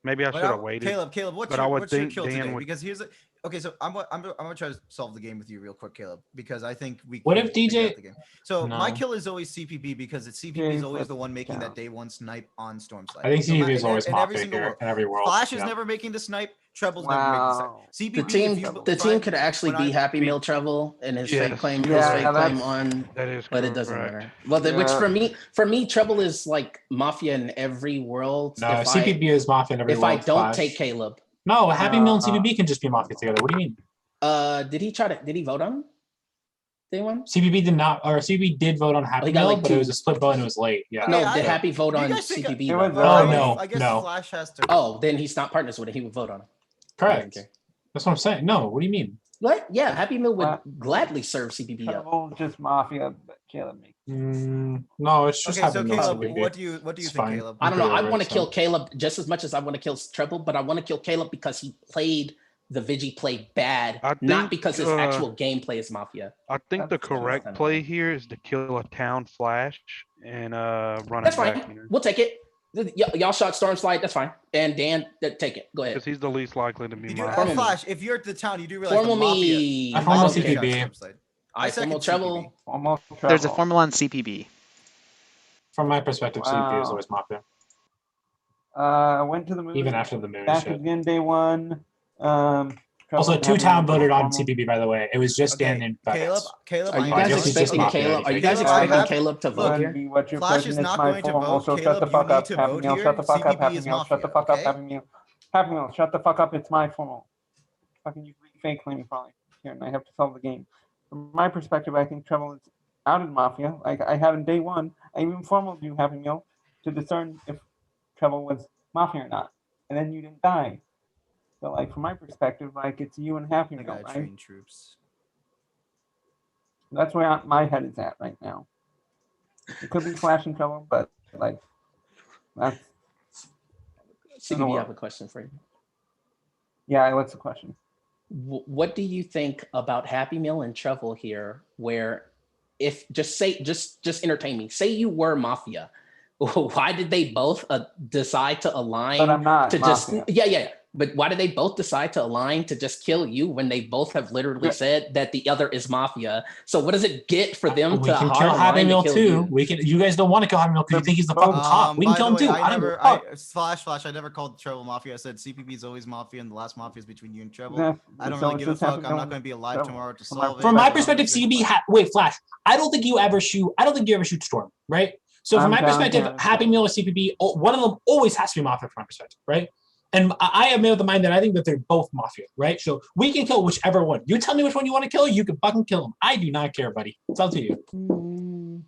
Maybe I But should have waited. Caleb, what's but your, I would what's your think kill Dan today? would. Because here's okay. So I'm gonna try to solve the game with you real quick, Caleb, because I think we. What can if figure DJ out the game. So my No. kill is always CPB because CPB is always the one making that day one snipe on Stormslide. I think No CPB matter- is always in every Mafia single here world. in every world. Flash is Yeah. never making the snipe. Treble's never making the snipe. CPB, The team could actually be Happy Meal Treble and his fake Yes. claim, Yeah, on, That is but it doesn't correct. matter. Well, which Yeah. for me, Treble is like Mafia in every world. No, CPB is Mafia in every if world. I don't Flash. take Caleb. No, Happy Meal and CPB can just be Mafia together. What do you mean? Did he vote on him? Day one? CPB did not, or CPB did vote on Happy he got Meal, like but two. it was a split vote and it was late. Yeah. No, I- did Happy vote do you on guys think- CPB? It was, though? Oh, I no, I guess no. Flash has to. Oh, then he's not partners with it. He would vote on him. Correct. Okay. That's what I'm saying. No, what do you mean? What? Yeah, Happy Meal would What? gladly serve CPB up. Treble just Mafia, but Caleb makes. No, it's just Okay, Happy so Meal. Caleb, CPB. what do you It's think, fine. Caleb? I don't know. I Whatever, want to it's kill fine. Caleb just as much as I want to kill Treble, but I want to kill Caleb because he played the Vigi play bad, I not think, because his actual gameplay is Mafia. I think the That's correct fine. play here is to kill a town Flash and run That's it back. fine. We'll take it. Y'all shot Stormslide. That's fine. And Dan, take it. Go ahead. Because he's the least likely to be You do, Mafia. Flash, if you're at the town, you do realize Formal the Mafia. me. I formal Mafia shot CPB. Stormslide. I second formal Treble. Almost There's a Treble. formula on CPB. From my perspective, CPB is Wow. always Mafia. I went to the moon. Even after the moon Back shit. again day one. Also, Treble, two town Happy Meal, voted on formal. CPB, by the way. It was just Dan Okay, and Caleb, Beckett. Caleb, Are you I guys guess he's just expecting Mafia. Caleb? Are you guys Caleb, I expecting have- Caleb to vote look, here? Be what your Flash is president not my going to formal, vote. so shut Caleb, the you fuck need up. to Happy vote Meal, here. shut the fuck up. CPB Happy is Meal, shut the Mafia, fuck up. okay? Happy Meal. Happy Meal, shut the fuck up. It's my formal. Fucking you fake claiming probably here, and I have to solve the game. From my perspective, I think Treble is out in Mafia. Like I had in day one, I even formal do Happy Meal to discern if Treble was Mafia or not, and then you didn't die. So like from my perspective, like it's you and Happy I Meal, gotta right? train troops. That's where my head is at right now. It could be Flash and Treble, but like that's CPB, I have a question for you. yeah. What's the question? What do you think about Happy Meal and Treble here? Where if just entertain me. Say you were Mafia, why did they both decide to align But I'm not to just Mafia. yeah. But why did they both decide to align to just kill you when they both have literally said that the other is Mafia? So what does it get for them We to can hard kill Happy align to Meal kill too. you? We can. You guys don't want to kill Happy Meal because you think he's the fucking top. We can By kill the him way, too. I I don't give never, a fuck. Flash, I never called Treble Mafia. I said CPB is always Mafia, and the last Mafia is between you and Treble. Yeah, I don't so really it give a just happened fuck. I'm not on going to be alive Treble, tomorrow to from my solve it. From my I'm perspective, just gonna CB. Wait, Flash. I don't think you ever shoot. I don't think you ever shoot Storm, right? So from I'm my down perspective, here, Happy so- Meal or CPB, one of them always has to be Mafia from my perspective, right? And I am of the mind that I think that they're both Mafia, right? So we can kill whichever one. You tell me which one you want to kill, you can fucking kill them. I do not care, buddy. It's up to you.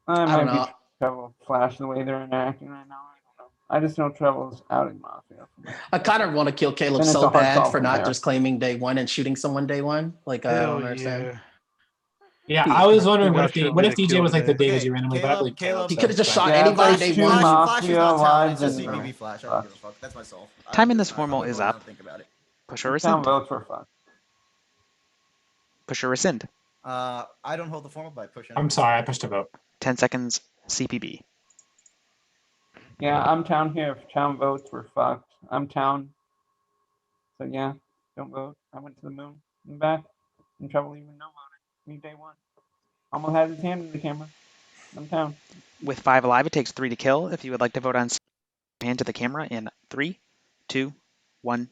I I might don't be know. Treble Flash the way they're interacting right now. I don't know. I just know Treble's out in Mafia. I kind of want to kill Caleb Then it's so a hard bad call for from not there. just claiming day one and shooting someone day one. Like I Hell don't understand. Yeah, I was wondering I should what get if a DJ kill was like the today. day was you randomly, but I believe Caleb, He could have just shot Yeah, anybody there's day two one. Flash is Mafia not town. lives It's just and CPB Flash. I don't give a fuck. That's myself. Time in this formal is I up. don't think about it. Push or town rescind. votes were fucked. Push or rescind. I don't hold the formal by pushing. I'm sorry, I pushed a vote. 10 seconds. CPB. Yeah, I'm town here. If town votes were fucked, I'm town. So yeah, don't vote. I went to the moon and back. In trouble even know about it. Me day one. Almost had his hand in the camera. I'm town. With 5 alive, it takes 3 to kill. If you would like to vote on hand to the camera in 3, 2, 1.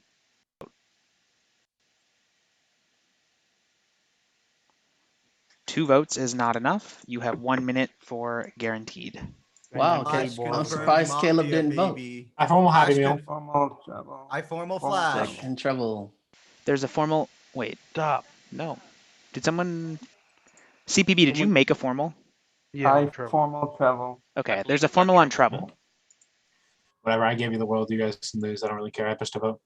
2 votes is not enough. You have 1 minute for guaranteed. Wow, I'm surprised Caleb didn't vote. I formal Happy Meal. Formal Treble. I formal Flash. And Treble. There's a formal. Wait. Stop. No. Did someone. CPB, did you make a formal? I formal Treble. Okay, there's a formal on treble. Whatever, I gave you the world. You guys can lose. I don't really care. I pushed a vote.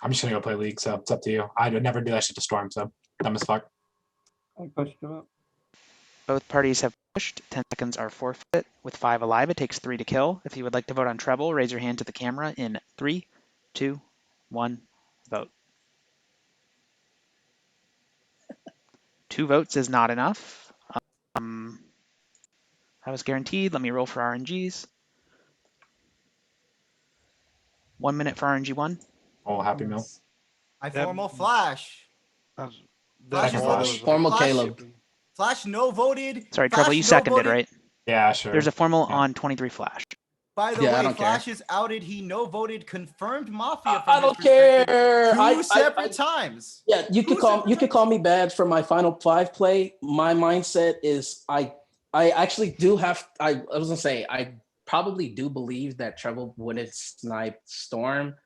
I'm just gonna go play League, so it's up to you. I would never do that shit to Storm, so dumb as fuck. I pushed a vote. Both parties have pushed. 10 seconds are forfeit. With 5 alive, it takes 3 to kill. If you would like to vote on treble, raise your hand to the camera in 3, 2, 1. Vote. 2 votes is not enough. That was guaranteed. Let me roll for RNGs. 1 minute for RNG1. Oh, Happy Meal. I formal Flash. Flash is Flash. Formal Flash- Caleb. Flash no voted. Sorry, Flash treble, you no seconded, voted. right? Yeah, sure. There's a formal on 23 Flash. By the Yeah, I way, don't care. Flash is outed. He no voted, confirmed Mafia. I don't care. Two separate times. Yeah, you could call me bad for my final 5 play. My mindset is I actually do have I was gonna say I probably do believe that Treble wouldn't snipe Storm,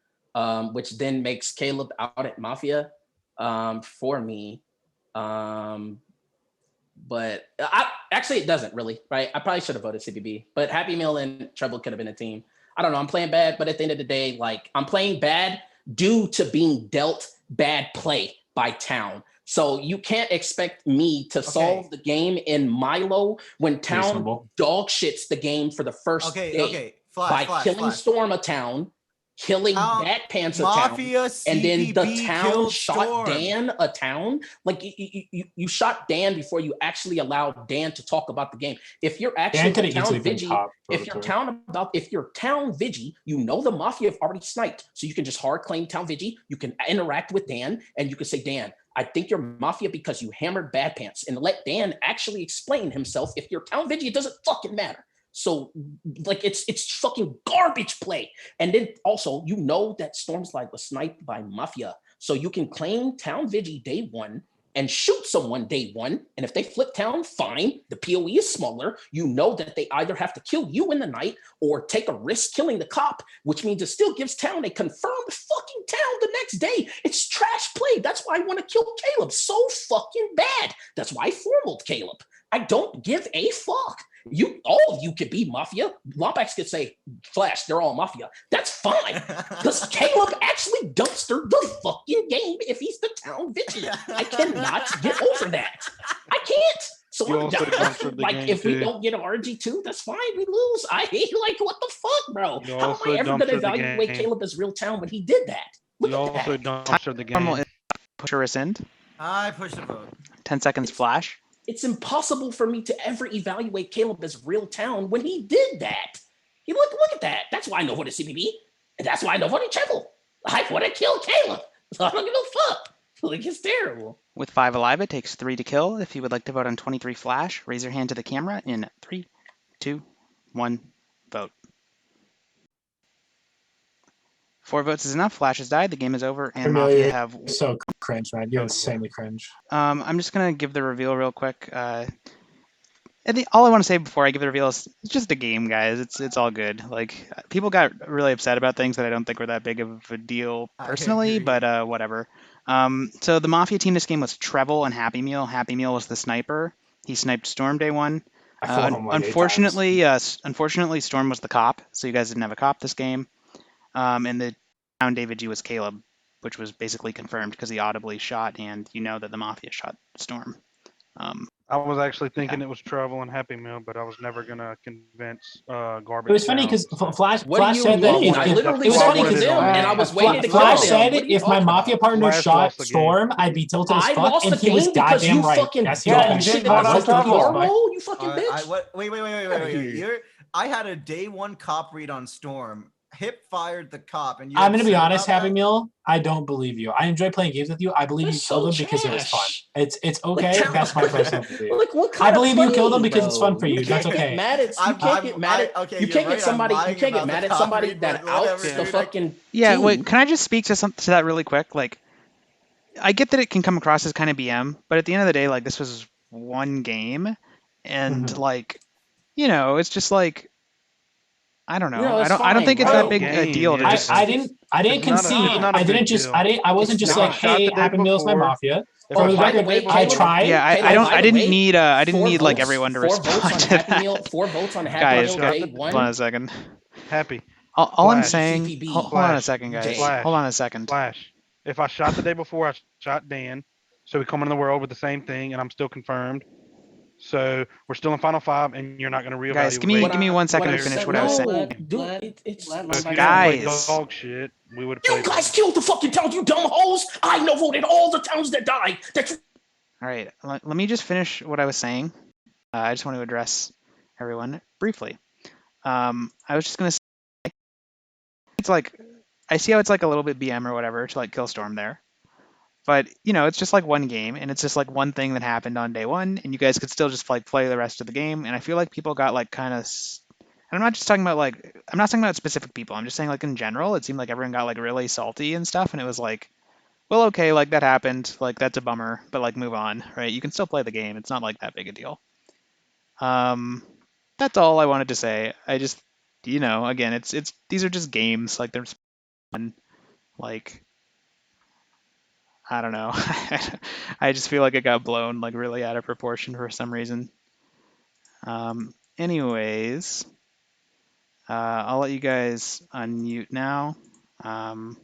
which then makes Caleb out at Mafia for me. But actually it doesn't really, right? I probably should have voted CBB, but Happy Meal and Treble could have been a team. I don't know. I'm playing bad, but at the end of the day, like I'm playing bad due to being dealt bad play by Town. So you can't expect me to solve the game in Milo when Town Reasonable. dog shits the game for the first day Flash, by killing Storm a Town, killing Bad Pants a Town, Mafia, and then the CPB Town killed shot Storm. Dan a Town. Like you shot Dan before you actually allowed Dan to talk about the game. If you're actually could have Town easily been Vigi, top if you're voted. if you're Town Vigi, you know the Mafia have already sniped, so you can just hard claim Town Vigi. You can interact with Dan, and you can say, Dan, I think you're Mafia because you hammered Bad Pants, and let Dan actually explain himself. If you're Town Vigi, it doesn't fucking matter. So like it's fucking garbage play. And then also you know that Stormslide was sniped by Mafia. So you can claim Town Vigi day one and shoot someone day one. And if they flip town, fine. The PoE is smaller. You know that they either have to kill you in the night or take a risk killing the cop, which means it still gives Town a confirmed fucking Town the next day. It's trash play. That's why I want to kill Caleb so fucking bad. That's why I formaled Caleb. I don't give a fuck. All of you could be Mafia. Lombax could say, Flash, they're all Mafia. That's fine. Because Caleb actually dumpstered the fucking game if he's the Town Vigi. I cannot get over that. I can't. So You also dumpstered the like game, if we too. don't get an RG2, that's fine. We lose. I hate like what the fuck, bro? You How am also I ever gonna dumpstered the evaluate game. Caleb as real Town when he did that? You also dumpstered the Formal game. is push or rescind. I pushed a vote. 10 seconds Flash. it's impossible for me to ever evaluate Caleb as real town when he did that. He look at that. That's why I know voted CPB, and that's why I know voted Treble. I want to kill Caleb. So I don't give a fuck. Like, it's terrible. With 5 alive, it takes 3 to kill. If you would like to vote on 23 Flash, raise your hand to the camera in 3, 2, 1, vote. 4 votes is enough. Flash has died. The game is over, and Mafia have. So cringe, man. You're insanely cringe. I'm just gonna give the reveal real quick. All I want to say before I give the reveal is it's just a game, guys. It's all good. Like, people got really upset about things that I don't think were that big of a deal personally, but whatever. So the Mafia team this game was Treble and Happy Meal. Happy Meal was the sniper. He sniped Storm day 1. Unfortunately, Storm was the cop, so you guys didn't have a cop this game. And the town David G was Caleb, which was basically confirmed because he audibly shot, and you know that the Mafia shot Storm. I was actually thinking it was Travel and Happy Meal, but I was never gonna convince Garbage. It was funny because Flash said mean? that. I literally said it was them, and I was waiting to Flash kill said them. if my Mafia partner shot Storm, I'd be tilted as I fuck, lost and the he was game because goddamn you right. fucking Yes, he was. shit I on was tilted as fuck. Carlo, you fucking bitch. Wait. I had a day 1 cop read on Storm. Hip fired the cop, and I'm gonna be honest, about Happy Meal. I don't believe you. I enjoy playing games with you. I believe you killed him because it was fun. It's okay. That's my personal view. I believe you killed him because it's fun for you. That's okay. You can't get mad at somebody. You can't get mad at somebody that outs the fucking. Yeah, team. wait. Can I just speak to that really quick? Like, I get that it can come across as kind of BM, but at the end of the day, like, this was one game, and like, it's just like. I don't know. No, I don't think it's that big a deal to just. I didn't concede. I wasn't just like, hey, Happy Meal's my Mafia. For the record, I tried. Yeah, I didn't need like everyone to respond to that. 4 votes on Happy Guys, Meal day 1. hold on a second. Happy. All I'm saying. Hold on a second, guys. Flash. Hold on a second. Flash. If I shot the day before, I shot Dan. So we come into the world with the same thing, and I'm still confirmed. So we're still in Final 5, and you're not going to reevaluate. Guys, give me 1 second to finish what I was saying. Guys, dog shit. We would. You guys killed the fucking towns, you dumb hoes. I know voted all the towns that died. All right, let me just finish what I was saying. I just want to address everyone briefly. I was just gonna say, it's like, I see how it's like a little bit BM or whatever to like kill Storm there. But, it's just like one game, and it's just like one thing that happened on day 1, and you guys could still just like play the rest of the game. And I feel like people got like kind of, I'm not talking about specific people. I'm just saying like in general, it seemed like everyone got like really salty and stuff, and it was like, well, okay, like that happened, like that's a bummer, but like move on, right? You can still play the game. It's not like that big a deal. That's all I wanted to say. I just, again, it's these are just games. Like, they're fun. Like, I don't know. I just feel like it got blown like really out of proportion for some reason. Anyways, I'll let you guys unmute now. Lombex,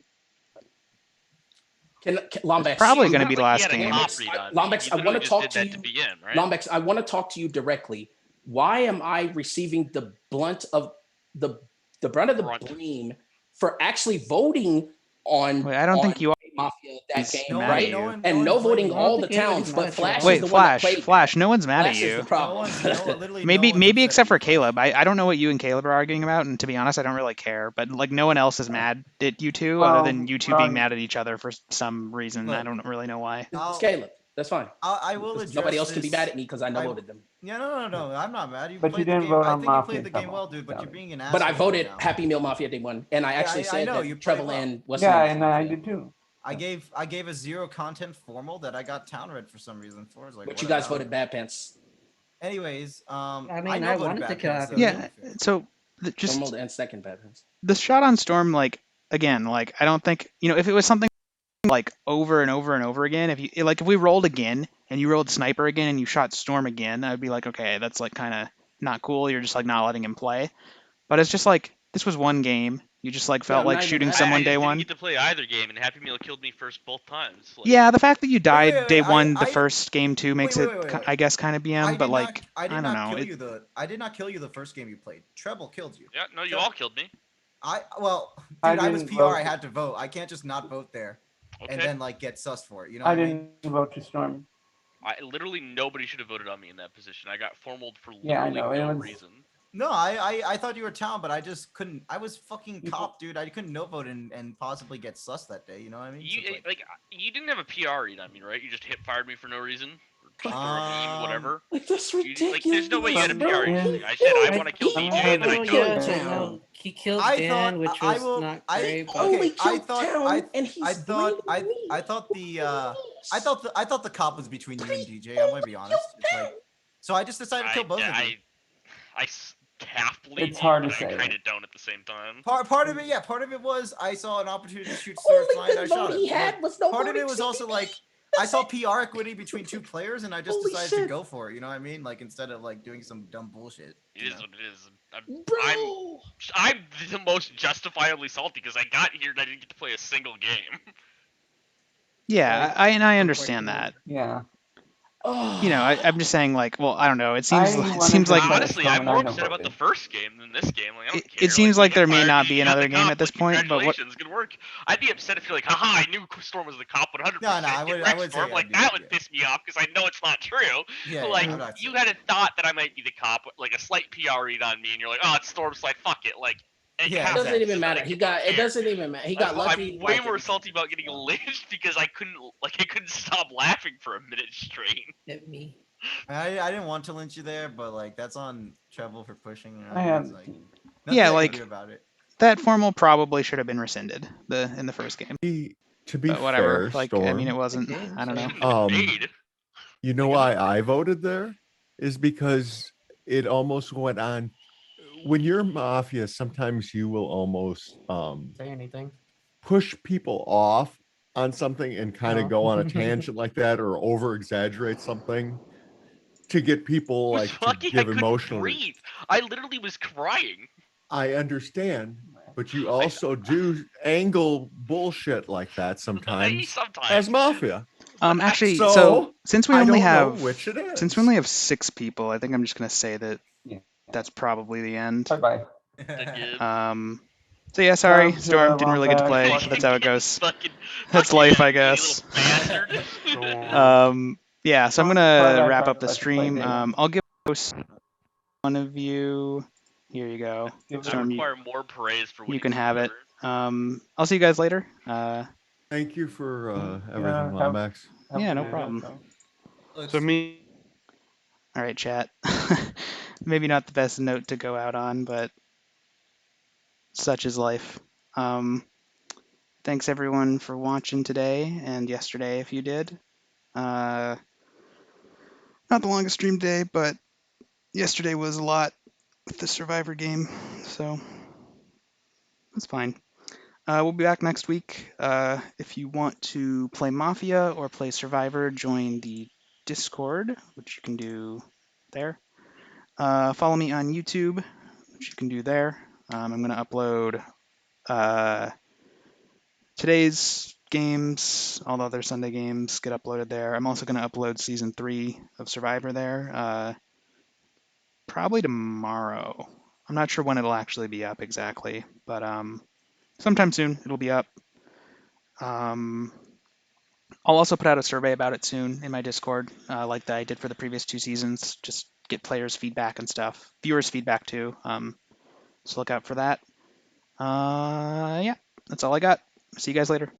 it's probably going to be the last game. Lombex, I want to talk to you. Lombex, I want to talk to you directly. Why am I receiving the brunt of the blame for actually voting on? Wait, I don't think you are. Mafia that game, right? No voting all the towns, but Flash. Wait, is the one that Flash. No one's mad at Flash you. is the problem. Maybe except for Caleb. I don't know what you and Caleb are arguing about, and to be honest, I don't really care. But like, no one else is mad at you two, other than you two being mad at each other for some reason. I don't really know why. It's Caleb. That's fine. I will address nobody else can be this. mad at me because I voted them. Yeah, no. I'm not mad. You But played you didn't the game. vote I on think Mafia. you played the game well, dude. But you're being an asshole. But I voted now. Happy Meal Mafia day 1, and I actually said know, that you Treble played and was Yeah, and I did too. I gave a 0 content formal that I got town red for some reason for. Like, but you guys voted Bad Pants. Anyways, I mean, I wanted to kill Happy Yeah. Meal. So just Formal and second Bad Pants. the shot on Storm, like, again, like, I don't think, if it was something like over and over and over again, if we rolled again and you rolled Sniper again and you shot Storm again, I'd be like, okay, that's like kind of not cool. You're just like not letting him play. But it's just like, this was one game. You just like felt like shooting someone day 1. I didn't get to play either game, and Happy Meal killed me first both times. Like, Yeah, the fact that you died day 1, the first game too, makes it, I guess, kind of BM. But like, I don't know. I did not kill you the first game you played. Treble killed you. Yeah, no, you all killed me. I was didn't PR. vote. I had to vote. I can't just not vote there, and Okay. then like get sus for it. You know I what I mean? didn't vote to Storm. literally nobody should have voted on me in that position. I got formaled for Yeah, I literally know, it no was- reason. No, I thought you were town, but I just couldn't. I was fucking cop, dude. I couldn't no vote and possibly get sus that day. You know what I mean? So You it's like, you didn't have a PR read on me, right? You just hip fired me for no reason, or just for a meme, whatever. Like that's Like, there's no way you had a Bro, PR. he I said I killed- want to kill I'm DJ, gonna and then I vote killed yeah, him. I know. He killed I Dan, thought which I was will. not I great. But only okay. I killed thought Town, I. and he's I thought I. blaming me. I thought the. I thought the cop was between you and DJ. I'm gonna be honest. It's like, so I just decided to kill both of you. I half believe It's you, hard to but I say. kind of don't at the same time. Part of it, yeah. Part of it was I saw an opportunity to shoot Searchlight. I shot him. he had But was no part of it voting was also CPP. like I saw PR equity between two players, and I just Holy decided to shit. go for it. You know what I mean? Like instead of like doing some dumb bullshit. It is what it is. Bro. I'm the most justifiably salty because I got here and I didn't get to play a single game. Yeah, I understand that. Yeah. You know, I'm just saying, like, well, I don't know. It seems I it seems wanted like to Honestly, I'm comment, more I don't upset about vote the it. first game than this game. Like, I don't care. it seems you like there hit may fired not me, be you got another the game cop, at this like, point, but what congratulations, good work. I'd be upset if you're like, haha, I knew Storm was the cop 100%. No, I would- Get I Rex would say Storm. I Like, do, that would yeah. piss me off because I know it's not true. Yeah, But, yeah, like, I'm not you saying- had a thought that I might be the cop, like a slight PR read on me, and you're like, oh, it's Storm's like, fuck it. Like, it Yeah, It happens. doesn't even matter. Like, He got. It care. doesn't even matter. He got lucky. I'm way like, more salty about getting lynched because I couldn't stop laughing for a minute straight. hit me. I didn't want to lynch you there, but like that's on Treble for pushing. You know, I had it's like, nothing yeah, I can like do about it. that formal probably should have been rescinded in the first game. To be But whatever. fair, Like, Storm, I mean, it wasn't. I don't know. You know why I voted there is because it almost went on. When you're Mafia, sometimes you will almost Say anything. push people off on something and kind of Oh. go on a tangent like that or over exaggerate something to get people like to Lucky I give couldn't emotional. breathe. I literally was crying. I understand, but you also do angle bullshit like that sometimes, Sometimes. as Mafia. Actually, So, so since we I only don't know have which it is. since we only have 6 people, I think I'm just gonna say that that's probably the end. Bye. So yeah, sorry, Love Storm to didn't really get to love play. that. That's how it goes. Fucking That's life, I guess. Yeah, so I'm gonna wrap up the stream. I'll give one of you. Here you go, I Storm. require more praise for You can have it. I'll see you guys later. Thank you for everything, have- Lomax. Yeah, no problem. So me. All right, chat. Maybe not the best note to go out on, but such is life. Thanks everyone for watching today and yesterday if you did. Not the longest stream today, but yesterday was a lot with the Survivor game, so that's fine. We'll be back next week. If you want to play Mafia or play Survivor, join the Discord, which you can do there. Follow me on YouTube, which you can do there. I'm going to upload today's games, all the other Sunday games get uploaded there. I'm also going to upload Season 3 of Survivor there, probably tomorrow. I'm not sure when it'll actually be up exactly, but sometime soon it'll be up. I'll also put out a survey about it soon in my Discord, like that I did for the previous 2 seasons. Just get players' feedback and stuff, viewers' feedback too. So look out for that. Yeah, that's all I got. See you guys later.